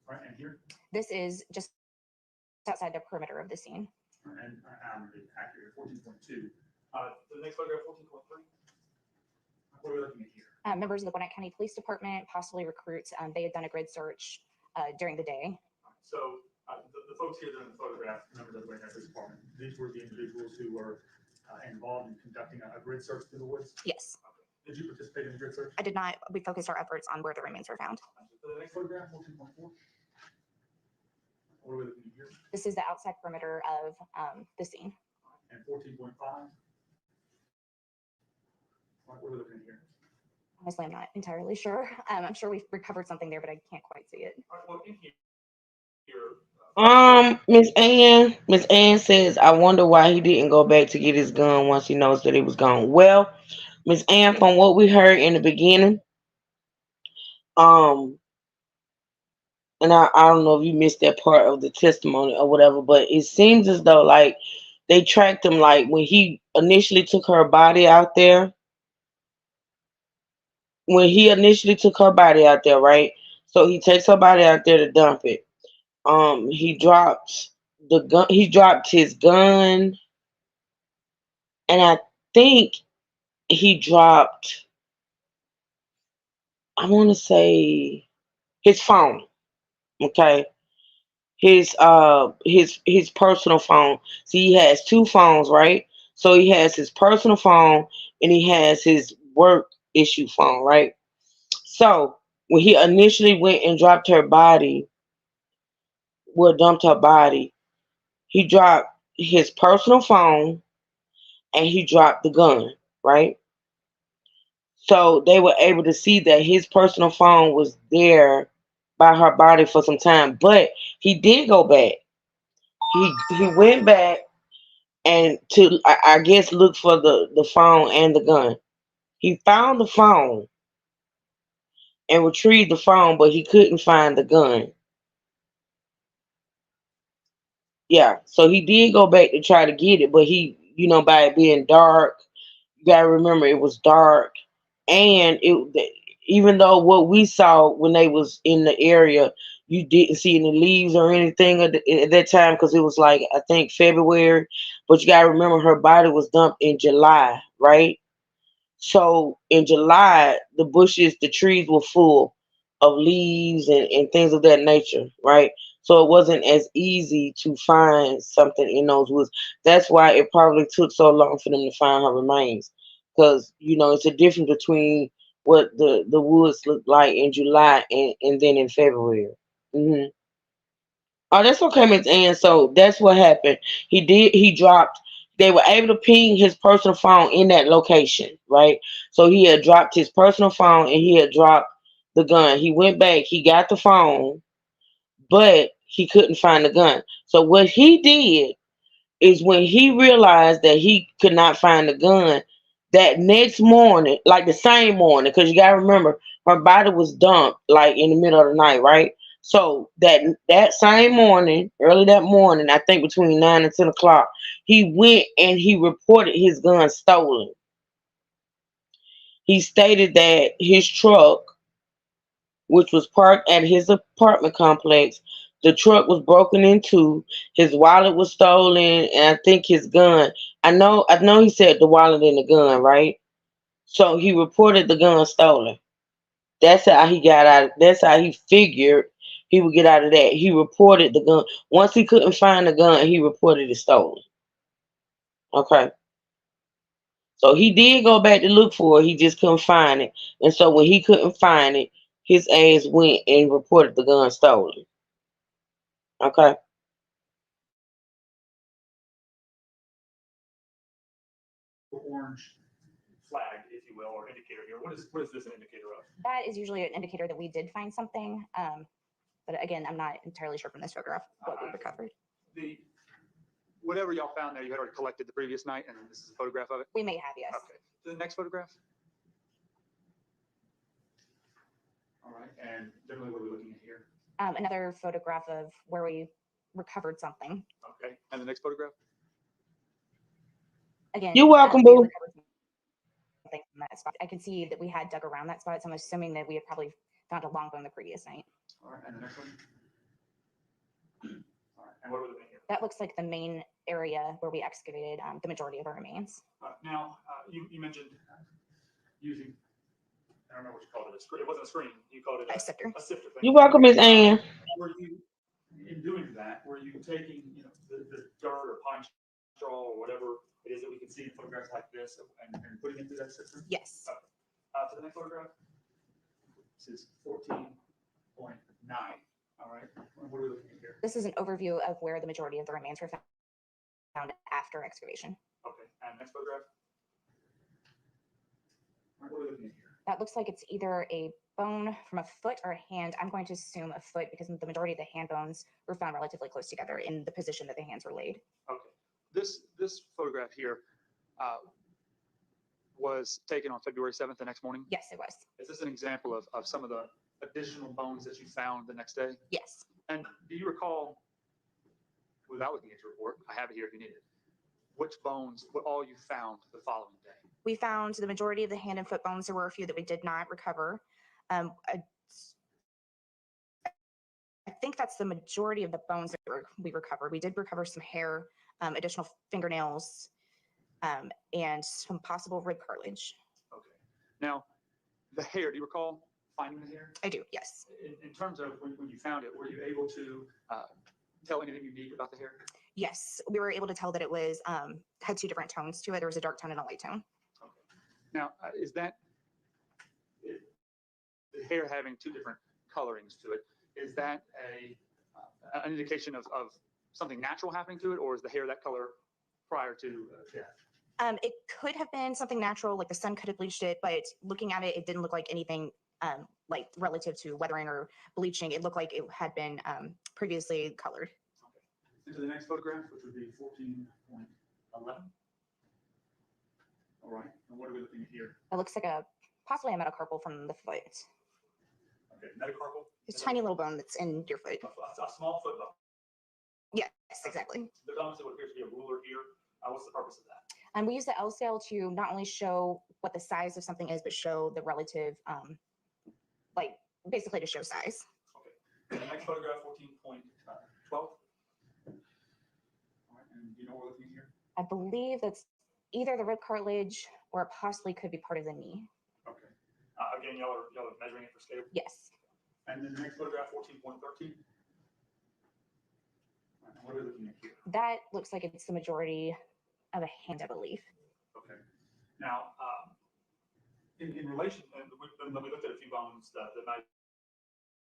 All right, and here. This is just outside the perimeter of the scene. And I'm accurate, 14.2. The next photograph, 14.3. What are we looking at here? Members of the Gwinnett County Police Department, possibly recruits, they had done a grid search during the day. So the folks here that are in the photograph, members of the Gwinnett County Police Department, these were the individuals who were involved in conducting a grid search through the woods? Yes. Okay. Did you participate in the grid search? I did not. We focused our efforts on where the remains were found. So the next photograph, 14.4. What are we looking at here? This is the outside perimeter of the scene. And 14.5. What are we looking at here? Honestly, I'm not entirely sure. I'm sure we've recovered something there, but I can't quite see it. All right, well, in here, Miss Ann says, I wonder why he didn't go back to get his gun once he knows that it was gone. Well, Miss Ann, from what we heard in the beginning, and I don't know if you missed that part of the testimony or whatever, but it seems as though like they tracked him, like when he initially took her body out there. When he initially took her body out there, right? So he takes her body out there to dump it. He dropped the gun. He dropped his gun, and I think he dropped, I want to say, his phone. Okay, his personal phone. See, he has two phones, right? So he has his personal phone and he has his work issue phone, right? So when he initially went and dropped her body, dumped her body, he dropped his personal phone and he dropped the gun, right? So they were able to see that his personal phone was there by her body for some time, but he did go back. He went back and to, I guess, look for the phone and the gun. He found the phone and retrieved the phone, but he couldn't find the gun. Yeah, so he did go back to try to get it, but he, by it being dark, you gotta remember it was dark, and even though what we saw when they was in the area, you didn't see any leaves or anything at that time because it was like, I think, February, but you gotta remember her body was dumped in July, right? So in July, the bushes, the trees were full of leaves and things of that nature, right? So it wasn't as easy to find something in those woods. That's why it probably took so long for them to find her remains. Because, it's a difference between what the woods looked like in July and then in February. Hmm. Oh, that's okay, Miss Ann. So that's what happened. He dropped, they were able to ping his personal phone in that location, right? So he had dropped his personal phone and he had dropped the gun. He went back, he got the phone, but he couldn't find the gun. So what he did is when he realized that he could not find the gun, that next morning, like the same morning, because you gotta remember her body was dumped like in the middle of the night, right? So that same morning, early that morning, I think between 9 and 10 o'clock, he went and he reported his gun stolen. He stated that his truck, which was parked at his apartment complex. The truck was broken into. His wallet was stolen, and I think his gun. I know. He said the wallet and the gun, right? So he reported the gun stolen. That's how he got out. That's how he figured he would get out of that. He reported the gun. Once he couldn't find the gun, he reported it stolen. Okay. So he did go back to look for it. He just couldn't find it. And so when he couldn't find it, his ass went and reported the gun stolen. Okay. Orange flag, if you will, or indicator here. What is this an indicator of? That is usually an indicator that we did find something. But again, I'm not entirely sure from this photograph what we recovered. The whatever y'all found there, you had already collected the previous night, and this is a photograph of it. We may have, yes. Okay. The next photograph. All right, and generally, what are we looking at here? Another photograph of where we recovered something. Okay, and the next photograph. Again, You're welcome, we boo. recovered something from that spot. I could see that we had dug around that spot, so I'm assuming that we had probably found a long bone the previous night. All right, and the next one. All right, and what are we looking at here? That looks like the main area where we excavated the majority of our remains. Now, you mentioned using, I don't know what you called it. It wasn't a screen. You called it a sifter. A sifter thing. You're welcome, Miss Ann. Were you, in doing that, were you taking, the dirt or pine straw or whatever it is that we can see in photographs like this and putting it through that sifter? Yes. To the next photograph. This is 14.9. All right. What are we looking at here? This is an overview of where the majority of the remains were found after excavation. Okay. And next photograph. All right, what are we looking at here? That looks like it's either a bone from a foot or a hand. I'm going to assume a foot because the majority of the hand bones were found relatively close together in the position that the hands were laid. Okay. This photograph here was taken on February 7th, the next morning? Yes, it was. Is this an example of some of the additional bones that you found the next day? Yes. And do you recall, without looking at your report, I have it here if you need it, which bones, what all you found the following day? We found the majority of the hand and foot bones. There were a few that we did not recover. I think that's the majority of the bones that we recovered. We did recover some hair, additional fingernails, and some possible rib cartilage. Okay. Now, the hair, do you recall finding the hair? I do, yes. In terms of when you found it, were you able to tell anything unique about the hair? Yes, we were able to tell that it was had two different tones to it. There was a dark tone and a light tone. Okay. Now, is that the hair having two different colorings to it? Is that an indication of something natural happening to it, or is the hair that color prior to death? It could have been something natural, like the sun could have bleached it, but looking at it, it didn't look like anything like relative to weathering or bleaching. It looked like it had been previously colored. Okay. Into the next photograph, which would be 14.11. All right. And what are we looking at here? It looks like possibly a metacarpal from the foot. Okay, metacarpal. It's a tiny little bone that's in your foot. A small foot bone. Yes, exactly. There's obviously what appears to be a ruler here. What's the purpose of that? And we use the L scale to not only show what the size of something is, but show the relative, like basically to show size. Okay. The next photograph, 14.12. All right, and you know what we're looking at here? I believe that's either the rib cartilage or it possibly could be part of the knee. Okay. Again, y'all are measuring it for scale? Yes. And then the next photograph, 14.13. What are we looking at here? That looks like it's the majority of a hand, I believe. Okay. Now, In relation, and we looked at a few bones, the knife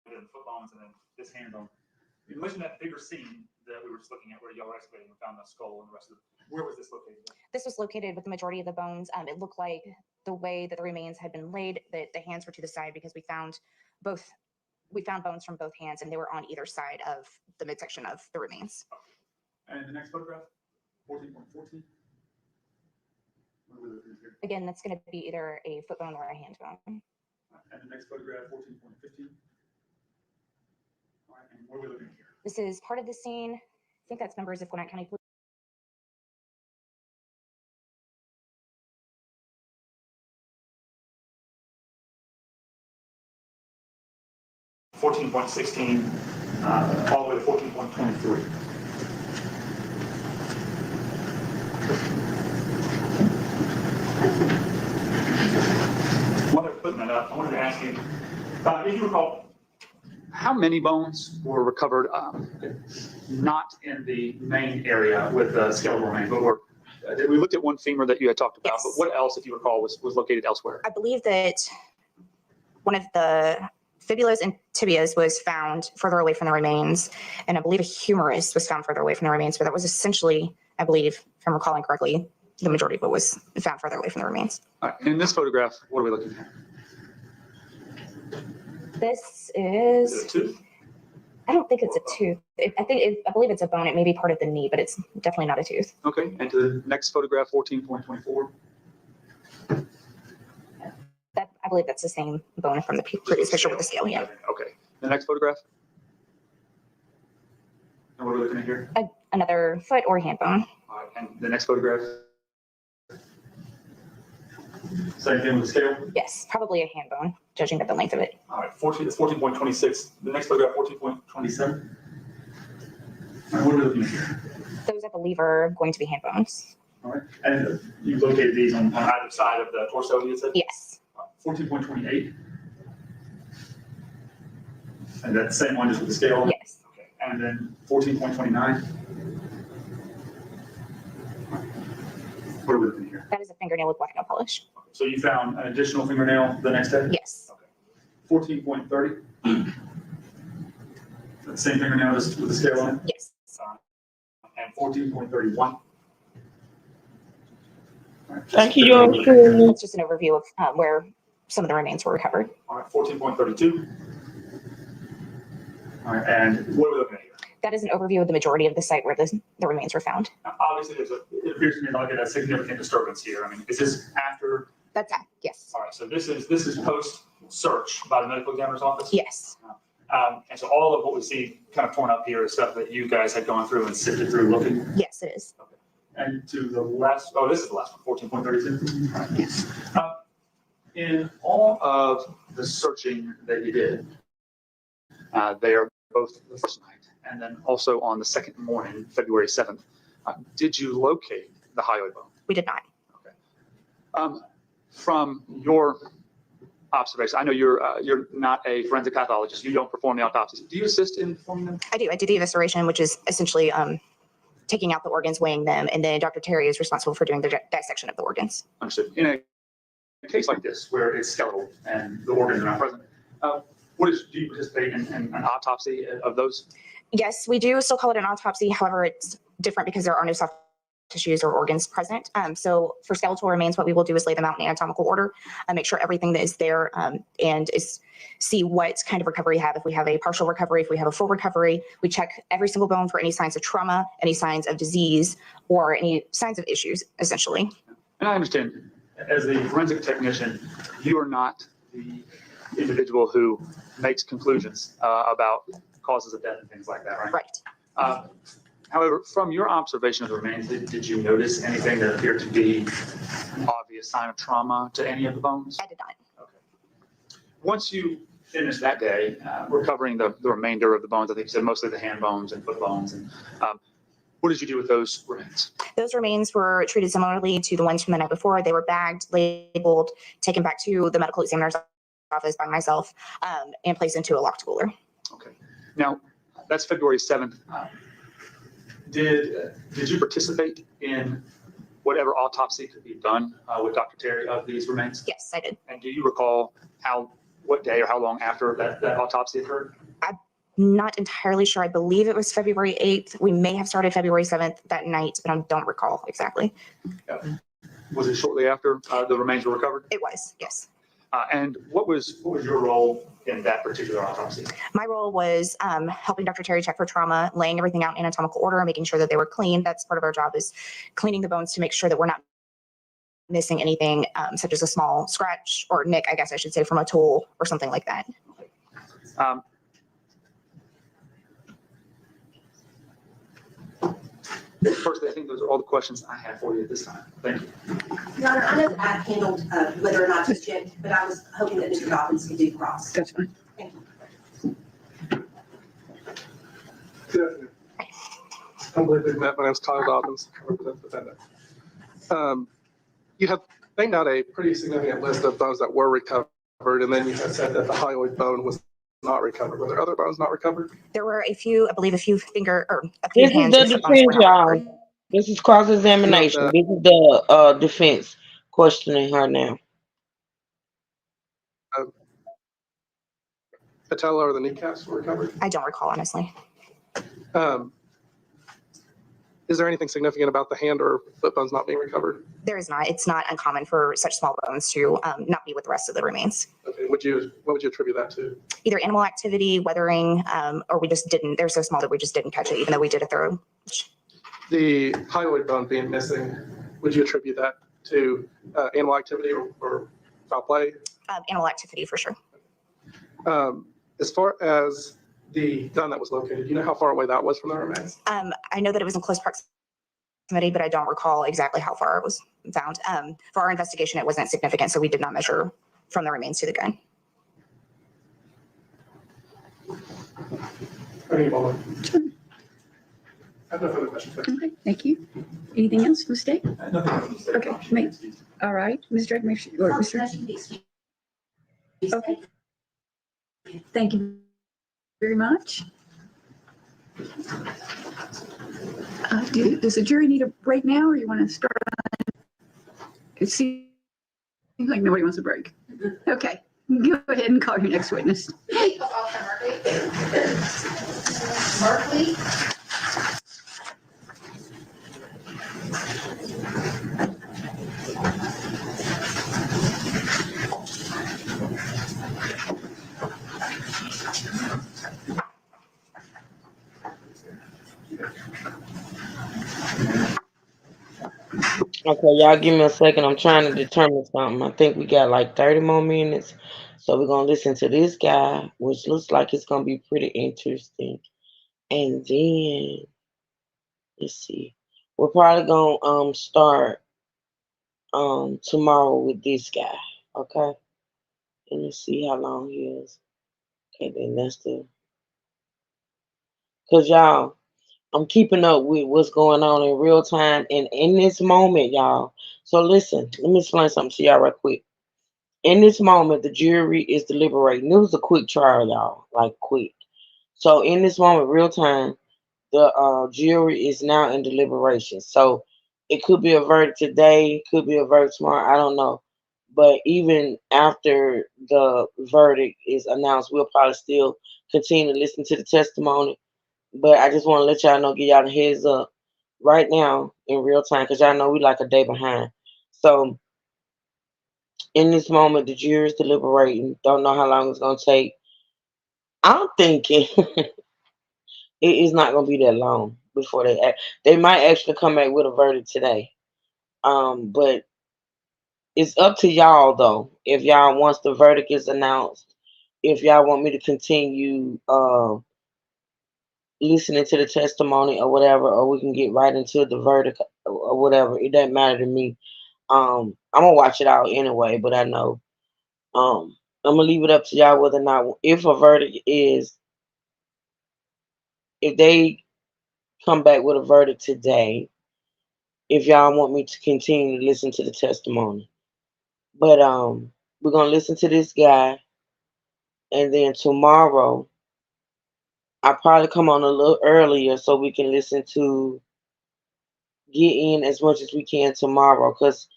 and foot bones, and then this hand bone. In relation to that bigger scene that we were just looking at, where y'all were excavating and found the skull and the rest of it, where was this located? This was located with the majority of the bones. It looked like the way that the remains had been laid, that the hands were to the side because we found bones from both hands, and they were on either side of the midsection of the remains. And the next photograph, 14.14. What are we looking at here? Again, that's going to be either a foot bone or a hand bone. And the next photograph, 14.15. All right, and what are we looking at here? This is part of the scene. I think that's members of Gwinnett County Police. All the way to 14.23. While they're putting that up, I wanted to ask you, if you recall, how many bones were recovered, not in the main area with the skeletal remains, but we looked at one femur that you had talked about, Yes. but what else, if you recall, was located elsewhere? I believe that one of the fibulas and tibias was found further away from the remains, and I believe a humerus was found further away from the remains, but that was essentially, I believe, if I'm recalling correctly, the majority of it was found further away from the remains. All right, in this photograph, what are we looking at? This Is it is, a tooth? I don't think it's a tooth. I believe it's a bone. It may be part of the knee, but it's definitely not a tooth. Okay, and to the next photograph, 14.24. I believe that's the same bone from the previous picture with the scale, yeah. Okay, the next photograph. And what are we looking at here? Another foot or hand bone. All right, and the next photograph. Same thing with the scale. Yes, probably a hand bone, judging by the length of it. All right, 14.26. The next photograph, 14.27. All right, what are we looking at here? Those, I believe, are going to be hand bones. All right, and you located these on either side of the torso, you said? Yes. 14.28. And that same one just with the scale? Yes. Okay, and then 14.29. What are we looking at here? That is a fingernail with black nail polish. So you found an additional fingernail the next day? Yes. Okay. 14.30. That same fingernail just with the scale on it? Yes. And 14.31. Thank you, yours truly. It's just an overview of where some of the remains were recovered. All right, 14.32. All right, and what are we looking at here? That is an overview of the majority of the site where the remains were found. Now, obviously, it appears to me like a significant disturbance here. I mean, is this after? That's that, yes. All right, so this is post search by the medical examiner's office? Yes. And so all of what we see kind of torn up here is stuff that you guys had gone through and sifted through looking? Yes, it is. Okay. And to the last, oh, this is the last one, 14.32? All right. Yes. In all of the searching that you did, they are both the first night and then also on the second morning, February 7th, did you locate the hyoid bone? We did not. Okay. From your observation, I know you're not a forensic pathologist. You don't perform the autopsies. Do you assist in performing them? I do. I do the evisceration, which is essentially taking out the organs, weighing them, and then Dr. Terry is responsible for doing the dissection of the organs. Understood. In a case like this, where it's skeletal and the organs are not present, do you participate in an autopsy of those? Yes, we do still call it an autopsy. However, it's different because there are no soft tissues or organs present. So for skeletal remains, what we will do is lay them out in anatomical order and make sure everything that is there and see what kind of recovery we have. If we have a partial recovery, if we have a full recovery, we check every single bone for any signs of trauma, any signs of disease, or any signs of issues, essentially. And I understand, as the forensic technician, you are not the individual who makes conclusions about causes of death and things like that, right? Right. However, from your observation of the remains, did you notice anything that appeared to be an obvious sign of trauma to any of the bones? I did not. Okay. Once you finished that day recovering the remainder of the bones, I think you said mostly the hand bones and foot bones, and what did you do with those remains? Those remains were treated similarly to the ones from the night before. They were bagged, labeled, taken back to the medical examiner's office by myself, and placed into a locked cooler. Okay. Now, that's February 7th. Did you participate in whatever autopsy could be done with Dr. Terry of these remains? Yes, I did. And do you recall what day or how long after that autopsy occurred? I'm not entirely sure. I believe it was February 8th. We may have started February 7th that night, but I don't recall exactly. Yeah. Was it shortly after the remains were recovered? It was, yes. And what was your role in that particular autopsy? My role was helping Dr. Terry check for trauma, laying everything out in anatomical order, making sure that they were clean. That's part of our job, is cleaning the bones to make sure that we're not missing anything, such as a small scratch or nick, I guess I should say, from a tool or something like that. Firstly, I think those are all the questions I have for you at this time. Thank you. Your Honor, I know that I've handled whether or not to object, but I was hoping that Mr. Dobbins could do cross. That's fine. Thank you. Good afternoon. I believe we've met. My name's Tyler Dobbins. I represent the defendant. You have named out a pretty significant list of bones that were recovered, and then you have said that the hyoid bone was not recovered. Were there other bones not recovered? There were a few, I believe a few finger or a few This is hands. the and foot bones defense, were not y'all. recovered. This is cross-examination. Yeah, This is the defense questioning her now. Patella or the kneecaps were recovered? I don't recall, honestly. Is there anything significant about the hand or foot bones not being recovered? There is not. It's not uncommon for such small bones to not be with the rest of the remains. Okay, what would you attribute that to? Either animal activity, weathering, or we just didn't, they're so small that we just didn't catch it, even though we did a thorough. The hyoid bone being missing, would you attribute that to animal activity or foul play? Animal activity for sure. As far as the gun that was located, do you know how far away that was from the remains? I know that it was in close proximity, but I don't recall exactly how far it was found. For our investigation, it wasn't significant, so we did not measure from the remains to the gun. Any moment. I have no further questions. Okay, thank you. Anything else from the state? Nothing else. Okay, all right, Ms. Drake, make sure, or Mr. Okay. Thank you very much. Does the jury need a break now, or you want to start on? It seems like nobody wants a break. Okay, go ahead and call your next witness. Berkeley. Okay, y'all give me a second. I'm trying to determine something. I think we got like 30 more minutes. So we're going to listen to this guy, which looks like it's going to be pretty interesting. And then, let's see. We're probably going to start tomorrow with this guy. Okay? Let me see how long he is. Okay, then that's the... Because y'all, I'm keeping up with what's going on in real time and in this moment, y'all. So listen, let me explain something to y'all right quick. In this moment, the jury is deliberating. It was a quick trial, y'all, like quick. So in this moment, real time, the jury is now in deliberation. So it could be a verdict today, could be a verdict tomorrow, I don't know. But even after the verdict is announced, we'll probably still continue to listen to the testimony. But I just want to let y'all know, give y'all a heads up right now in real time, because y'all know we like a day behind. So in this moment, the jury's deliberating. Don't know how long it's going to take. I'm thinking it is not going to be that long before they might actually come back with a verdict today. But it's up to y'all, though, if y'all, once the verdict is announced, if y'all want me to continue listening to the testimony or whatever, or we can get right into the verdict or whatever. It doesn't matter to me. I'm gonna watch it out anyway, but I know I'm gonna leave it up to y'all whether or not, if a verdict is, if they come back with a verdict today, if y'all want me to continue to listen to the testimony. But we're gonna listen to this guy, and then tomorrow I'll probably come on a little earlier so we can listen to get in as much as we can tomorrow, because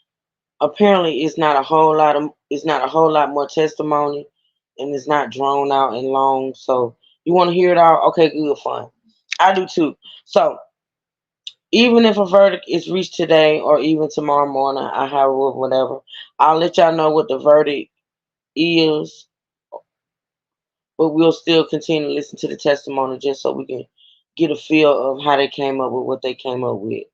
apparently it's not a whole lot more testimony, and it's not drawn out and long. So you want to hear it all? Okay, good, fun. I do too. So even if a verdict is reached today or even tomorrow morning, I have whatever, I'll let y'all know what the verdict is, but we'll still continue to listen to the testimony just so we can get a feel of how they came up with what they came up with.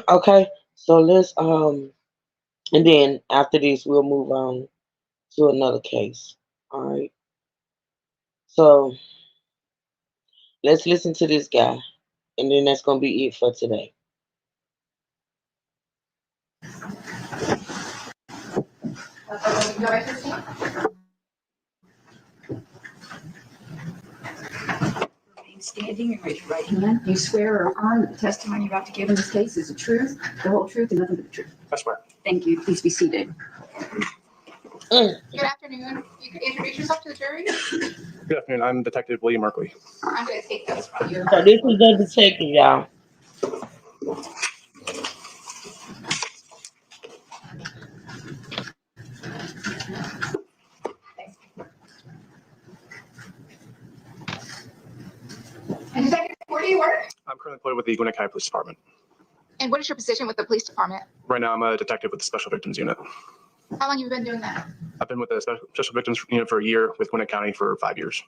Okay, so let's and then after this we'll move on to another case. All right. So let's listen to this guy, and then that's gonna be it for today. Standing and raise your right hand. Do you swear or affirm that the testimony you're about to give in this case is the truth, the whole truth, and nothing but the truth? I swear. Thank you. Please be seated. Good afternoon. You could introduce yourself to the jury. Good afternoon. I'm Detective William Merkley. I'm going to take those from you. So this is the detective, y'all. And Detective, where do you work? I'm currently employed with the Gwinnett County Police Department. And what is your position with the police department? Right now, I'm a detective with the Special Victims Unit. How long have you been doing that? I've been with the Special Victims Unit for a year, with Gwinnett County for 5 years.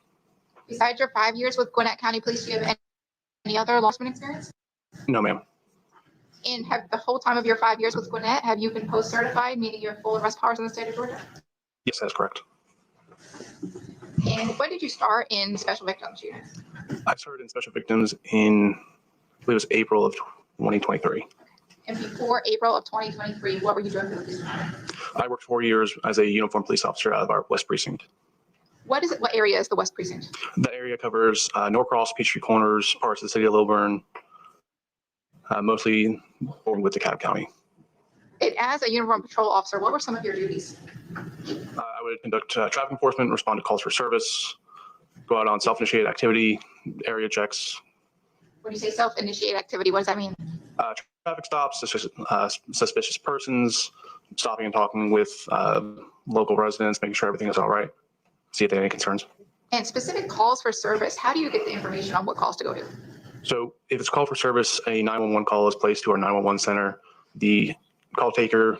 Besides your 5 years with Gwinnett County Police, do you have any other law enforcement experience? No, ma'am. And have the whole time of your 5 years with Gwinnett, have you been post-certified, meaning you have full arrest powers in the state of Georgia? Yes, that's correct. And when did you start in Special Victims Unit? I started in Special Victims in, I believe it was April of 2023. And before April of 2023, what were you doing for the police department? I worked 4 years as a uniformed police officer out of our West Precinct. What is it? What area is the West Precinct? The area covers Norcross, Peachtree Corners, parts of the city of Lilburn, mostly with DeKalb County. And as a uniform patrol officer, what were some of your duties? I would conduct traffic enforcement, respond to calls for service, go out on self-initiated activity, area checks. When you say self-initiated activity, what does that mean? Traffic stops, suspicious persons, stopping and talking with local residents, making sure everything is all right, see if they have any concerns. And specific calls for service, how do you get the information on what calls to go to? So if it's call for service, a 911 call is placed to our 911 center. The call taker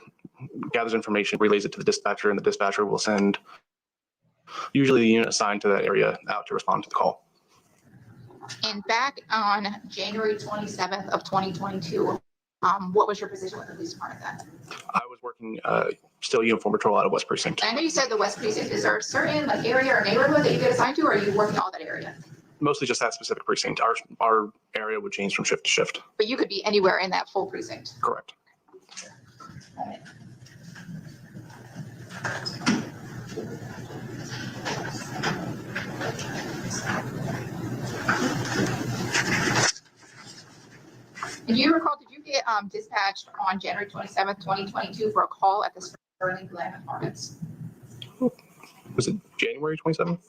gathers information, relays it to the dispatcher, and the dispatcher will send usually the unit assigned to that area out to respond to the call. And back on January 27th of 2022, what was your position with the police department then? I was working still uniform patrol out of West Precinct. I know you said the West Precinct. Is there a certain area or neighborhood that you get assigned to, or are you working all that area? Mostly just that specific precinct. Our area would change from shift to shift. But you could be anywhere in that full precinct. Correct. And do you recall, did you get dispatched on January 27th, 2022 for a call at the Sterling Glen Apartments? Was it January 27th?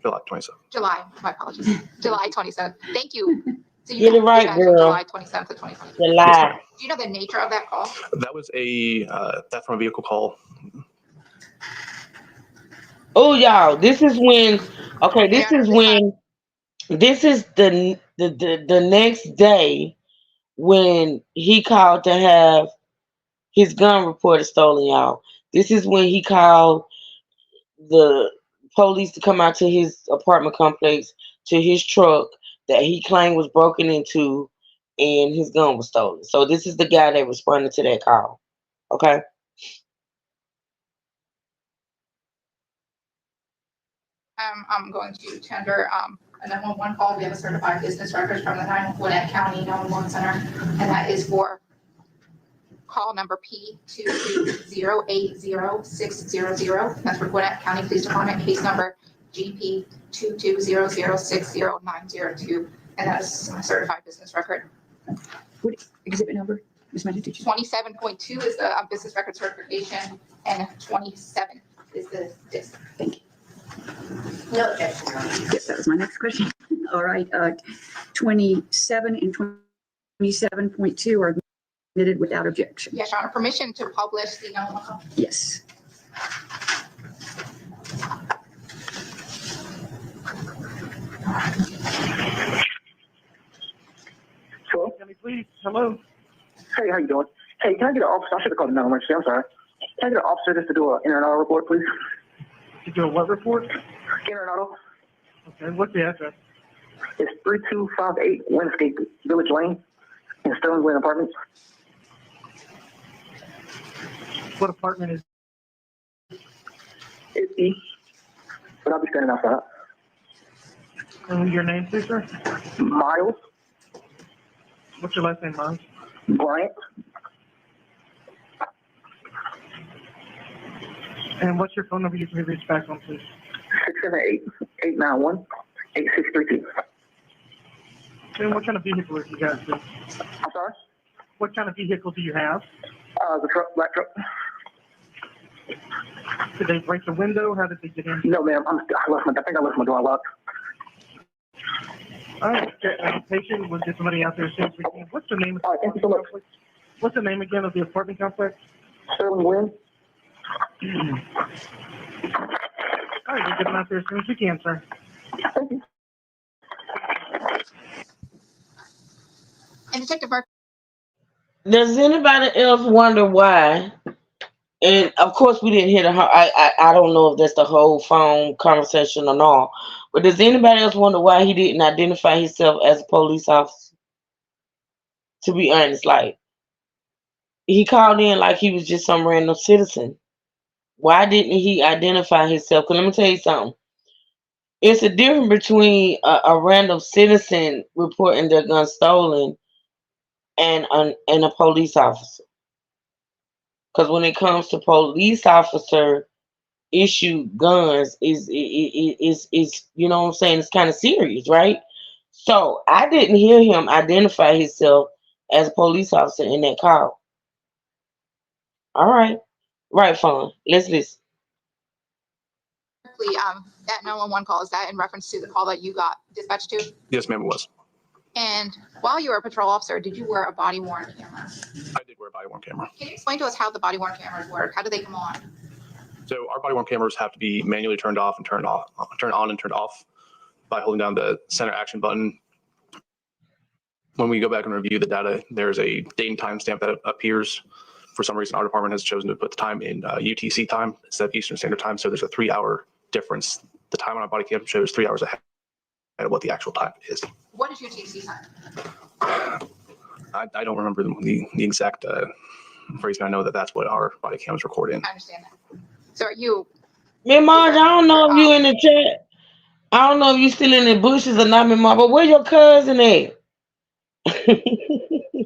July 27th. July, my apologies. July 27th. Thank you. So Get it right, dispatched on girl. July 27th of 2022. July. Do you know the nature of that call? That was a theft from a vehicle call. Oh, y'all, this is when. Okay, this is when. This is the next day when he called to have his gun reported stolen, y'all. This is when he called the police to come out to his apartment complex, to his truck that he claimed was broken into, and his gun was stolen. So this is the guy that responded to that call. Okay. I'm going to tender a 911 call. We have a certified business record from the Gwinnett County 911 Center, and that is for call number P220800600. That's for Gwinnett County Police Department, case number GP 220060902, and that is a certified business record. What exhibit number? Ms. Magic, did you? 27.2 is the business record certification, and 27 is the disc. Thank you. No objection. Yes, that was my next question. All right, 27 and 77.2 are admitted without objection. Yes, Your Honor, permission to publish the 911 call. Yes. Hello? Please. Hello. Hey, how you doing? Hey, can I get an officer? I should have called the 911. I'm sorry. Can I get an officer just to do an inter and auto report, please? To do a what report? Inter and auto. Okay, what's the address? It's 3258 Windscape Village Lane in Sterling Glen Apartments. What apartment is? It's E, but I'll be standing outside. And your name, please, sir? Miles What's your last name, Miles? Bryant. And what's your phone number you can be reached back on, please? 678-891-8632. And what kind of vehicle is you guys? Please? I'm sorry? What kind of vehicle do you have? The truck, black truck. Did they break the window? How did they get in? No, ma'am. I think I left my door locked. All right, patient, we'll get somebody out there as soon as we can. What's the name of the thank you so much. complex? What's the name again of the apartment complex? Sterling Glen. All right, we'll get them out there as soon as we can, sir. Thank you. And Detective Burke. Does anybody else wonder why? And of course, we didn't hear the. I don't know if that's the whole phone conversation or not. But does anybody else wonder why he didn't identify himself as a police officer? To be honest, like he called in like he was just some random citizen. Why didn't he identify himself? Because let me tell you something. It's a difference between a random citizen reporting their gun stolen and a police officer. Because when it comes to police officer issued guns, is you know what I'm saying? It's kind of serious, right? So I didn't hear him identify himself as a police officer in that call. All right, right, Fawn. Let's listen. That 911 call, is that in reference to the call that you got dispatched to? Yes, ma'am, it was. And while you were a patrol officer, did you wear a body worn camera? I did wear a body worn camera. Can you explain to us how the body worn cameras work? How do they come on? So our body worn cameras have to be manually turned on and turned off by holding down the center action button. When we go back and review the data, there's a date and time stamp that appears. For some reason, our department has chosen to put the time in UTC time instead of Eastern Standard Time. So there's a 3-hour difference. The time on our body cam shows 3 hours ahead of what the actual time is. What is UTC time? I don't remember the exact phrase, but I know that that's what our body cams record in. I understand that. So are you? Me Marge, I don't know if you in the chat. I don't know if you still in the bushes or not, me Marge, but where your cousin at?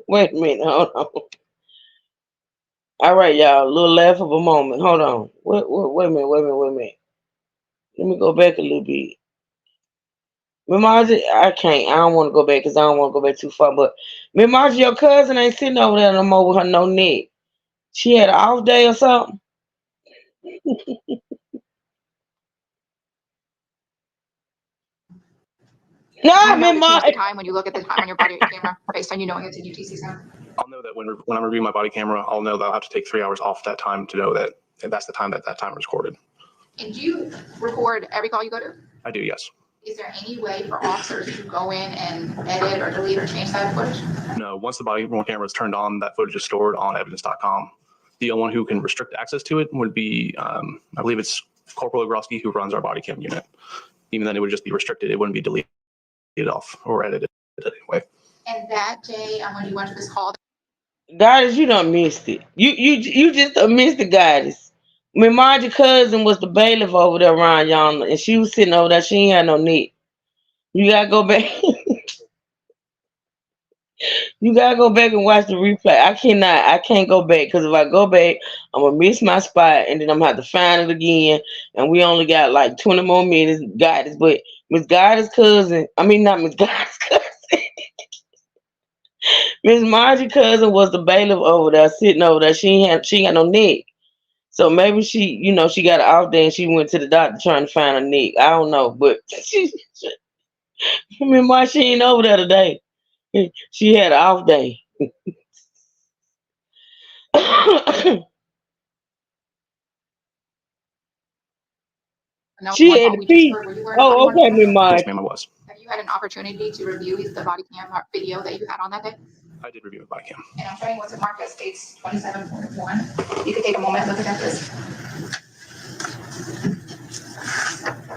Wait a minute, hold on. All right, y'all, a little laughable moment. Hold on. Wait a minute. Let me go back a little bit. Margie, I don't want to go back because I don't want to go back too far. But Margie, your cousin ain't sitting over there no more with her no neck. She had an off day or something. No, the time when you look at the time on your body camera based on you knowing it's a UTC time. I'll know that when I'm reviewing my body camera, I'll know that I'll have to take 3 hours off that time to know that that's the time that time was recorded. And do you record every call you go to? I do, yes. Is there any way for officers to go in and edit or delete or change that footage? No, once the body worn camera is turned on, that footage is stored on evidence.com. The only one who can restrict access to it would be, I believe it's Corporal Ogroski, who runs our body cam unit. Even then, it would just be restricted. It wouldn't be deleted off or edited anyway. And that day, when you went to this call, Goddess, you done missed it. You just done missed the Goddess. Margie's cousin was the bailiff over there around yonder, and she was sitting over there. She ain't had no neck. You gotta go back. You gotta go back and watch the replay. I can't go back because if I go back, I'm gonna miss my spot, and then I'm gonna have to find it again. And we only got like 20 more minutes. Goddess, but Miss Goddess' cousin. I mean, not Miss Goddess' cousin. Miss Margie's cousin was the bailiff over there, sitting over there. She ain't got no neck. So maybe she got an off day and she went to the doctor trying to find a neck. I don't know, but she ain't over there today. She had an off day. She 911 had call to we just pee. heard, were you wearing a body Oh, worn okay, camera? me Yes, mind. ma'am, I was. Have you had an opportunity to review the body cam video that you had on that day? I did review the body cam. And I'm showing what's it marked as case 27.1. You could take a moment looking at this.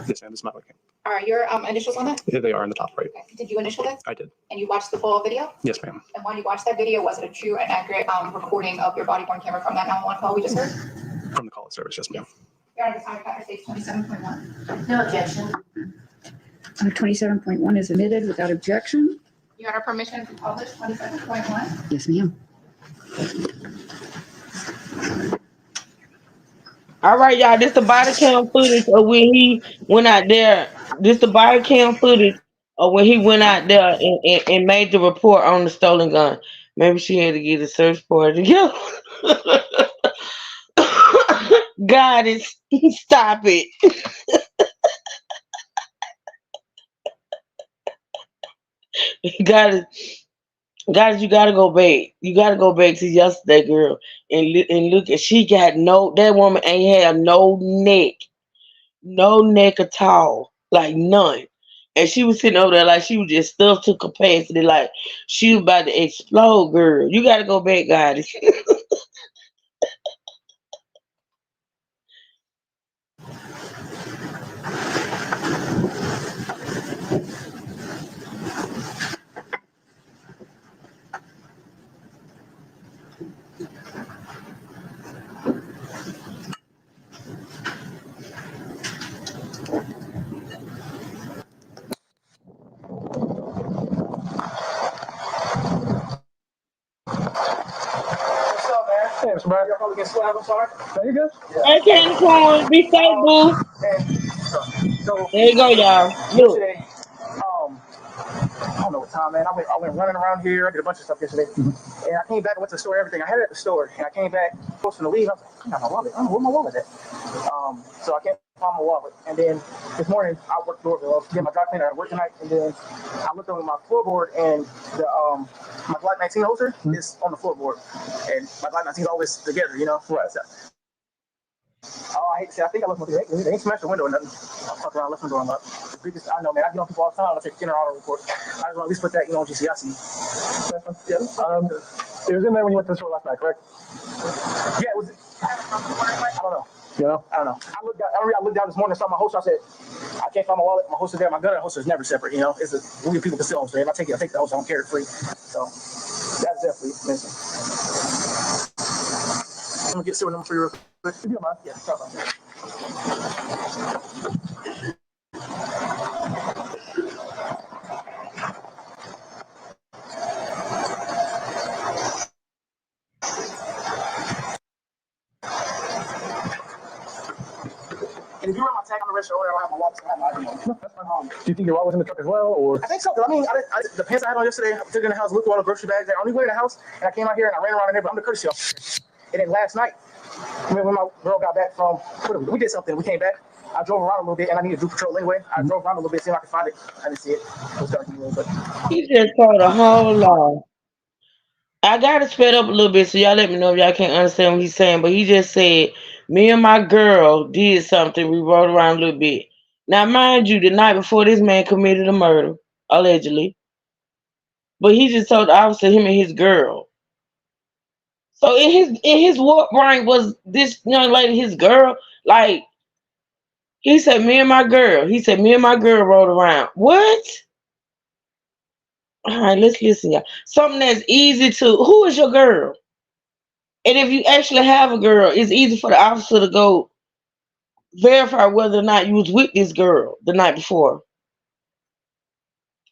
Yes, ma'am, this is my body cam. Are your initials on that? Yeah, they are in the top right. Okay. Did you initial this? I did. And you watched the full video? Yes, ma'am. And when you watched that video, was it a true and accurate recording of your body worn camera from that 911 call we just heard? From the call service, yes, ma'am. Your Honor, this time record states 27.1. No objection. 27.1 is admitted without objection. Your Honor, permission to publish 27.1. Yes, ma'am. All right, y'all. This the body cam footage of when he went out there. This the body cam footage of when he went out there and made the report on the stolen gun. Maybe she had to get a search party together. God is stop it. God is. Guys, you gotta go back. You gotta go back to yesterday, girl, and look at she got no. That woman ain't have no neck at all, like none. And she was sitting over there like she was just stuffed to capacity, like she was about to explode, girl. You gotta go back, guys. What's up, man? Hey, Mr. Brad. You're probably getting slammed. I'm sorry. No, you good? Hey, Candy Corn, be safe, boo. So There you go, y'all. Look. yesterday, I don't know what time, man. I went running around here. I did a bunch of stuff yesterday, and I came back. I went to the store. Everything I had it at the store, and I came back, supposed to leave. I was like, I got my wallet. I don't know where my wallet at. So I can't find my wallet. And then this morning, I worked doorbell, get my dry cleaner at work tonight, and then I looked over my floorboard, and the my Glock 19 holster is on the floorboard, and my Glock 19 is always together, you know. Right. So, oh, I hate to say, I think I left my door. They ain't smashed the window or nothing. I fucked around, left my door unlocked. The biggest, I know, man. I get on people all the time. I take general auto report. I just want to at least put that, you know, on GCIC. Yeah. It was in there when you went to the store last night, correct? Yeah, it was. I don't know. You know? I don't know. I looked down this morning and saw my holster. I said, I can't find my wallet. My holster's there. My gun and holster is never separate. You know, it's a weird people can still holster. If I take it, I take the holster. I don't carry it free. So that's definitely missing. I'm gonna get serial number for you real quick. If you don't mind. Yeah, sorry about that. And if you run my tag on the register order, I don't have my wallet, so I have my ID on it. That's my home. Do you think your wallet was in the truck as well, or? I think so, because I mean, the pants I had on yesterday, I took it in the house, looked through all the grocery bags. I only went in the house, and I came out here and I ran around in there, but I'm the courtesy officer. And then last night, when my girl got back from, we did something, we came back. I drove around a little bit, and I needed to do patrol anyway. I drove around a little bit, see if I could find it. I didn't see it. It was dark anyway, but. He just told a whole lot. I gotta sped up a little bit, so y'all let me know if y'all can't understand what he's saying. But he just said, me and my girl did something. We rode around a little bit. Now, mind you, the night before this man committed a murder, allegedly. But he just told the officer him and his girl. So in his warp brain was this young lady his girl? Like, he said, me and my girl. He said, me and my girl rode around. What? All right, let's listen, y'all. Something that's easy to, who is your girl? And if you actually have a girl, it's easy for the officer to go verify whether or not you was with this girl the night before.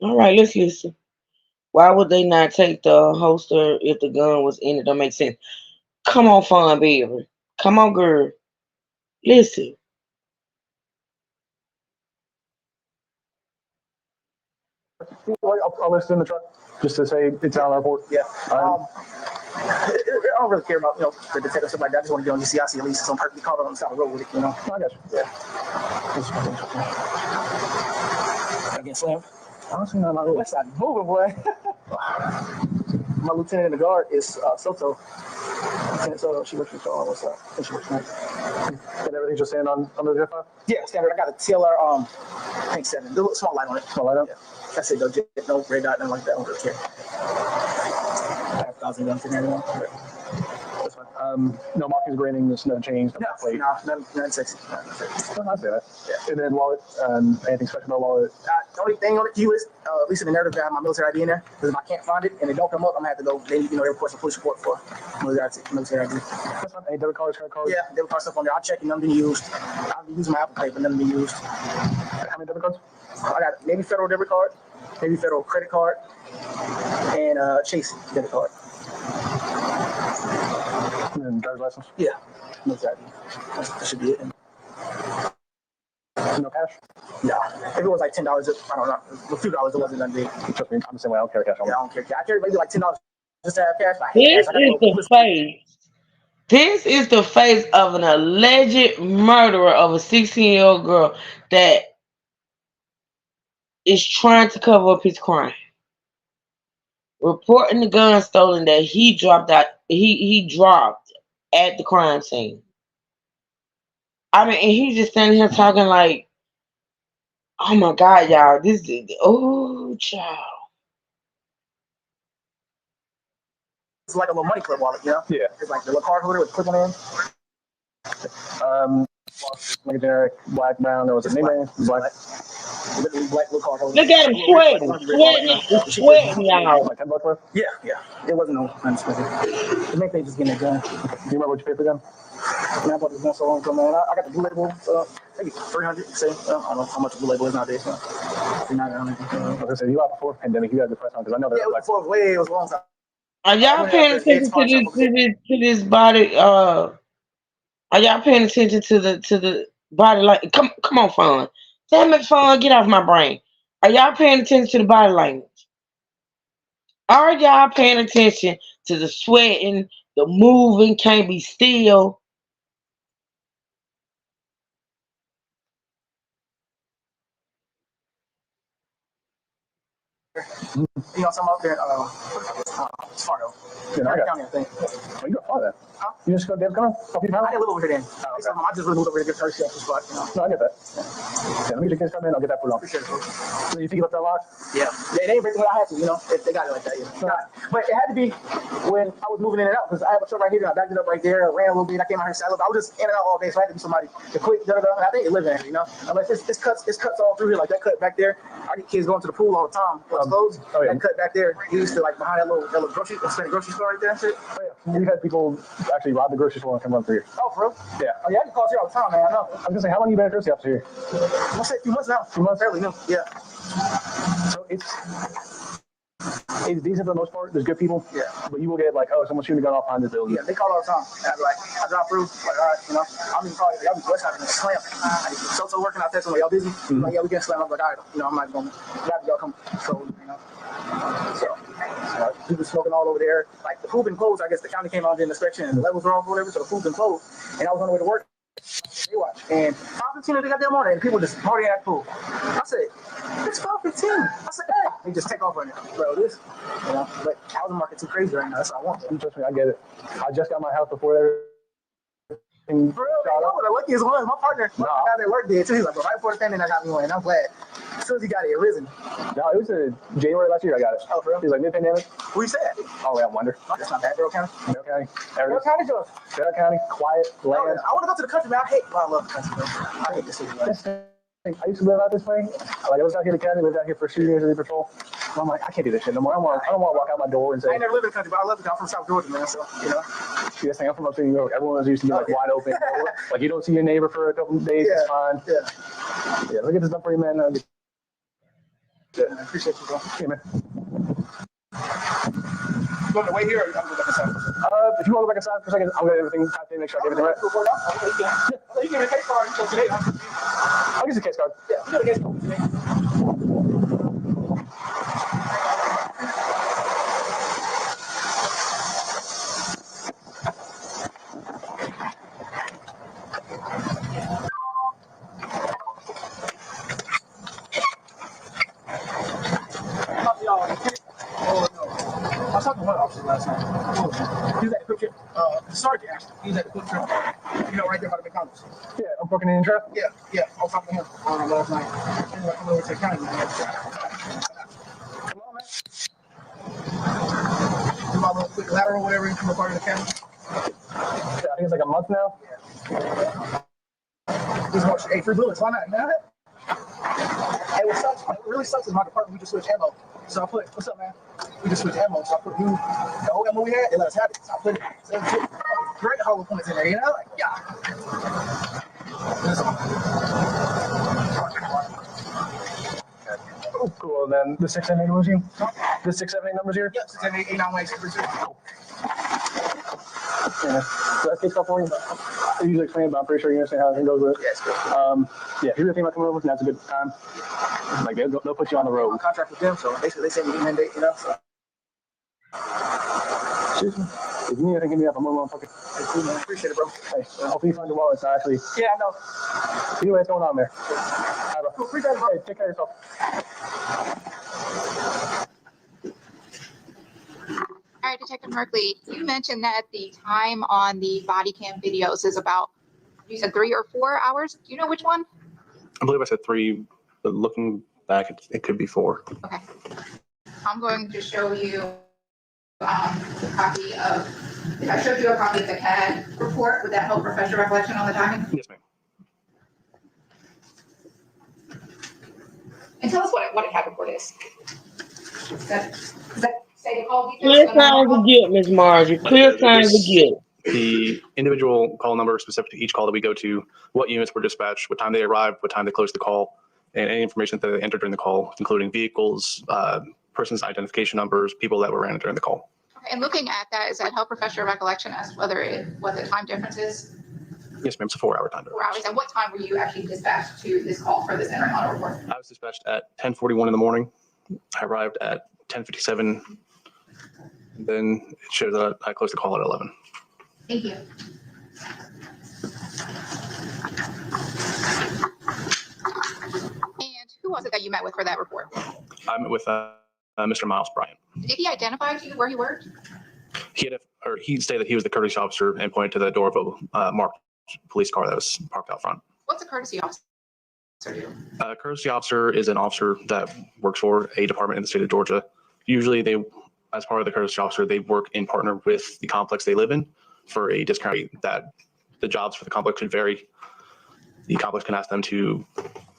All right, let's listen. Why would they not take the holster if the gun was in it? Don't make sense. Come on, Fawn Baby. Come on, girl. Listen. I'll list in the truck just to say it's on our report. Yeah. I don't really care about, you know, the detective or something like that. I just want to get on GCIC at least. So I'm perfectly caught on the side of the road with it, you know. I got you. Yeah. I get slammed. I don't see nothing on the west side moving, boy. My lieutenant in the guard is Soto. Lieutenant Soto, she works for Shaw. What's up? I think she works for me. And everything's just saying on the Jet 5? Yeah, standard. I got a TLR, tank 7. The little small light on it. Small light on? Yeah. That's it, though. No red dot, nothing like that. I don't really care. 5,000 guns in there, you know. That's fine. No markings, grading, there's no change. No, plate. No, nothing sexy. Oh, I see that. Yeah. And then wallet, anything special about wallet? The only thing on the queue is, at least in the narrative, I have my military ID in there. Because if I can't find it and it don't come up, I'm going to have to go, then, they request a police report for military ID. That's fine. Any debit cards, credit cards? Yeah, debit card stuff on there. I'll check and none been used. I've been using my Apple Pay, but none been used. How many debit cards? I got maybe Federal debit card, maybe Federal credit card, and Chase debit card. And then driver's license? Yeah, military ID. That should be it. No cash? Yeah. If it was like $10, I don't know. A few dollars, it wasn't that big. Trust me, I'm the same way. I don't carry cash on me. Yeah, I don't care. I carry maybe like $10 just to have cash. This is the face. This is the face of an alleged murderer of a 16-year-old girl that is trying to cover up his crime. Reporting the gun stolen that he dropped out. He dropped at the crime scene. I mean, and he's just standing here talking like, "Oh my God, y'all! This is child." It's like a little money clip wallet, you know? Yeah. It's like the little card holder with clipping in. Like a generic black, brown. There was a name black. Literally black little card holder. Look at him sweating, y'all. Like $10 worth? Yeah. It wasn't no unexpected. The main thing just getting it done. Do you remember what you paid for them? Man, I bought this gun so long ago, man. I got the blue label, maybe 300. Say, I don't know how much the blue label is nowadays. So. I was gonna say, you out before the pandemic, you had the price on because I know that. Yeah, it was before, it was a long time. Are y'all paying attention to this body? Are y'all paying attention to the body language? Come on, Fun. Damn it, Fun, get off my brain. Are y'all paying attention to the body language? Are y'all paying attention to the sweating, the moving, can't be still? You know, I'm out there, Fargo. Yeah, I got County, I think. Oh, you got far then. Huh? You just go to David County? I didn't live over here then. Oh, okay. I just really moved over here to get Hershey after spot, you know. No, I get that. Yeah, let me get your kids come in, I'll get that put on. Appreciate it, bro. So you think you left that locked? Yeah. They ain't breaking what I had to, you know. They got it like that, yeah. But it had to be when I was moving in and out, because I have a truck right here, and I backed it up right there, I ran a little bit, I came out here, I was just in and out all day, so I had to be somebody to quick, and I think it live in here, you know. Unless it's cuts all through here, like that cut back there. I get kids going to the pool all the time. Closed. Oh, yeah. That cut back there, you used to like behind that little grocery store right there and shit. Oh, yeah. We've had people actually rob the grocery store and come run through here. Oh, for real? Yeah. Oh, yeah, I get calls here all the time, man. I know. I was gonna say, how long you been a grocery officer here? I'll say a few months now. A few months? Fairly new. Yeah. So it's decent for the most part. There's good people. Yeah. But you will get like, oh, someone's shooting a gun off behind this building. Yeah, they call all the time. And I drive through, like, all right, you know, I'm even calling y'all be West Side in a slam. So working out there, so y'all busy? Mm-hmm. Like, yeah, we get slammed. I'm like, all right, you know, I'm not going to grab y'all come. So, you know. So, people smoking all over there. Like, the pool been closed. I guess the county came out and did an inspection and the levels were off or whatever, so the pool been closed. And I was on the way to work. They watch. And 5:15 they got there morning and people just partying at the pool. I said, it's 5:15. I said, hey, they just take off right now. Bro, this, you know, but housing market too crazy right now. That's what I want. Trust me, I get it. I just got my house before everything. For real, man, know the luckiest one. My partner, my guy that worked there too. He's like, bro, right before the pandemic, I got me one, and I'm glad. As soon as he got it, it risen. No, it was in January last year I got it. Oh, for real? It was like mid-pandemic. Where you said? Oh, yeah, I wonder. Oh, that's not bad. Darrell County? Darrell County. Darrell County, Joe? Darrell County, quiet, land. I want to go to the country, man. I love the country, bro. I hate the city, man. I used to live out this way. Like, I was out here in the county, lived out here for a few years in the patrol. I'm like, I can't do this shit no more. I don't want to walk out my door and say. I ain't never lived in the country, but I love the country. I'm from South Georgia, man. So, you know. Yes, I'm from upstate New York. Everyone's used to be like wide open. Like, you don't see your neighbor for a couple of days. It's fine. Yeah, look at this stuff for you, man. Yeah, I appreciate you, bro. Yeah, man. You want to wait here or you want to go back inside? If you want to go back inside for a second, I'll get everything typed in, make sure I get everything right. You get a case card for today. I'll get you a case card. Yeah, you get a case card for today. Oh, no. officer last night. He was at the quick trip, sergeant actually. He was at the quick trip, right there by the McDonald's. Yeah, I'm booking in trap. Yeah, I was talking to him last night. Anyway, I'm over to the county. Man. Come on, man. Do my little quick lateral, whatever, and become a part of the county. Yeah, I think it's like a month now. Just watch, hey, free bullets, why not, man? Hey, what sucks? What really sucks is my department, we just switched ammo. So I put, what's up, man? We just switched ammo. So I put the old ammo we had, they let us have it. So I put it, so great hollow points in there, you know? Like, yeah. Oh, cool. And then the 678 numbers here? The 678 numbers here? Yep, 678 891 Yeah. So that takes up for you. I usually explain, but I'm pretty sure you understand how everything goes with it. Yes, good. Yeah, if you're thinking about coming over, now's a good time. Like, they'll put you on the road. I'm on contract with them, so basically they send me in date, you know? So. Excuse me. If you need anything, give me up. I'm more motherfucker. Hey, cool, man. Appreciate it, bro. Hey, hopefully you find your wallet. Actually. Yeah, I know. Anyway, what's going on there? All right, bro. Appreciate it, bro. Hey, take care of yourself. All right, Detective Merkley, you mentioned that the time on the body cam videos is about, you said 3 or 4 hours. Do you know which one? I believe I said 3, but looking back, it could be 4. Okay. I'm going to show you a copy of, if I showed you a copy of the CAD report, would that help refresh your recollection on the timing? Yes, ma'am. And tell us what a CAD report is. Does that say the call Clear details? signs of guilt, Miss Margie. Clear signs of guilt. The individual call number specific to each call that we go to, what units were dispatched, what time they arrived, what time they closed the call, and any information that they entered during the call, including vehicles, person's identification numbers, people that were ran during the call. Okay, and looking at that, does that help refresh your recollection as what the time difference is? Yes, ma'am. It's a 4-hour time 4 hours. And what time were you actually dispatched to this call for this entering auto report? I was dispatched at 10:41 in the morning. I arrived at 10:57. Then it shows that I closed the call at 11. Thank you. And who was it that you met with for that report? I met with Mr. Miles Bryant. Did he identify to you where he worked? He stated that he was the courtesy officer and pointed to the door of a marked police car that was parked out front. What's a courtesy officer do? A courtesy officer is an officer that works for a department in the state of Georgia. Usually they, as part of the courtesy officer, they work in partner with the complex they live in for a discount rate that the jobs for the complex could vary. The complex can ask them to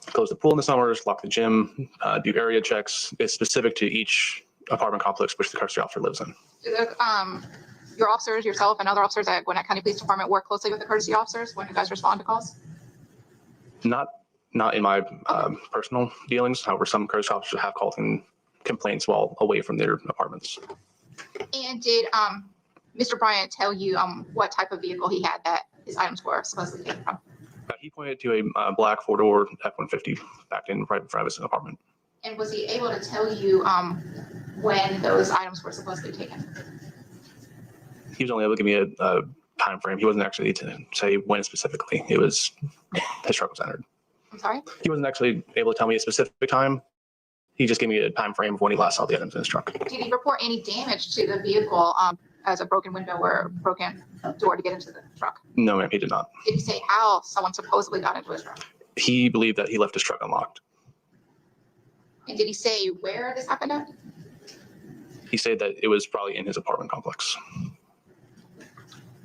close the pool in the summers, lock the gym, do area checks. It's specific to each apartment complex which the courtesy officer lives in. Your officers, yourself, and other officers at Gwinnett County Police Department work closely with the courtesy officers when you guys respond to calls? Not in my personal dealings. However, some courtesy officers have called in complaints while away from their apartments. And did Mr. Bryant tell you what type of vehicle he had that his items were supposedly taken from? He pointed to a black 4-door F-150 back in right in front of his apartment. And was he able to tell you when those items were supposedly taken? He was only able to give me a time frame. He wasn't actually to say when specifically. It was his truck was entered. I'm sorry? He wasn't actually able to tell me a specific time. He just gave me a time frame of when he last saw the items in his truck. Did he report any damage to the vehicle as a broken window or broken door to get into the truck? No, ma'am, he did not. Did he say how someone supposedly got into his truck? He believed that he left his truck unlocked. And did he say where this happened at? He said that it was probably in his apartment complex.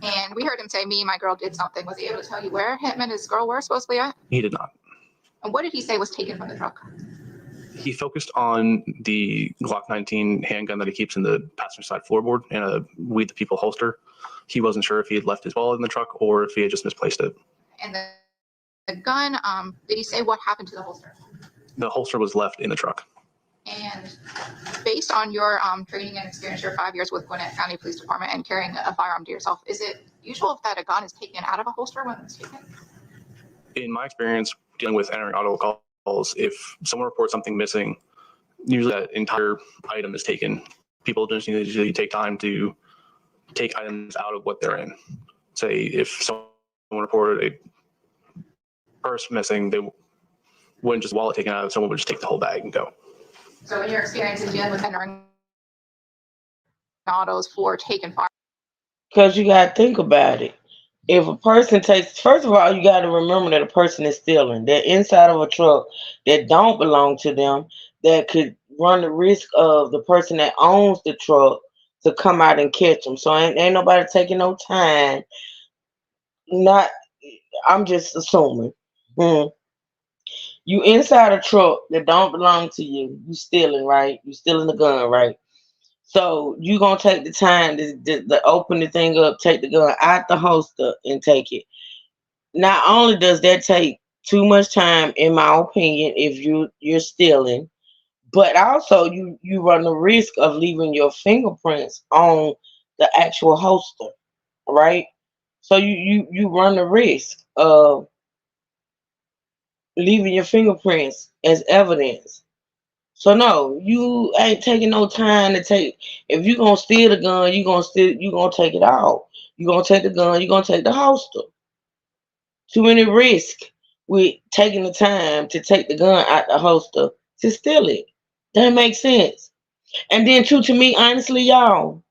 And we heard him say, me and my girl did something. Was he able to tell you where him and his girl were supposedly at? He did not. And what did he say was taken from the truck? He focused on the Glock 19 handgun that he keeps in the passenger side floorboard and a We the People holster. He wasn't sure if he had left his wallet in the truck or if he had just misplaced it. And the gun, did he say what happened to the holster? The holster was left in the truck. And based on your training and experience, your 5 years with Gwinnett County Police Department and carrying a firearm to yourself, is it usual that a gun is taken out of a holster when it's taken? In my experience dealing with entering auto calls, if someone reports something missing, usually that entire item is taken. People just usually take time to take items out of what they're in. Say if someone reported a purse missing, they wouldn't just wallet taken out, someone would just take the whole bag and go. So in your experience in dealing with entering autos for taking fire. Because you got to think about it. If a person takes, first of all, you got to remember that a person is stealing. They're inside of a truck that don't belong to them, that could run the risk of the person that owns the truck to come out and catch them. So ain't nobody taking no time. Not, I'm just assuming. You inside a truck that don't belong to you. You stealing, right? You stealing the gun, right? So you gonna take the time to open the thing up, take the gun out the holster, and take it. Not only does that take too much time, in my opinion, if you're stealing, but also you run the risk of leaving your fingerprints on the actual holster, right? So you run the risk of leaving your fingerprints as evidence. So no, you ain't taking no time to take. If you gonna steal the gun, you gonna take it out. You gonna take the gun, you gonna take the holster. Too many risks with taking the time to take the gun out the holster to steal it. That makes sense. And then too, to me, honestly, y'all,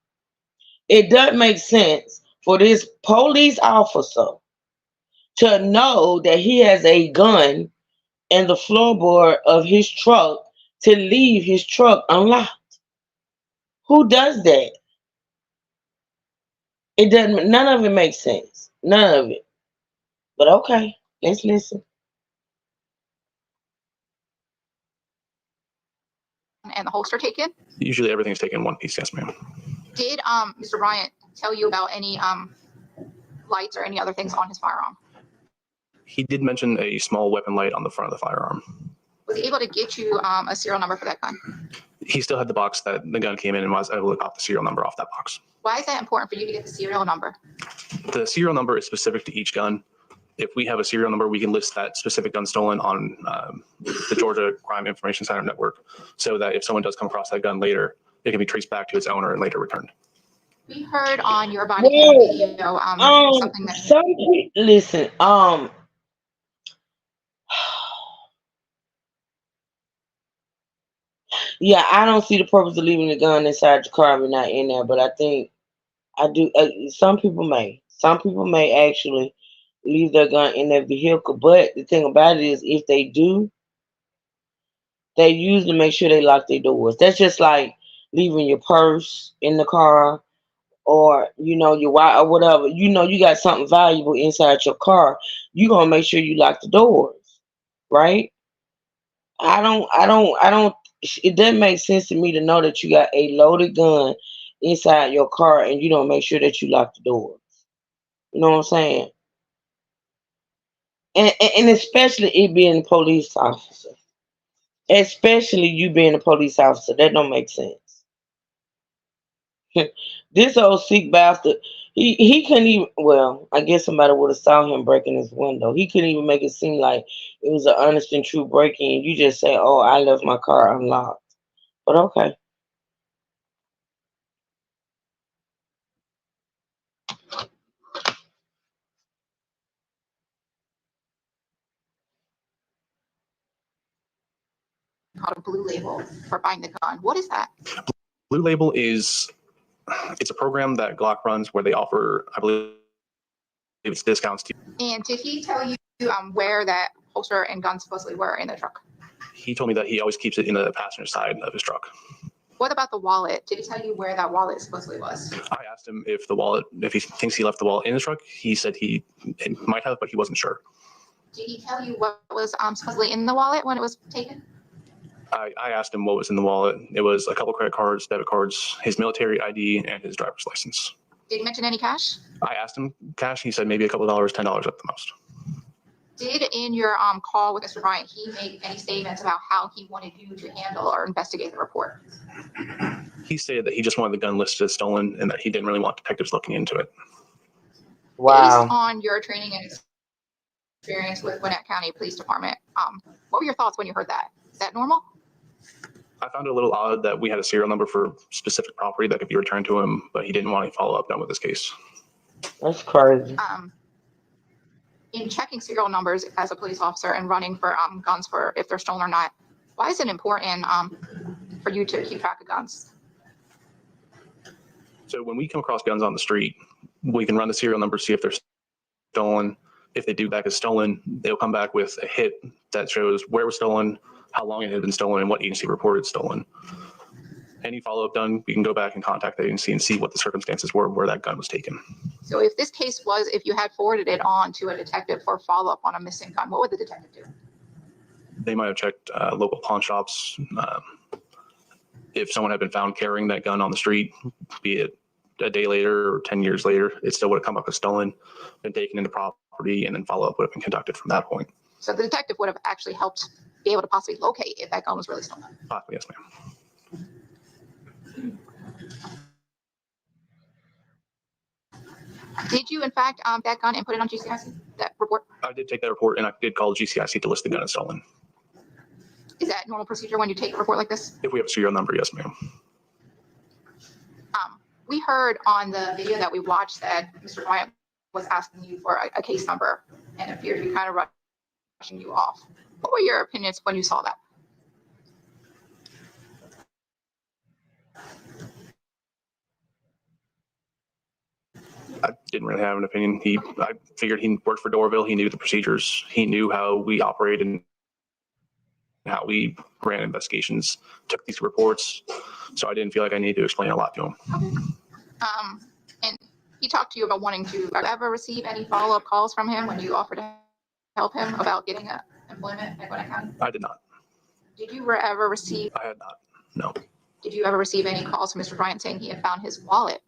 it does make sense for this police officer to know that he has a gun in the floorboard of his truck to leave his truck unlocked. Who does that? It doesn't. None of it makes sense. None of it. But okay, let's listen. And the holster taken. Usually everything's taken in one piece. Yes, ma'am. Did Mr. Bryant tell you about any lights or any other things on his firearm? He did mention a small weapon light on the front of the firearm. Was he able to get you a serial number for that gun? He still had the box that the gun came in and was able to pop the serial number off that box. Why is that important for you to get the serial number? The serial number is specific to each gun. If we have a serial number, we can list that specific gun stolen on the Georgia Crime Information Center network, so that if someone does come across that gun later, it can be traced back to its owner and later returned. We heard on your body cam video something that. Listen, yeah, I don't see the purpose of leaving the gun inside your car if you're not in there, but I think I do. Some people may actually leave their gun in their vehicle, but the thing about it is, if they do, they usually make sure they lock their doors. That's just like leaving your purse in the car, or your wallet or whatever. You got something valuable inside your car. You gonna make sure you lock the doors, right? I don't. It doesn't make sense to me to know that you got a loaded gun inside your car and you don't make sure that you lock the doors. You know what I'm saying? And especially it being a police officer. Especially you being a police officer. That don't make sense. This old sick bastard, he couldn't even, well, I guess somebody would have saw him breaking his window. He couldn't even make it seem like it was an honest and true break-in. You just say, oh, I left my car unlocked. But okay. Called a Blue Label for buying the gun. What is that? Blue Label it's a program that Glock runs where they offer, I believe it's discounts to. And did he tell you where that holster and gun supposedly were in the truck? He told me that he always keeps it in the passenger side of his truck. What about the wallet? Did he tell you where that wallet supposedly was? I asked him if he thinks he left the wallet in the truck. He said he might have, but he wasn't sure. Did he tell you what was supposedly in the wallet when it was taken? I asked him what was in the wallet. It was a couple credit cards, debit cards, his military ID, and his driver's license. Did he mention any cash? I asked him cash. He said maybe a couple dollars, $10 at the most. Did in your call with Mr. Bryant, he make any statements about how he wanted you to handle or investigate the report? He stated that he just wanted the gun listed as stolen and that he didn't really want detectives looking into it. Wow. Based on your training and experience with Gwinnett County Police Department, what were your thoughts when you heard that? Is that normal? I found it a little odd that we had a serial number for specific property that could be returned to him, but he didn't want any follow-up done with this case. That's crazy. In checking serial numbers as a police officer and running for guns for if they're stolen or not, why is it important for you to keep track of guns? So when we come across guns on the street, we can run the serial number, see if they're stolen. If they do back as stolen, they'll come back with a hit that shows where it was stolen, how long it had been stolen, and what agency reported stolen. Any follow-up done, we can go back and contact the agency and see what the circumstances were where that gun was taken. So if this case was, if you had forwarded it on to a detective for follow-up on a missing gun, what would the detective do? They might have checked local pawn shops. If someone had been found carrying that gun on the street, be it a day later or 10 years later, it still would have come up as stolen, been taken into property, and then follow-up would have been conducted from that point. So the detective would have actually helped be able to possibly locate if that gun was really stolen. Possibly, yes, ma'am. Did you in fact that gun and put it on GCIC, that report? I did take that report, and I did call GCIC to list the gun as stolen. Is that normal procedure when you take a report like this? If we have a serial number, yes, ma'am. We heard on the video that we watched that Mr. Bryant was asking you for a case number and appeared to be kind of rushing you off. What were your opinions when you saw that? I didn't really have an opinion. I figured he worked for Doraville. He knew the procedures. He knew how we operated and how we ran investigations, took these reports. So I didn't feel like I needed to explain a lot to him. And he talked to you about wanting to ever receive any follow-up calls from him when you offered to help him about getting employment at Gwinnett County? I did not. Did you ever receive? I had not. No. Did you ever receive any calls from Mr. Bryant saying he had found his wallet?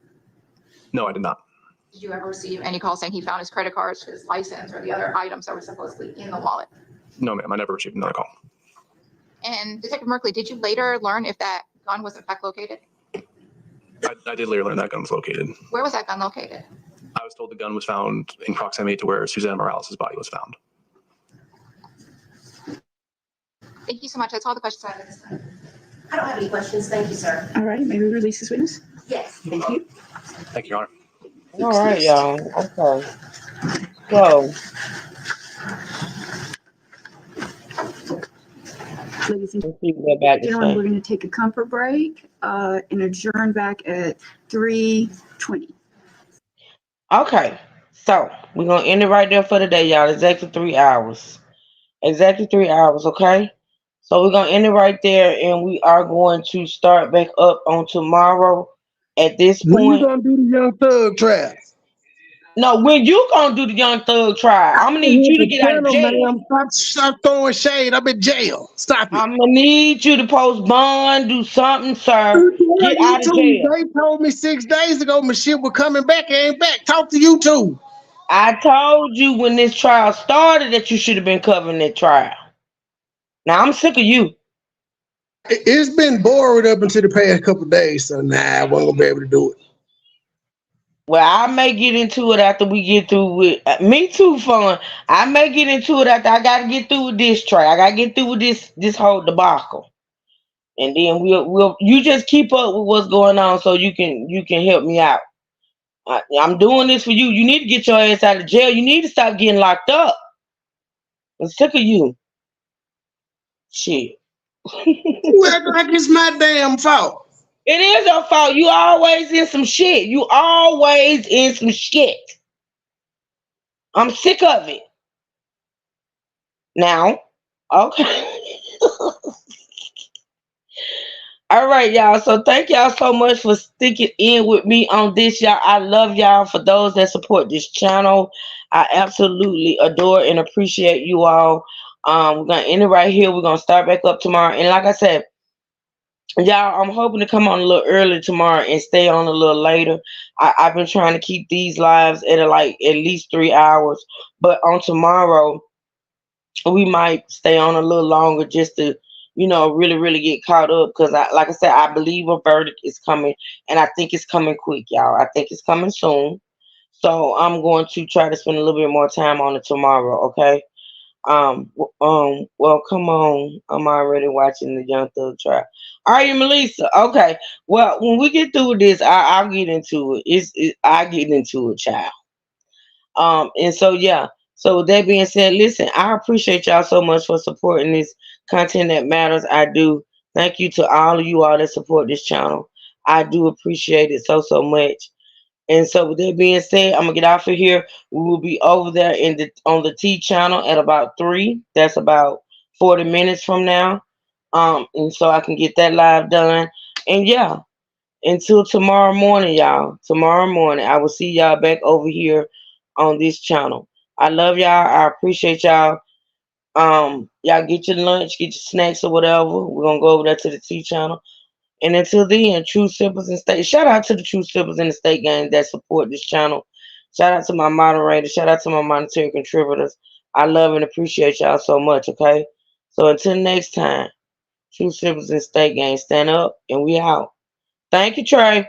No, I did not. Did you ever receive any calls saying he found his credit cards, his license, or the other items that were supposedly in the wallet? No, ma'am. I never received another call. And Detective Merkley, did you later learn if that gun was in fact located? I did later learn that gun was located. Where was that gun located? I was told the gun was found in proximity to where Susanna Morales' body was found. Thank you so much. That's all the questions I have at this time. I don't have any questions. Thank you, sir. All right, may we release this witness? Yes. Thank you. Thank you, Your Honor. All right, y'all. Okay. So, Ladies and back to gentlemen, say. we're going to take a comfort break and adjourn back at 3:20. Okay. So, we're going to end it right there for today, y'all. Exactly 3 hours. Exactly 3 hours, okay? So, we're going to end it right there, and we are going to start back up on tomorrow at this point. When you going to do the Young Thug trial? No, when you going to do the Young Thug trial? I'm going to need you to get out of jail. Stop throwing shade. I'm in jail. Stop it. I'm going to need you to post bond, do something, sir. Get out of jail. They told me 6 days ago my shit was coming back. It ain't back. Talk to you too. I told you when this trial started that you should have been covering that trial. Now, I'm sick of you. It's been boring up until the past couple of days, so nah, I wasn't gonna be able to do it. Well, I may get into it after we get through with me too, fun. I may get into it after I gotta get through with this trial. I gotta get through with this whole debacle. And then we'll you just keep up with what's going on so you can help me out. I'm doing this for you. You need to get your ass out of jail. You need to stop getting locked up. I'm sick of you. Shit. You act like it's my damn fault. It is your fault. You always in some shit. You always in some shit. I'm sick of it. Now, okay. All right, y'all. So thank y'all so much for sticking in with me on this, y'all. I love y'all. For those that support this channel, I absolutely adore and appreciate you all. We're gonna end it right here. We're gonna start back up tomorrow. And like I said, y'all, I'm hoping to come on a little early tomorrow and stay on a little later. I've been trying to keep these lives at least 3 hours, but on tomorrow we might stay on a little longer just to, really get caught up. Because like I said, I believe a verdict is coming, and I think it's coming quick, y'all. I think it's coming soon. So I'm going to try to spend a little bit more time on it tomorrow, okay? Well, come on. I'm already watching the Young Thug trial. Are you, Melissa? Okay. Well, when we get through this, I'll get into it. I get into it, child. And so, yeah. So with that being said, listen, I appreciate y'all so much for supporting this content that matters. I do. Thank you to all of you all that support this channel. I do appreciate it so, so much. And so with that being said, I'm gonna get off of here. We will be over there on the T channel at about 3. That's about 40 minutes from now. And so I can get that live done. And yeah, until tomorrow morning, y'all. Tomorrow morning, I will see y'all back over here on this channel. I love y'all. I appreciate y'all. Y'all get your lunch, get your snacks or whatever. We're gonna go over there to the T channel. And until then, True Sippers and State. Shout out to the True Sippers and the State Gang that support this channel. Shout out to my moderators. Shout out to my monetary contributors. I love and appreciate y'all so much, okay? So until next time, True Sippers and State Gang, stand up and we out. Thank you, Trey.